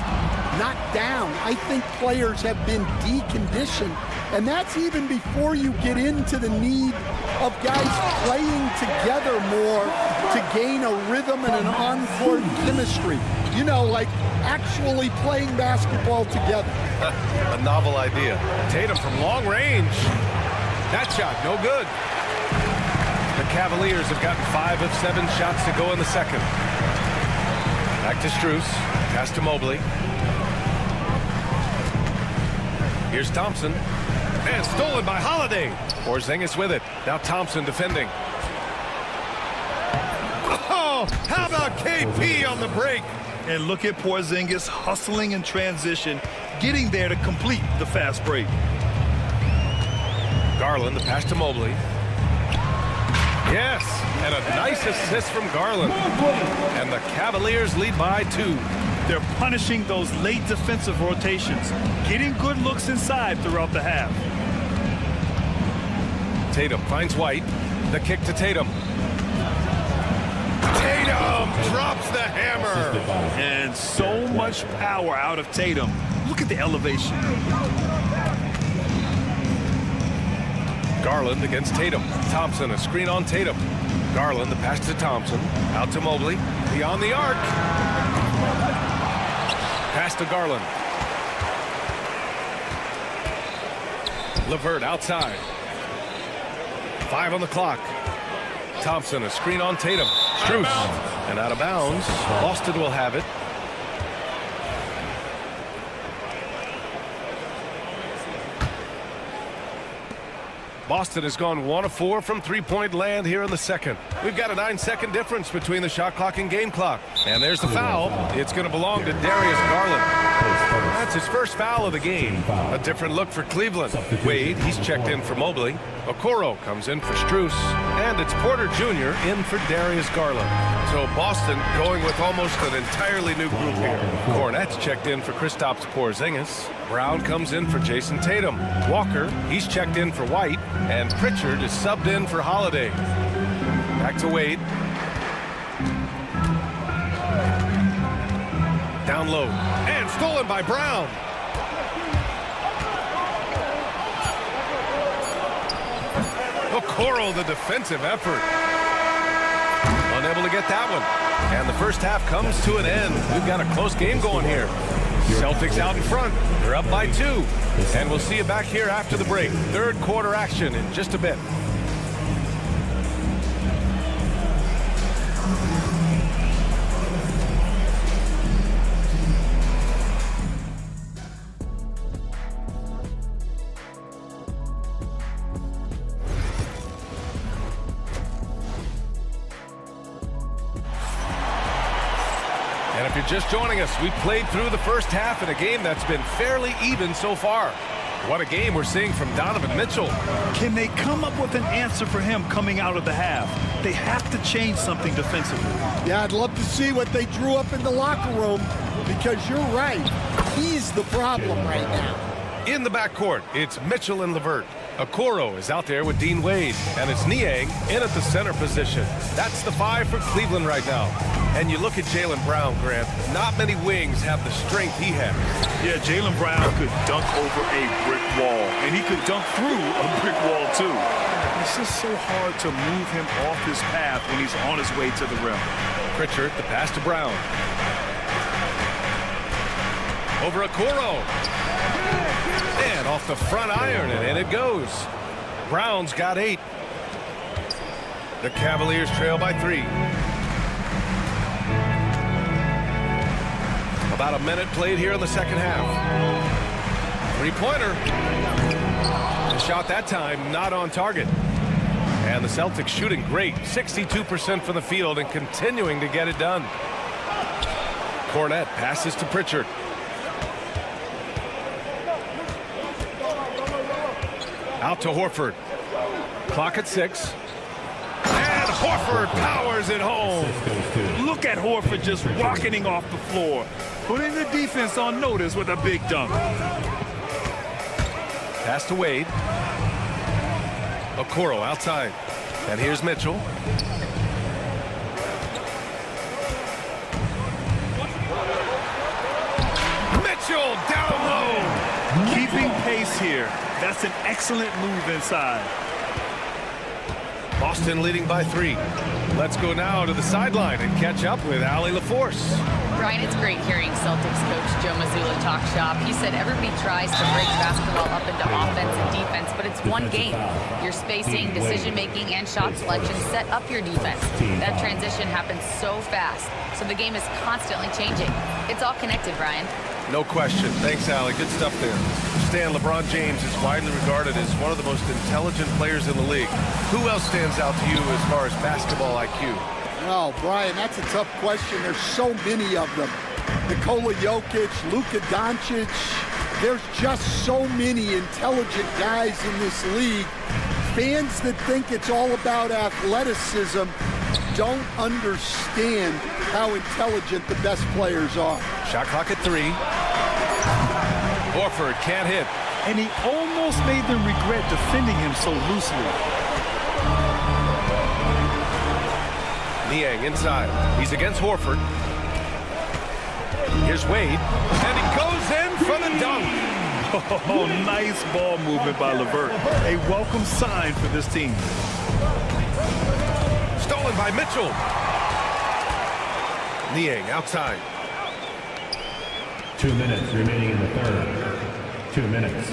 not down. I think players have been deconditioned, and that's even before you get into the need of guys playing together more to gain a rhythm and an on-court chemistry. You know, like actually playing basketball together. A novel idea. Tatum from long range. That shot, no good. The Cavaliers have gotten 5 of 7 shots to go in the second. Back to Strus. Pass to Mobley. Here's Thompson. And stolen by Holiday. Porzingis with it. Now Thompson defending. Oh, how about KP on the break? And look at Porzingis hustling in transition, getting there to complete the fast break. Garland, the pass to Mobley. Yes, and a nice assist from Garland. And the Cavaliers lead by 2. They're punishing those late defensive rotations, getting good looks inside throughout the half. Tatum finds White. The kick to Tatum. Tatum drops the hammer. And so much power out of Tatum. Look at the elevation. Garland against Tatum. Thompson, a screen on Tatum. Garland, the pass to Thompson. Out to Mobley. Beyond the arc. Pass to Garland. LeVert outside. 5 on the clock. Thompson, a screen on Tatum. Strus, and out of bounds. Boston will have it. Boston has gone 1 of 4 from three-point land here in the second. We've got a 9-second difference between the shot clock and game clock. And there's the foul. It's going to belong to Darius Garland. That's his first foul of the game. A different look for Cleveland. Wade, he's checked in for Mobley. Okoro comes in for Strus. And it's Porter Jr. in for Darius Garland. So Boston going with almost an entirely new group here. Cornette's checked in for Kristaps Porzingis. Brown comes in for Jason Tatum. Walker, he's checked in for White. And Pritchard is subbed in for Holiday. Back to Wade. Down low. And stolen by Brown. Okoro, the defensive effort. Unable to get that one. And the first half comes to an end. We've got a close game going here. Celtics out in front. They're up by 2. And we'll see you back here after the break. Third quarter action in just a bit. And if you're just joining us, we played through the first half in a game that's been fairly even so far. What a game we're seeing from Donovan Mitchell. Can they come up with an answer for him coming out of the half? They have to change something defensively. Yeah, I'd love to see what they drew up in the locker room, because you're right. He's the problem right now. In the backcourt, it's Mitchell and LeVert. Okoro is out there with Dean Wade, and it's Niang in at the center position. That's the 5 for Cleveland right now. And you look at Jaylen Brown, Grant, not many wings have the strength he has. Yeah, Jaylen Brown could dunk over a brick wall, and he could dunk through a brick wall too. It's just so hard to move him off his path when he's on his way to the rim. Pritchard, the pass to Brown. Over Okoro. And off the front iron, and in it goes. Brown's got 8. The Cavaliers trail by 3. About a minute played here in the second half. Three-pointer. The shot that time not on target. And the Celtics shooting great. 62% from the field and continuing to get it done. Cornette passes to Pritchard. Out to Horford. Clock at 6. And Horford powers it home. Look at Horford just rocketing off the floor, putting the defense on notice with a big dunk. Pass to Wade. Okoro outside. And here's Mitchell. Mitchell down low. Keeping pace here. That's an excellent move inside. Boston leading by 3. Let's go now to the sideline and catch up with Allie LaForce. Brian, it's great hearing Celtics coach Joe Mazzulla talk shop. He said everybody tries to break basketball up into offense and defense, but it's one game. Your spacing, decision-making, and shot selection set up your defense. That transition happens so fast, so the game is constantly changing. It's all connected, Brian. No question. Thanks, Allie. Good stuff there. Stan, LeBron James is widely regarded as one of the most intelligent players in the league. Who else stands out to you as far as basketball IQ? Well, Brian, that's a tough question. There's so many of them. Nikola Jokic, Luka Doncic. There's just so many intelligent guys in this league. Fans that think it's all about athleticism don't understand how intelligent the best players are. Shot clock at 3. Horford can't hit. And he almost made them regret defending him so loosely. Niang inside. He's against Horford. Here's Wade. And he goes in for the dunk. Oh, nice ball movement by LeVert. A welcome sign for this team. Stolen by Mitchell. Niang outside. 2 minutes remaining in the third. 2 minutes.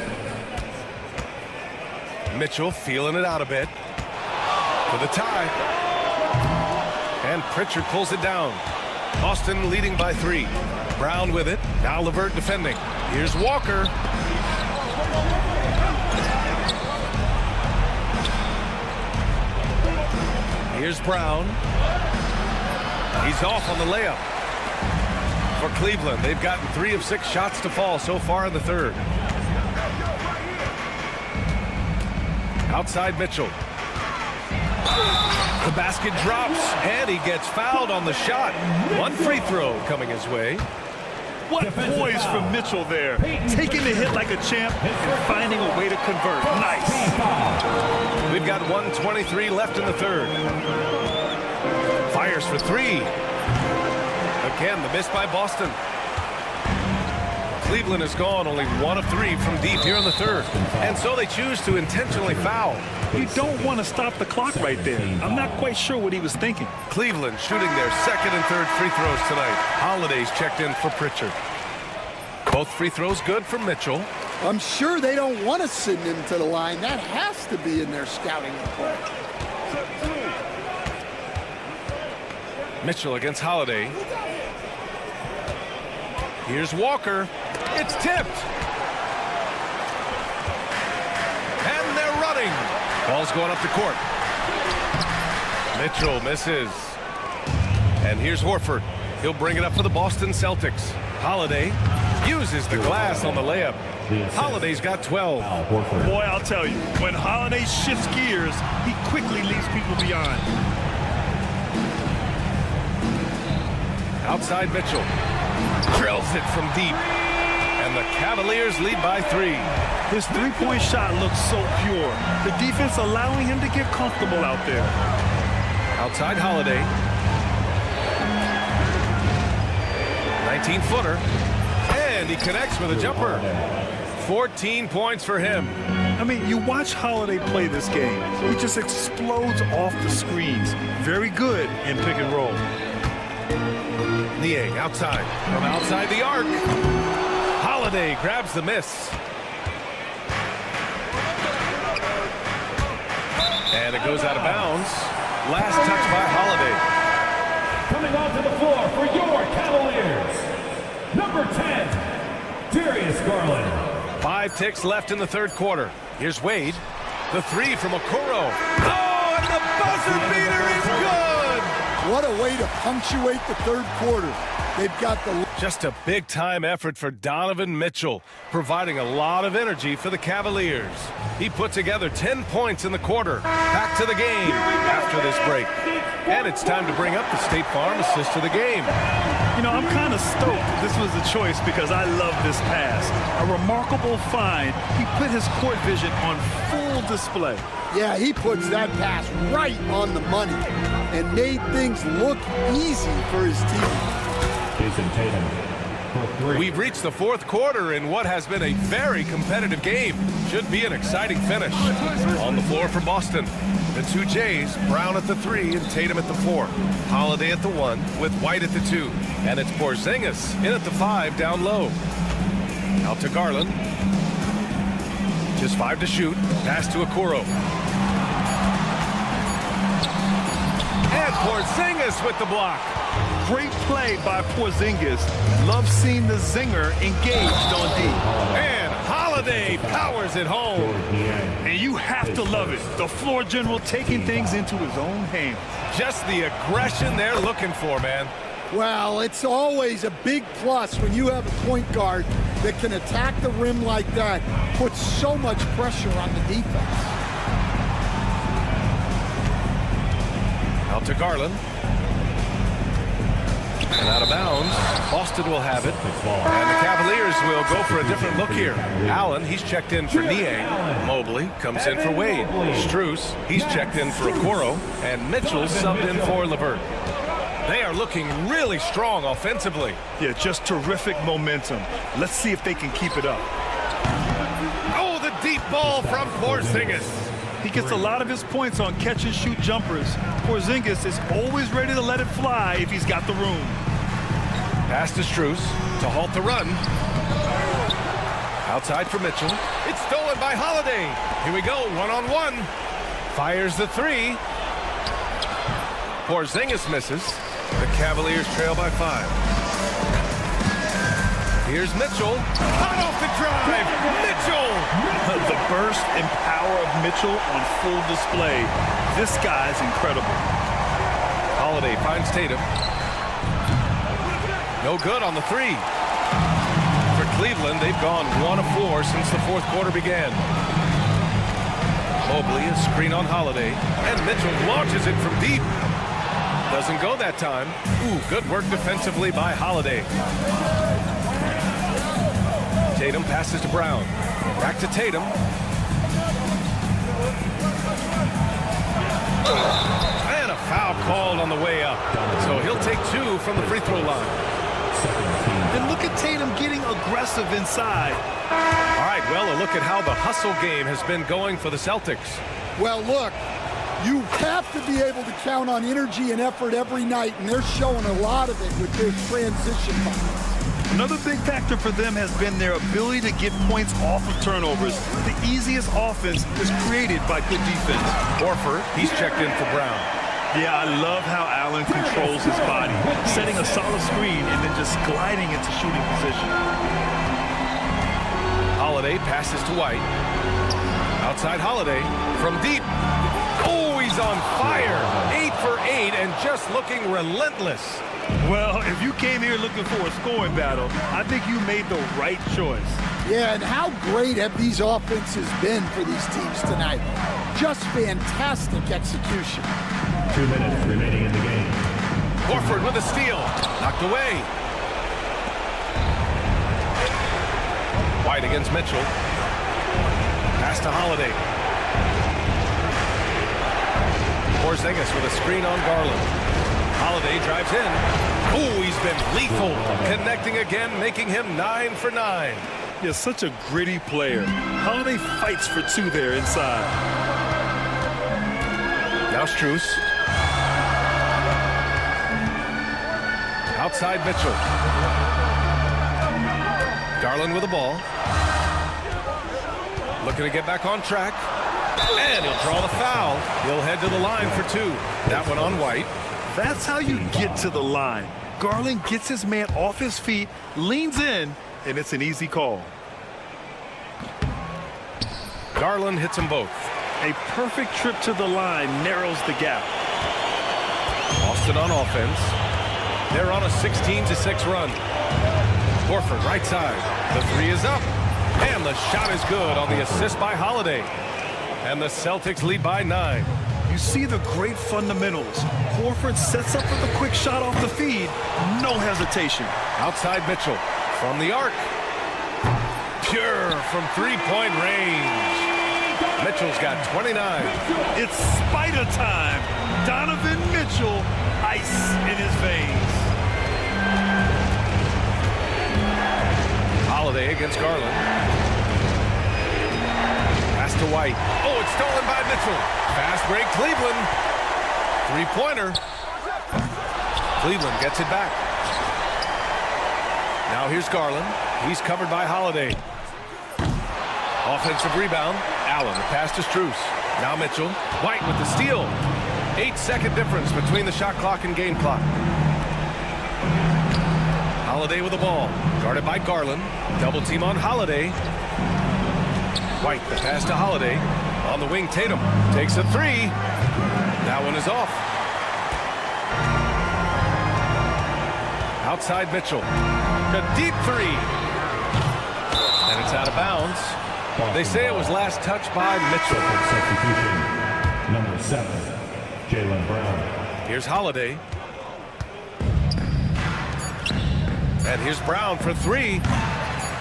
Mitchell feeling it out a bit. For the tie. And Pritchard pulls it down. Boston leading by 3. Brown with it. Now LeVert defending. Here's Walker. Here's Brown. He's off on the layup. For Cleveland, they've gotten 3 of 6 shots to fall so far in the third. Outside Mitchell. The basket drops, and he gets fouled on the shot. 1 free throw coming his way. What poise from Mitchell there. Taking the hit like a champ and finding a way to convert. Nice. We've got 1:23 left in the third. Fires for 3. Again, the miss by Boston. Cleveland has gone only 1 of 3 from deep here in the third. And so they choose to intentionally foul. You don't want to stop the clock right there. I'm not quite sure what he was thinking. Cleveland shooting their second and third free throws tonight. Holiday's checked in for Pritchard. Both free throws good for Mitchell. I'm sure they don't want to send him to the line. That has to be in their scouting report. Mitchell against Holiday. Here's Walker. It's tipped. And they're running. Ball's going up the court. Mitchell misses. And here's Horford. He'll bring it up for the Boston Celtics. Holiday uses the glass on the layup. Holiday's got 12. Boy, I'll tell you, when Holiday shifts gears, he quickly leaves people beyond. Outside Mitchell. Drills it from deep. And the Cavaliers lead by 3. His three-point shot looks so pure. The defense allowing him to get comfortable out there. Outside Holiday. 19-footer. And he connects with a jumper. 14 points for him. I mean, you watch Holiday play this game. He just explodes off the screens. Very good in pick and roll. Niang outside. From outside the arc. Holiday grabs the miss. And it goes out of bounds. Last touch by Holiday. Coming onto the floor for your Cavaliers, number 10, Darius Garland. 5 ticks left in the third quarter. Here's Wade. The three from Okoro. Oh, and the buzzer beater is good! What a way to punctuate the third quarter. They've got the... Just a big-time effort for Donovan Mitchell, providing a lot of energy for the Cavaliers. He put together 10 points in the quarter. Back to the game after this break. And it's time to bring up the State Farm assist of the game. You know, I'm kind of stoked this was a choice because I love this pass. A remarkable find. He put his court vision on full display. Yeah, he puts that pass right on the money and made things look easy for his team. Jason Tatum for 3. We've reached the fourth quarter in what has been a very competitive game. Should be an exciting finish. On the floor for Boston, the two Jays, Brown at the 3 and Tatum at the 4. Holiday at the 1 with White at the 2. And it's Porzingis in at the 5 down low. Out to Garland. Just 5 to shoot. Pass to Okoro. And Porzingis with the block. Great play by Porzingis. Love seeing the zinger engaged on D. And Holiday powers it home. And you have to love it. The floor general taking things into his own hands. Just the aggression they're looking for, man. Well, it's always a big plus when you have a point guard that can attack the rim like that, put so much pressure on the defense. Out to Garland. And out of bounds. Boston will have it. And the Cavaliers will go for a different look here. Allen, he's checked in for Niang. Mobley comes in for Wade. Strus, he's checked in for Okoro. And Mitchell subbed in for LeVert. They are looking really strong offensively. Yeah, just terrific momentum. Let's see if they can keep it up. Oh, the deep ball from Porzingis. He gets a lot of his points on catch-and-shoot jumpers. Porzingis is always ready to let it fly if he's got the room. Pass to Strus to halt the run. Outside for Mitchell. It's stolen by Holiday. Here we go, one-on-one. Fires the 3. Porzingis misses. The Cavaliers trail by 5. Here's Mitchell. Hot off the drive. Mitchell. The burst and power of Mitchell on full display. This guy's incredible. Holiday finds Tatum. No good on the 3. For Cleveland, they've gone 1 of 4 since the fourth quarter began. Mobley, a screen on Holiday. And Mitchell launches it from deep. Doesn't go that time. Ooh, good work defensively by Holiday. Tatum passes to Brown. Back to Tatum. And a foul called on the way up. So he'll take 2 from the free throw line. And look at Tatum getting aggressive inside. All right, well, a look at how the hustle game has been going for the Celtics. Well, look, you have to be able to count on energy and effort every night, and they're showing a lot of it with their transition buckets. Another big factor for them has been their ability to get points off of turnovers. The easiest offense is created by good defense. Horford, he's checked in for Brown. Yeah, I love how Allen controls his body, setting a solid screen and then just gliding into shooting position. Holiday passes to White. Outside Holiday from deep. Oh, he's on fire. 8 for 8 and just looking relentless. Well, if you came here looking for a scoring battle, I think you made the right choice. Yeah, and how great have these offenses been for these teams tonight? Just fantastic execution. 2 minutes remaining in the game. Horford with a steal. Knocked away. White against Mitchell. Pass to Holiday. Porzingis with a screen on Garland. Holiday drives in. Oh, he's been lethal. Connecting again, making him 9 for 9. Yeah, such a gritty player. Holiday fights for 2 there inside. Now Strus. Outside Mitchell. Garland with the ball. Looking to get back on track. And he'll draw the foul. He'll head to the line for 2. That one on White. That's how you get to the line. Garland gets his man off his feet, leans in, and it's an easy call. Garland hits them both. A perfect trip to the line narrows the gap. Boston on offense. They're on a 16-6 run. Horford right side. The three is up. And the shot is good on the assist by Holiday. And the Celtics lead by 9. You see the great fundamentals. Horford sets up with a quick shot off the feed. No hesitation. Outside Mitchell from the arc. Pure from three-point range. Mitchell's got 29. It's spider time. Donovan Mitchell, ice in his veins. Holiday against Garland. Pass to White. Oh, it's stolen by Mitchell. Fast break, Cleveland. Three-pointer. Cleveland gets it back. Now here's Garland. He's covered by Holiday. Offensive rebound. Allen, the pass to Strus. Now Mitchell. White with the steal. 8-second difference between the shot clock and game clock. Holiday with the ball. Guarded by Garland. Double team on Holiday. White, the pass to Holiday. On the wing, Tatum takes a three. That one is off. Outside Mitchell. A deep three. And it's out of bounds. They say it was last touched by Mitchell. Substitution, number 7, Jaylen Brown. Here's Holiday. And here's Brown for three.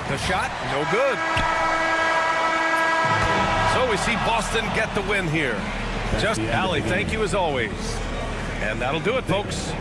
The shot, no good. So we see Boston get the win here. Just Allie, thank you as always. And that'll do it, folks.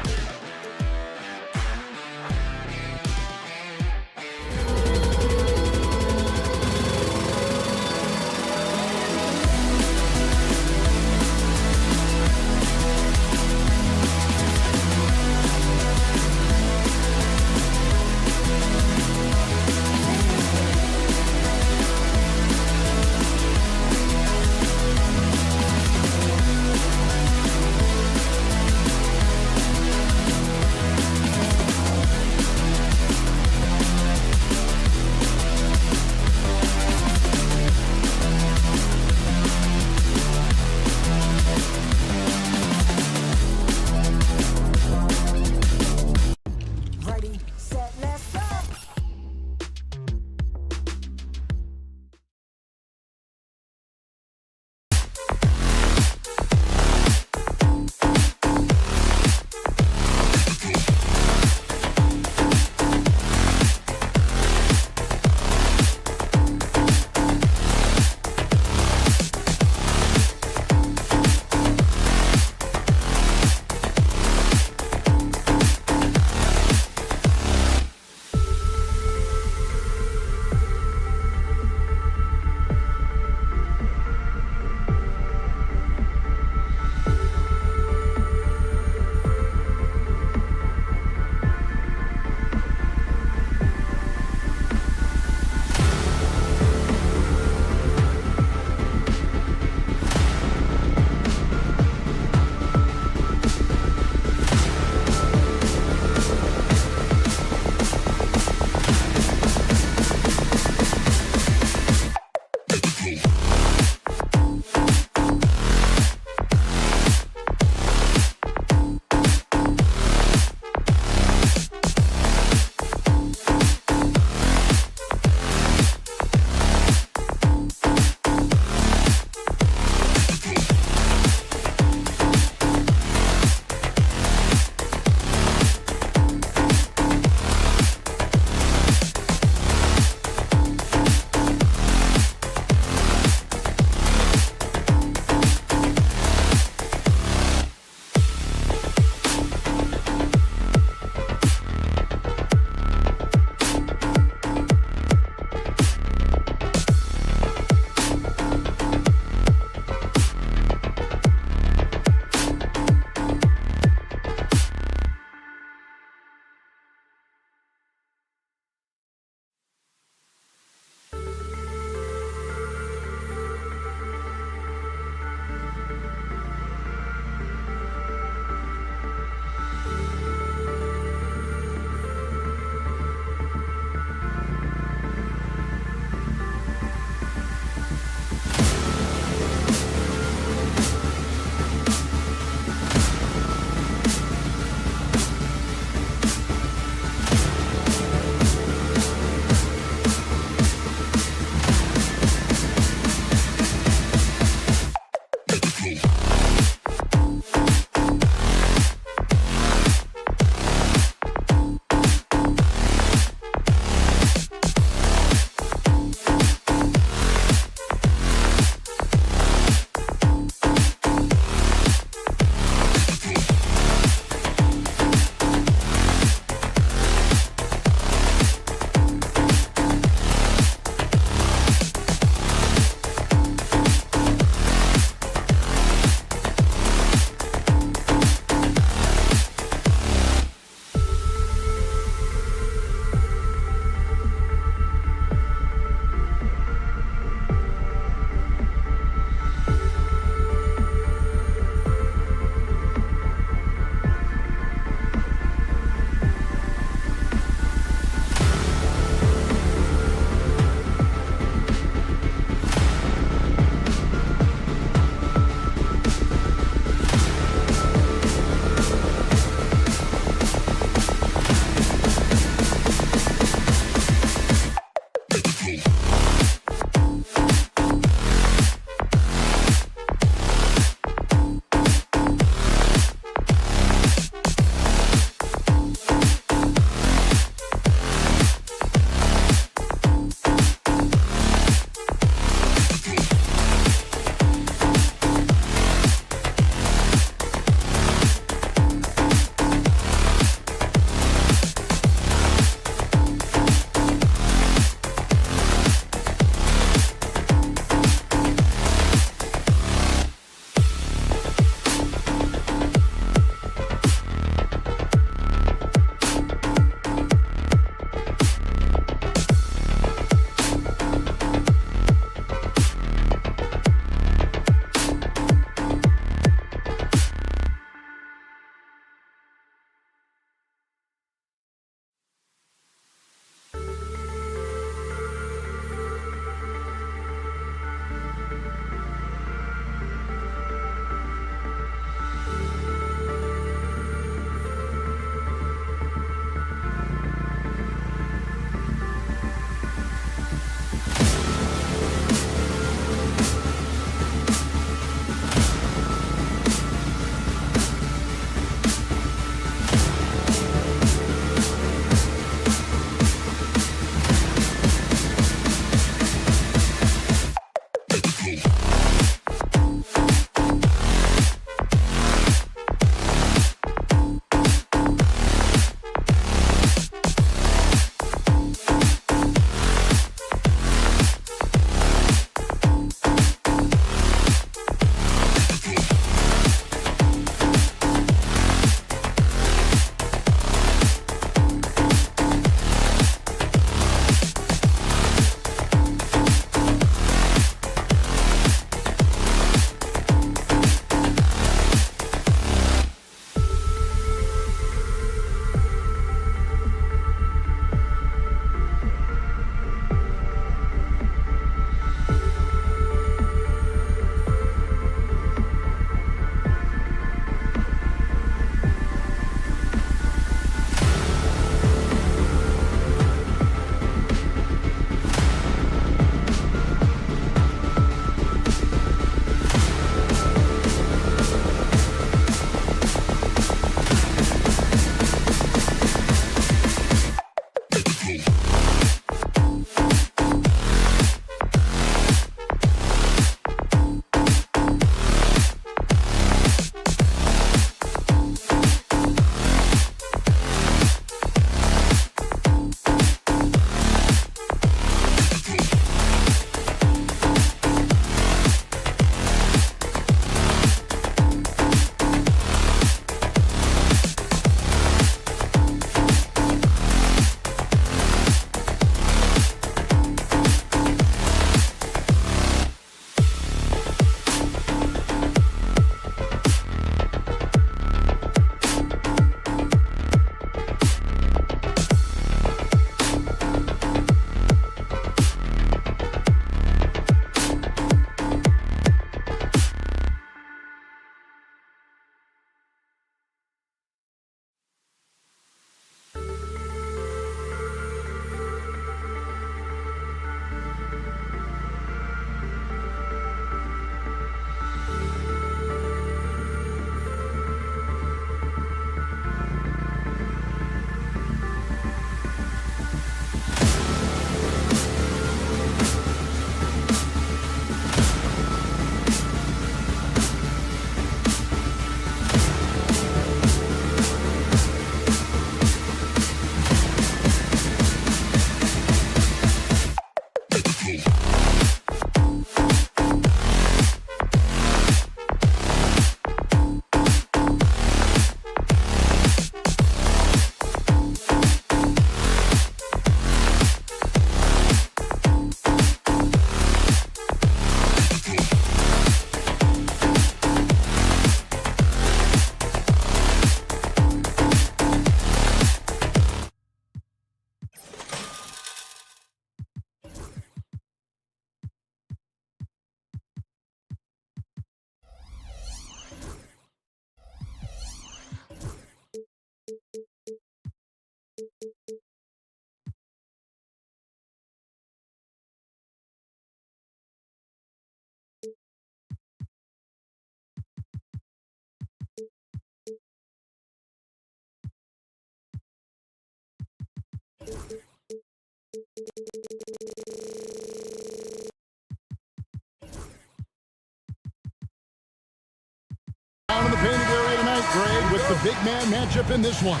Down in the painted area tonight, Greg, with the big man matchup in this one.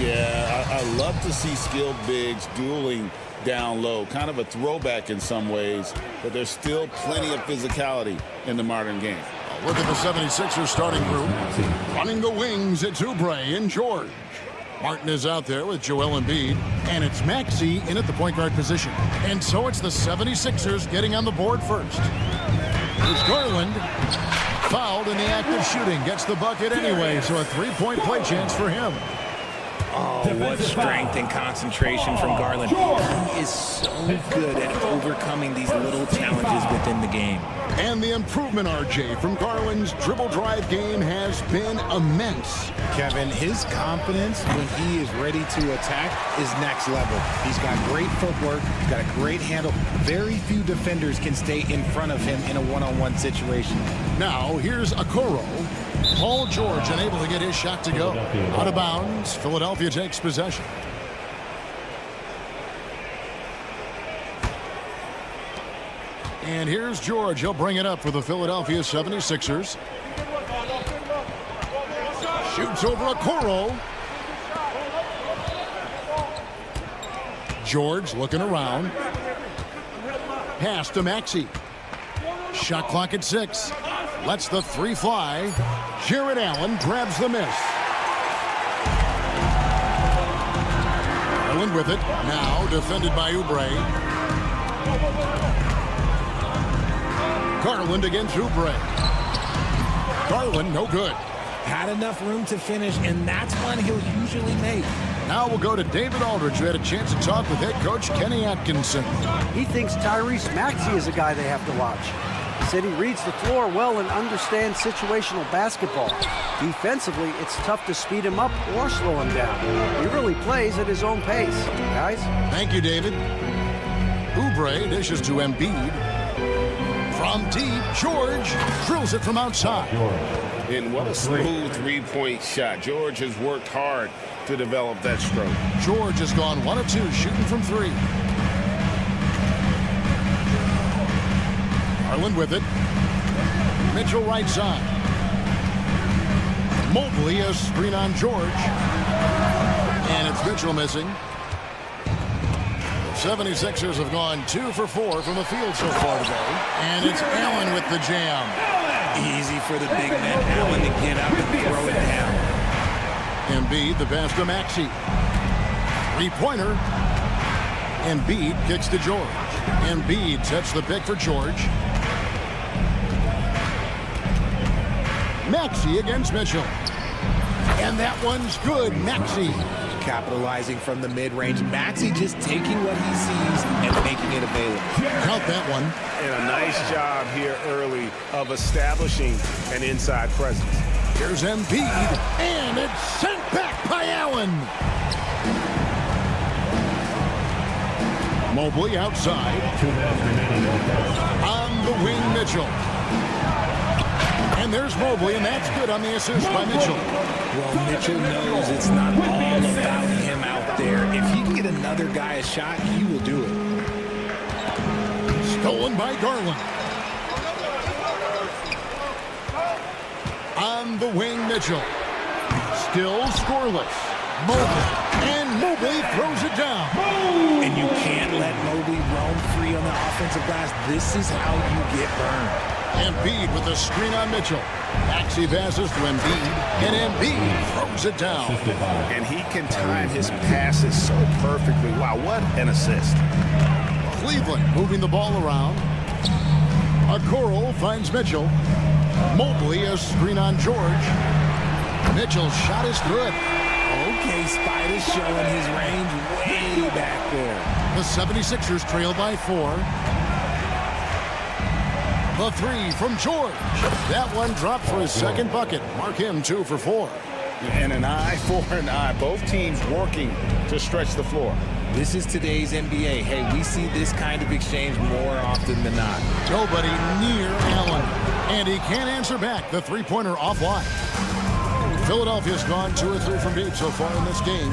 Yeah, I love to see skilled bigs dueling down low. Kind of a throwback in some ways, but there's still plenty of physicality in the modern game. Look at the 76ers starting group. Running the wings, it's Oubre and George. Martin is out there with Joel Embiid, and it's Maxey in at the point guard position. And so it's the 76ers getting on the board first. Here's Garland. Fouled in the act of shooting. Gets the bucket anyway, so a three-point play chance for him. Oh, what strength and concentration from Garland. He is so good at overcoming these little challenges within the game. And the improvement, RJ, from Garland's dribble drive game has been immense. Kevin, his confidence when he is ready to attack is next level. He's got great footwork, he's got a great handle. Very few defenders can stay in front of him in a one-on-one situation. Now, here's Okoro. Paul George unable to get his shot to go. Out of bounds, Philadelphia takes possession. And here's George. He'll bring it up for the Philadelphia 76ers. Shoots over Okoro. George looking around. Pass to Maxey. Shot clock at 6. Lets the three fly. Jared Allen grabs the miss. Allen with it. Now defended by Oubre. Garland against Oubre. Garland, no good. Had enough room to finish, and that's one he'll usually make. Now we'll go to David Aldridge, who had a chance to talk with head coach Kenny Atkinson. He thinks Tyrese Maxey is a guy they have to watch. He said he reads the floor well and understands situational basketball. Defensively, it's tough to speed him up or slow him down. He really plays at his own pace. Guys? Thank you, David. Oubre dishes to Embiid. From deep, George drills it from outside. And what a smooth three-point shot. George has worked hard to develop that stroke. George has gone 1 of 2, shooting from 3. Garland with it. Mitchell right side. Mobley a screen on George. And it's Mitchell missing. The 76ers have gone 2 for 4 from the field so far today. And it's Allen with the jam. Easy for the big man Allen to get up and throw it down. Embiid, the pass to Maxey. Three-pointer. Embiid kicks to George. Embiid sets the pick for George. Maxey against Mitchell. And that one's good. Maxey. Capitalizing from the mid-range. Maxey just taking what he sees and making it available. Count that one. And a nice job here early of establishing an inside presence. Here's Embiid, and it's sent back by Allen. Mobley outside. On the wing, Mitchell. And there's Mobley, and that's good on the assist by Mitchell. Well, Mitchell knows it's not all about him out there. If he can get another guy a shot, he will do it. Stolen by Garland. On the wing, Mitchell. Still scoreless. Mobley. And Mobley throws it down. And you can't let Mobley roam free on the offensive glass. This is how you get burned. Embiid with the screen on Mitchell. Maxey passes to Embiid, and Embiid throws it down. And he can time his passes so perfectly. Wow, what an assist. Cleveland moving the ball around. Okoro finds Mitchell. Mobley a screen on George. Mitchell's shot is good. Okay, Spider's showing his range way back there. The 76ers trail by 4. The 3 from George. That one dropped for his second bucket. Mark him 2 for 4. And an eye for an eye. Both teams working to stretch the floor. This is today's NBA. Hey, we see this kind of exchange more often than not. Nobody near Allen. And he can't answer back. The three-pointer offline. Philadelphia's gone 2 or 3 from deep so far in this game.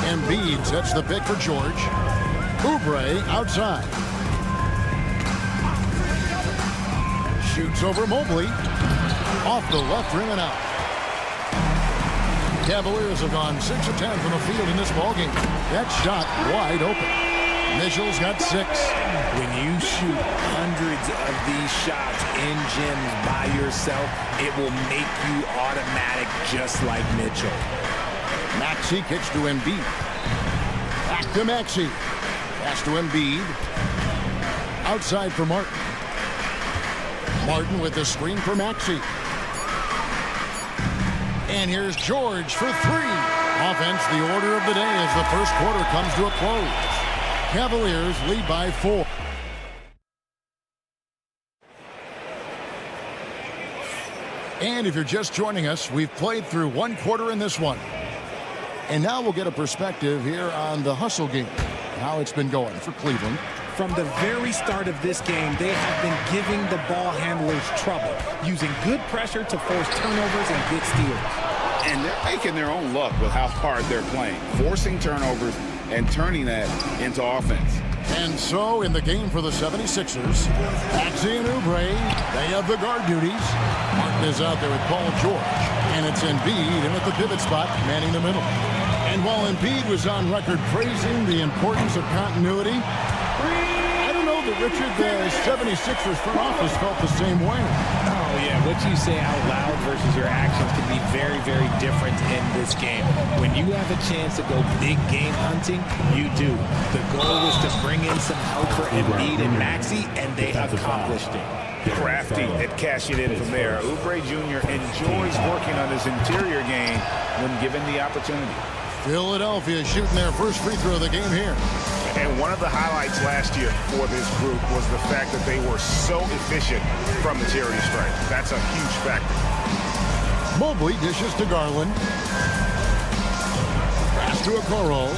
Embiid sets the pick for George. Oubre outside. Shoots over Mobley. Off the left rim and out. Cavaliers have gone 6 of 10 from the field in this ballgame. That shot wide open. Mitchell's got 6. When you shoot hundreds of these shots in gyms by yourself, it will make you automatic just like Mitchell. Maxey kicks to Embiid. Back to Maxey. Pass to Embiid. Outside for Martin. Martin with the screen for Maxey. And here's George for 3. Offense, the order of the day as the first quarter comes to a close. Cavaliers lead by 4. And if you're just joining us, we've played through 1 quarter in this one. And now we'll get a perspective here on the hustle game, how it's been going for Cleveland. From the very start of this game, they have been giving the ball handlers trouble, using good pressure to force turnovers and get steals. And they're making their own luck with how hard they're playing, forcing turnovers and turning that into offense. And so in the game for the 76ers, Maxey and Oubre, they have the guard duties. Martin is out there with Paul George, and it's Embiid in at the pivot spot, manning the middle. And while Embiid was on record praising the importance of continuity, I don't know that Richard, the 76ers front office felt the same way. Oh, yeah. What you say out loud versus your actions can be very, very different in this game. When you have a chance to go big game hunting, you do. The goal was to bring in some help for Embiid and Maxey, and they accomplished it. Crafty at cashing in from there. Oubre Jr. enjoys working on his interior game when given the opportunity. Philadelphia shooting their first free throw of the game here. And one of the highlights last year for this group was the fact that they were so efficient from the charity stripe. That's a huge factor. Mobley dishes to Garland. Pass to Okoro.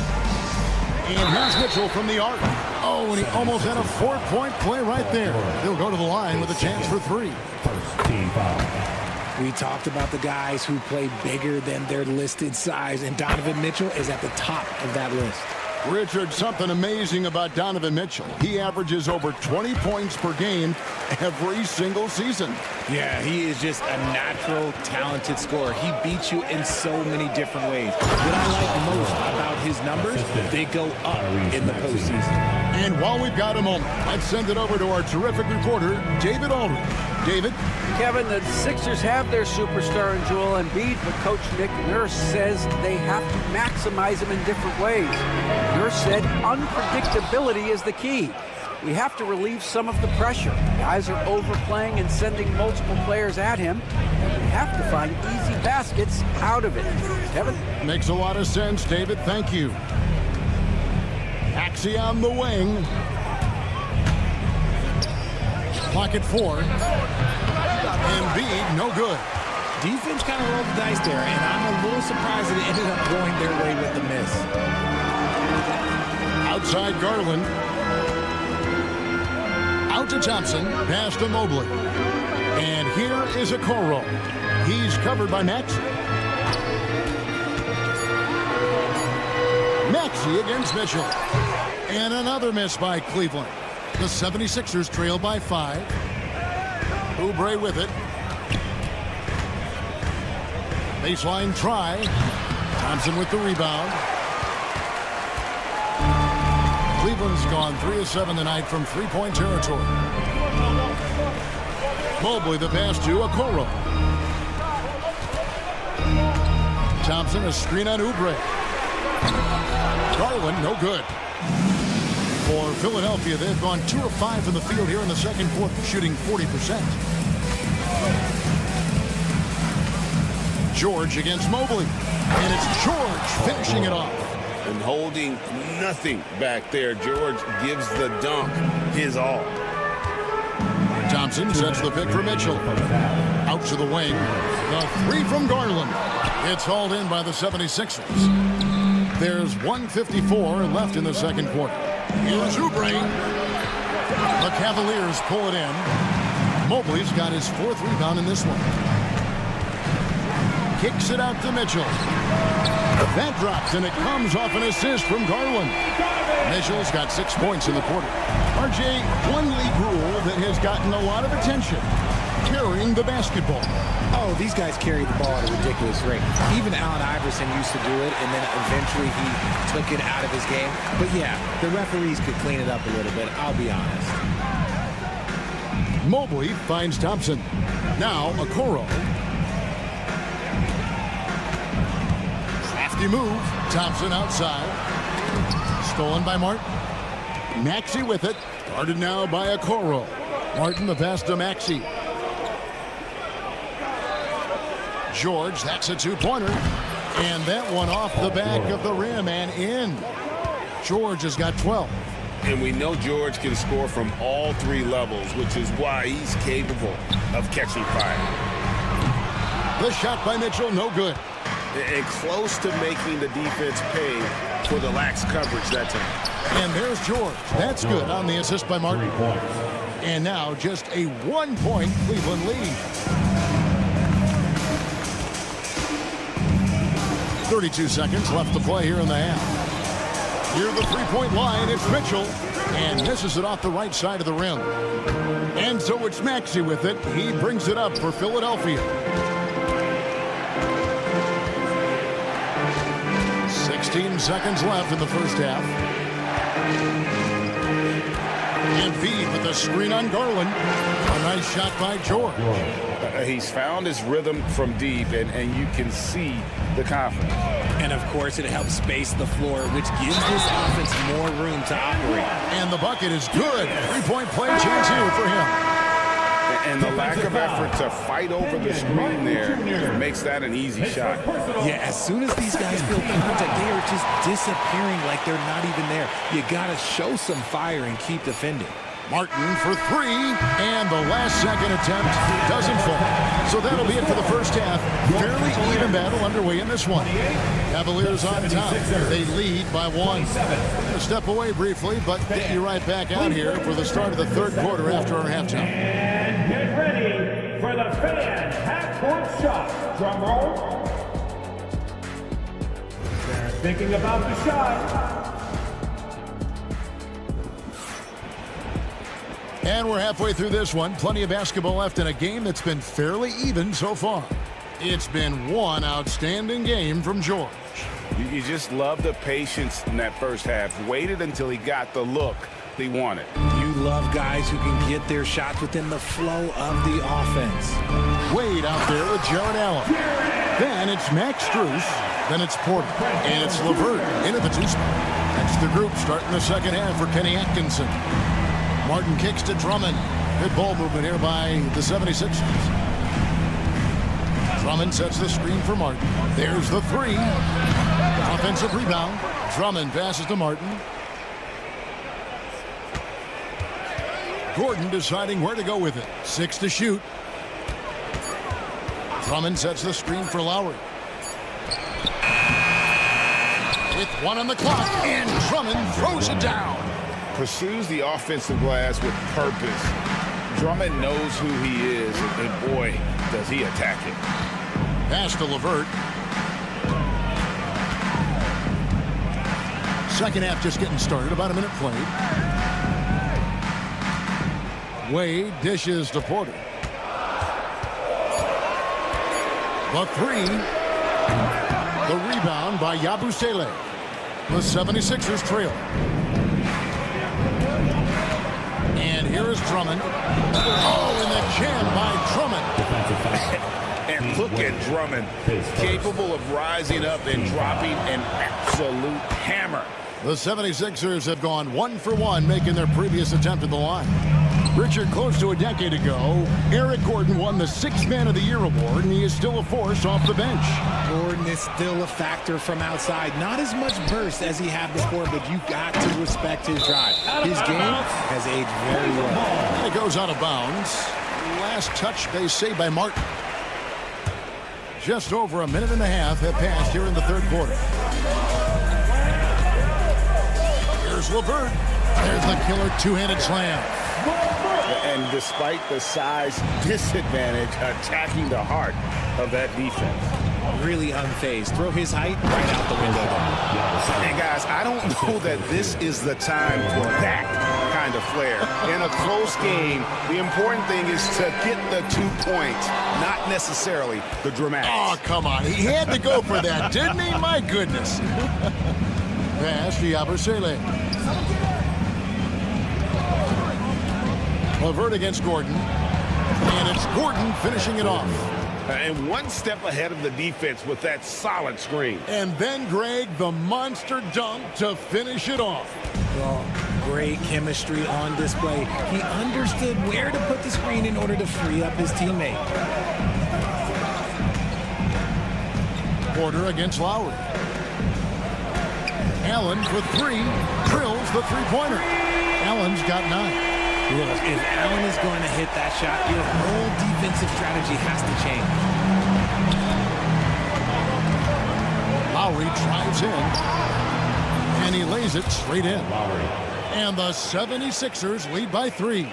And here's Mitchell from the arc. Oh, and he almost had a 4-point play right there. He'll go to the line with a chance for 3. We talked about the guys who play bigger than their listed size, and Donovan Mitchell is at the top of that list. Richard, something amazing about Donovan Mitchell. He averages over 20 points per game every single season. Yeah, he is just a natural, talented scorer. He beats you in so many different ways. What I like most about his numbers, they go up in the postseason. And while we've got a moment, let's send it over to our terrific reporter, David Aldridge. David? Kevin, the Sixers have their superstar in Joel Embiid, but Coach Nick Nurse says they have to maximize him in different ways. Nurse said unpredictability is the key. We have to relieve some of the pressure. Guys are overplaying and sending multiple players at him. And we have to find easy baskets out of it. Kevin? Makes a lot of sense, David. Thank you. Maxey on the wing. Clock at 4. Embiid, no good. Defense kind of rolled the dice there, and I'm a little surprised that it ended up going their way with the miss. Outside Garland. Out to Thompson. Pass to Mobley. And here is Okoro. He's covered by Maxey. Maxey against Mitchell. And another miss by Cleveland. The 76ers trail by 5. Oubre with it. Baseline try. Thompson with the rebound. Cleveland's gone 3 of 7 tonight from three-point territory. Mobley the pass to Okoro. Thompson a screen on Oubre. Garland no good. For Philadelphia, they've gone 2 of 5 from the field here in the second quarter, shooting 40%. George against Mobley. And it's George finishing it off. And holding nothing back there. George gives the dunk his all. Thompson sets the pick for Mitchell. Out to the wing. The 3 from Garland. It's hauled in by the 76ers. There's 1:54 left in the second quarter. Here's Oubre. The Cavaliers pull it in. Mobley's got his 4th rebound in this one. kicks it out to Mitchell. That drops, and it comes off an assist from Garland. Mitchell's got 6 points in the quarter. RJ, one league rule that has gotten a lot of attention, carrying the basketball. Oh, these guys carry the ball at a ridiculous rate. Even Allen Iverson used to do it, and then eventually he took it out of his game. But yeah, the referees could clean it up a little bit, I'll be honest. Mobley finds Thompson. Now Okoro. Crafty move. Thompson outside. Stolen by Martin. Maxey with it. Guarded now by Okoro. Martin the pass to Maxey. George, that's a two-pointer. And that one off the back of the rim and in. George has got 12. And we know George can score from all 3 levels, which is why he's capable of catching fire. The shot by Mitchell, no good. And close to making the defense pay for the lax coverage that time. And there's George. That's good on the assist by Martin. And now just a 1-point Cleveland lead. 32 seconds left to play here in the half. Near the three-point line, it's Mitchell. And misses it off the right side of the rim. And so it's Maxey with it. He brings it up for Philadelphia. 16 seconds left in the first half. Embiid with a screen on Garland. A nice shot by George. He's found his rhythm from deep, and you can see the confidence. And, of course, it helps space the floor, which gives this offense more room to operate. And the bucket is good. Three-point play chance here for him. And the lack of effort to fight over the screen there makes that an easy shot. Yeah, as soon as these guys feel contact, they are just disappearing like they're not even there. You got to show some fire and keep defending. Martin for 3, and the last second attempt doesn't fall. So that'll be it for the first half. Fairly even battle underway in this one. Cavaliers on top. They lead by 1. A step away briefly, but get you right back out here for the start of the third quarter after our halftime. And get ready for the fan half-court shot. Drum roll. They're thinking about the shot. And we're halfway through this one. Plenty of basketball left in a game that's been fairly even so far. It's been one outstanding game from George. You just love the patience in that first half. Waited until he got the look he wanted. You love guys who can get their shots within the flow of the offense. Wade out there with Jared Allen. Then it's Max Strus. Then it's Porter. And it's LeVert into the 2 spot. That's the group starting the second half for Kenny Atkinson. Martin kicks to Drummond. Good ball movement here by the 76ers. Drummond sets the screen for Martin. There's the 3. Offensive rebound. Drummond passes to Martin. Gordon deciding where to go with it. 6 to shoot. Drummond sets the screen for Lowry. With 1 on the clock, and Drummond throws it down. Pursues the offensive glass with purpose. Drummond knows who he is, and boy, does he attack it. Pass to LeVert. Second half just getting started, about a minute played. Wade dishes to Porter. The 3. The rebound by Yabusele. The 76ers trail. And here is Drummond. Oh, and the jam by Drummond. And look at Drummond, capable of rising up and dropping an absolute hammer. The 76ers have gone 1 for 1, making their previous attempt at the line. Richard, close to a decade ago, Eric Gordon won the 6th Man of the Year award, and he is still a force off the bench. Gordon is still a factor from outside. Not as much burst as he had before, but you got to respect his drive. His game has aged very well. And it goes out of bounds. Last touch, they say, by Martin. Just over a minute and a half have passed here in the third quarter. Here's LeVert. There's the killer two-handed slam. And despite the size disadvantage, attacking the heart of that defense. really unfazed. Throw his height right out the window. And guys, I don't know that this is the time for that kind of flair. In a close game, the important thing is to get the 2 points, not necessarily the dramatics. Oh, come on. He had to go for that, didn't he? My goodness. Pass to Yabusele. Levert against Gordon. And it's Gordon finishing it off. And one step ahead of the defense with that solid screen. And then, Greg, the monster dunk to finish it off. Well, great chemistry on display. He understood where to put the screen in order to free up his teammate. Porter against Lowry. Allen for three. Drills the three-pointer. Allen's got 9. Look, if Allen is going to hit that shot, your whole defensive strategy has to change. Lowry drives in, and he lays it straight in. And the 76ers lead by 3.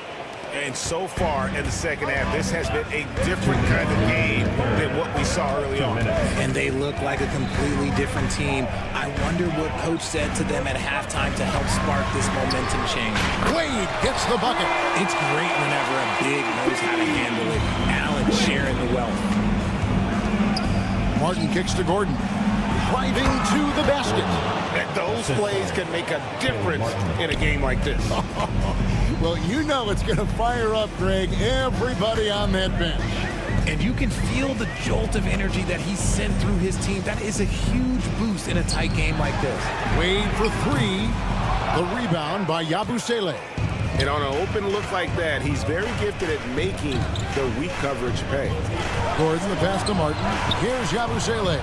And so far in the second half, this has been a different kind of game than what we saw early on. And they look like a completely different team. I wonder what coach said to them at halftime to help spark this momentum change. Wade gets the bucket. It's great whenever a big knows how to handle it. Allen sharing the wealth. Martin kicks to Gordon. Driving to the basket. And those plays can make a difference in a game like this. Well, you know it's going to fire up, Greg, everybody on that bench. And you can feel the jolt of energy that he sent through his team. That is a huge boost in a tight game like this. Wade for 3. The rebound by Yabusele. And on an open look like that, he's very gifted at making the weak coverage pay. Gordon the pass to Martin. Here's Yabusele.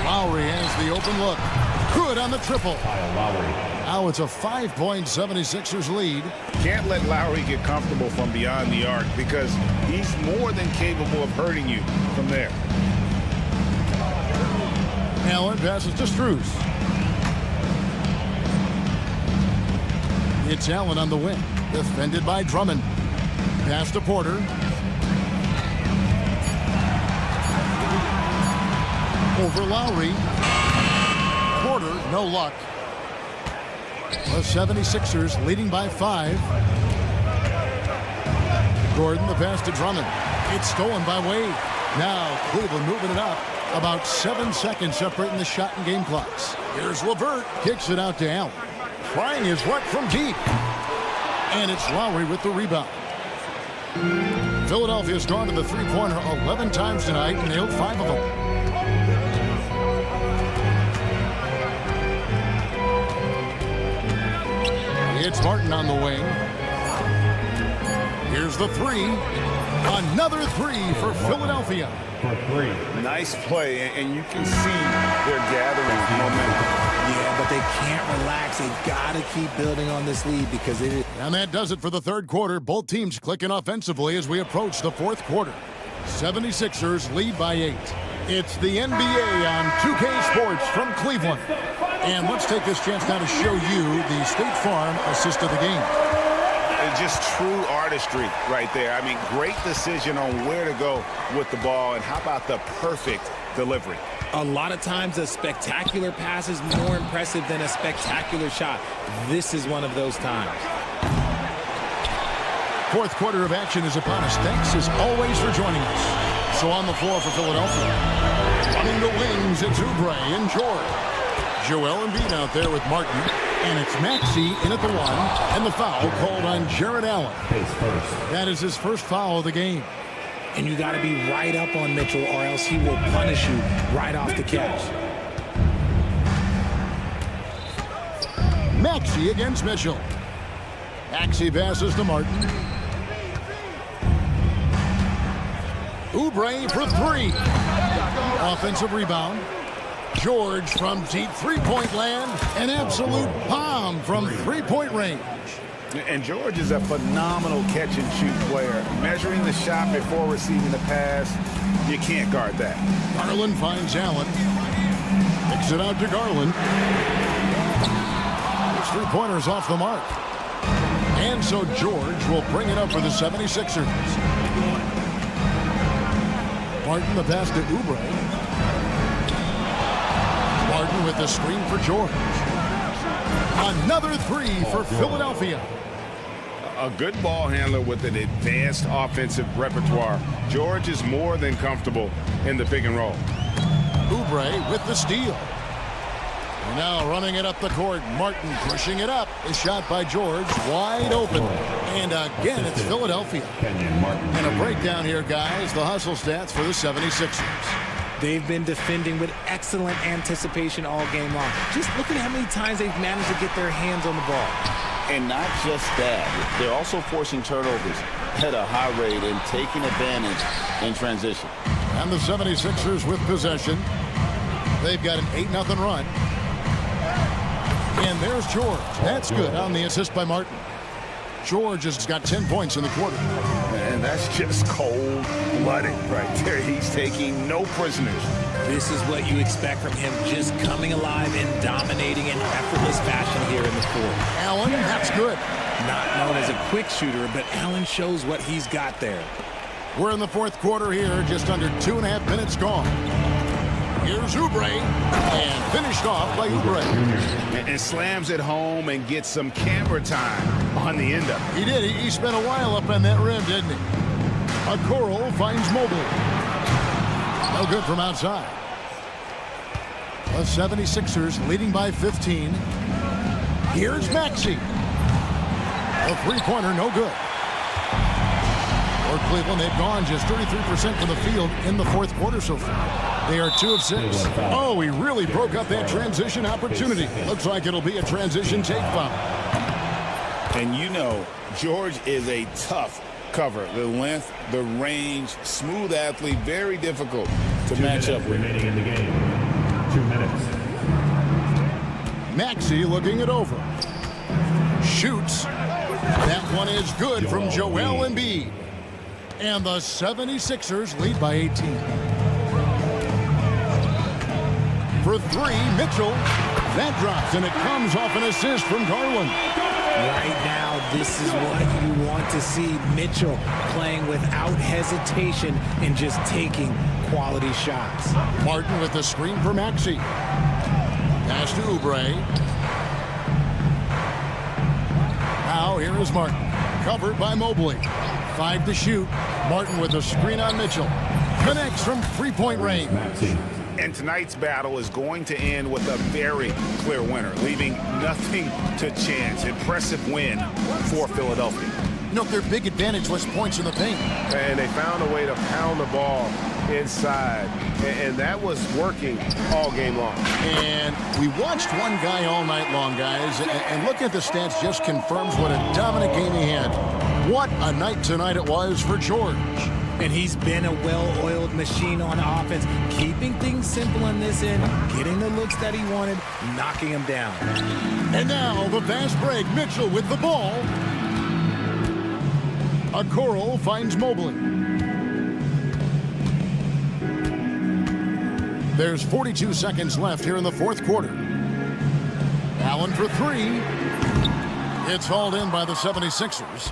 Lowry has the open look. Good on the triple. Now it's a 5-point 76ers lead. Can't let Lowry get comfortable from beyond the arc because he's more than capable of hurting you from there. Allen passes to Strus. It's Allen on the wing. Defended by Drummond. Pass to Porter. Over Lowry. Porter, no luck. The 76ers leading by 5. Gordon, the pass to Drummond. It's stolen by Wade. Now Cleveland moving it up. About 7 seconds separating the shot and game clocks. Here's Levert. Kicks it out to Allen. Trying his luck from deep. And it's Lowry with the rebound. Philadelphia's gone to the three-pointer 11 times tonight and nailed 5 of them. It's Martin on the wing. Here's the 3. Another 3 for Philadelphia. Nice play, and you can see they're gathering momentum. Yeah, but they can't relax. They've got to keep building on this lead because it is. And that does it for the third quarter. Both teams clicking offensively as we approach the fourth quarter. 76ers lead by 8. It's the NBA on 2K Sports from Cleveland. And let's take this chance now to show you the State Farm assist of the game. And just true artistry right there. I mean, great decision on where to go with the ball, and how about the perfect delivery? A lot of times a spectacular pass is more impressive than a spectacular shot. This is one of those times. Fourth quarter of action is upon us. Thanks as always for joining us. So on the floor for Philadelphia. Running the wings, it's Oubre and George. Joel Embiid out there with Martin. And it's Maxey in at the 1. And the foul called on Jared Allen. That is his first foul of the game. And you got to be right up on Mitchell or else he will punish you right off the catch. Maxey against Mitchell. Maxey passes to Martin. Oubre for 3. Offensive rebound. George from deep three-point land. An absolute bomb from three-point range. And George is a phenomenal catch-and-shoot player. Measuring the shot before receiving the pass, you can't guard that. Garland finds Allen. Kicks it out to Garland. His three-pointer's off the mark. And so George will bring it up for the 76ers. Martin the pass to Oubre. Martin with the screen for George. Another three for Philadelphia. A good ball handler with an advanced offensive repertoire. George is more than comfortable in the pick and roll. Oubre with the steal. Now running it up the court. Martin pushing it up. A shot by George. Wide open. And again, it's Philadelphia. And a breakdown here, guys. The hustle stats for the 76ers. They've been defending with excellent anticipation all game long. Just look at how many times they've managed to get their hands on the ball. And not just that, they're also forcing turnovers at a high rate and taking advantage in transition. And the 76ers with possession. They've got an 8-0 run. And there's George. That's good on the assist by Martin. George has got 10 points in the quarter. And that's just cold-blooded right there. He's taking no prisoners. This is what you expect from him, just coming alive and dominating in effortless fashion here in the fourth. Allen, that's good. Not known as a quick shooter, but Allen shows what he's got there. We're in the fourth quarter here, just under 2.5 minutes gone. Here's Oubre, and finished off by Oubre. And slams it home and gets some camera time on the end of it. He did. He spent a while up on that rim, didn't he? A Coral finds Mobley. No good from outside. The 76ers leading by 15. Here's Maxey. A three-pointer, no good. For Cleveland, they've gone just 33% from the field in the fourth quarter so far. They are 2 of 6. Oh, he really broke up that transition opportunity. Looks like it'll be a transition take foul. And you know, George is a tough cover. The length, the range, smooth athlete, very difficult to match up with. Remaining in the game. 2 minutes. Maxey looking it over. Shoots. That one is good from Joel Embiid. And the 76ers lead by 18. For three, Mitchell. That drops, and it comes off an assist from Garland. Right now, this is what you want to see. Mitchell playing without hesitation and just taking quality shots. Martin with the screen for Maxey. Pass to Oubre. Now here is Martin. Covered by Mobley. 5 to shoot. Martin with a screen on Mitchell. Connects from three-point range. And tonight's battle is going to end with a very clear winner, leaving nothing to chance. Impressive win for Philadelphia. You know, their big advantage was points in the paint. And they found a way to pound the ball inside. And that was working all game long. And we watched one guy all night long, guys. And looking at the stats just confirms what a dominant game he had. What a night tonight it was for George. And he's been a well-oiled machine on offense, keeping things simple in this end, getting the looks that he wanted, knocking him down. And now the fast break. Mitchell with the ball. A Coral finds Mobley. There's 42 seconds left here in the fourth quarter. Allen for three. It's hauled in by the 76ers.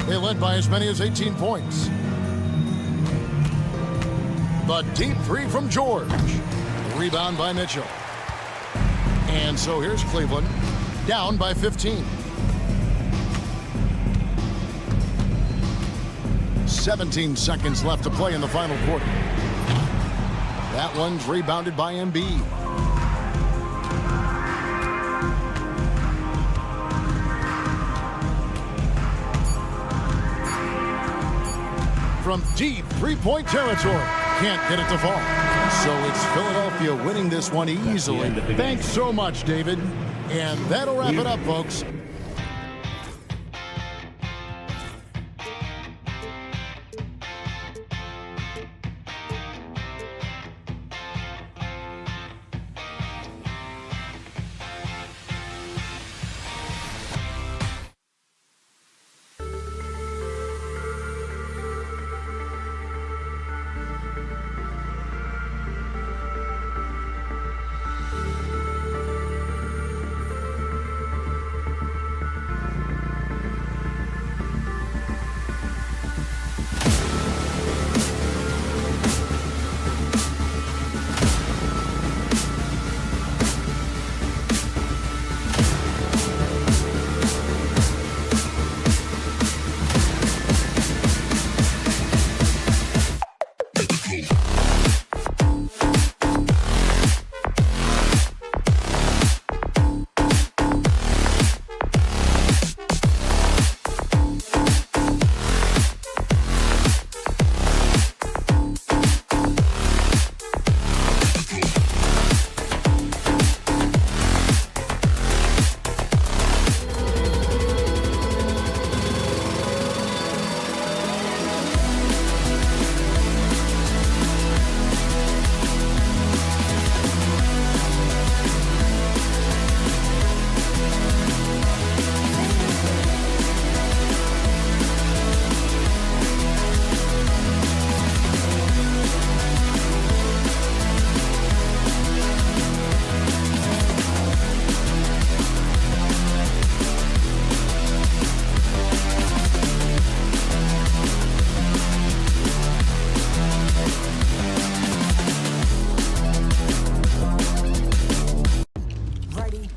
They led by as many as 18 points. The deep three from George. Rebound by Mitchell. And so here's Cleveland, down by 15. 17 seconds left to play in the final quarter. That one's rebounded by Embiid. From deep three-point territory. Can't get it to fall. So it's Philadelphia winning this one easily. Thanks so much, David. And that'll wrap it up, folks.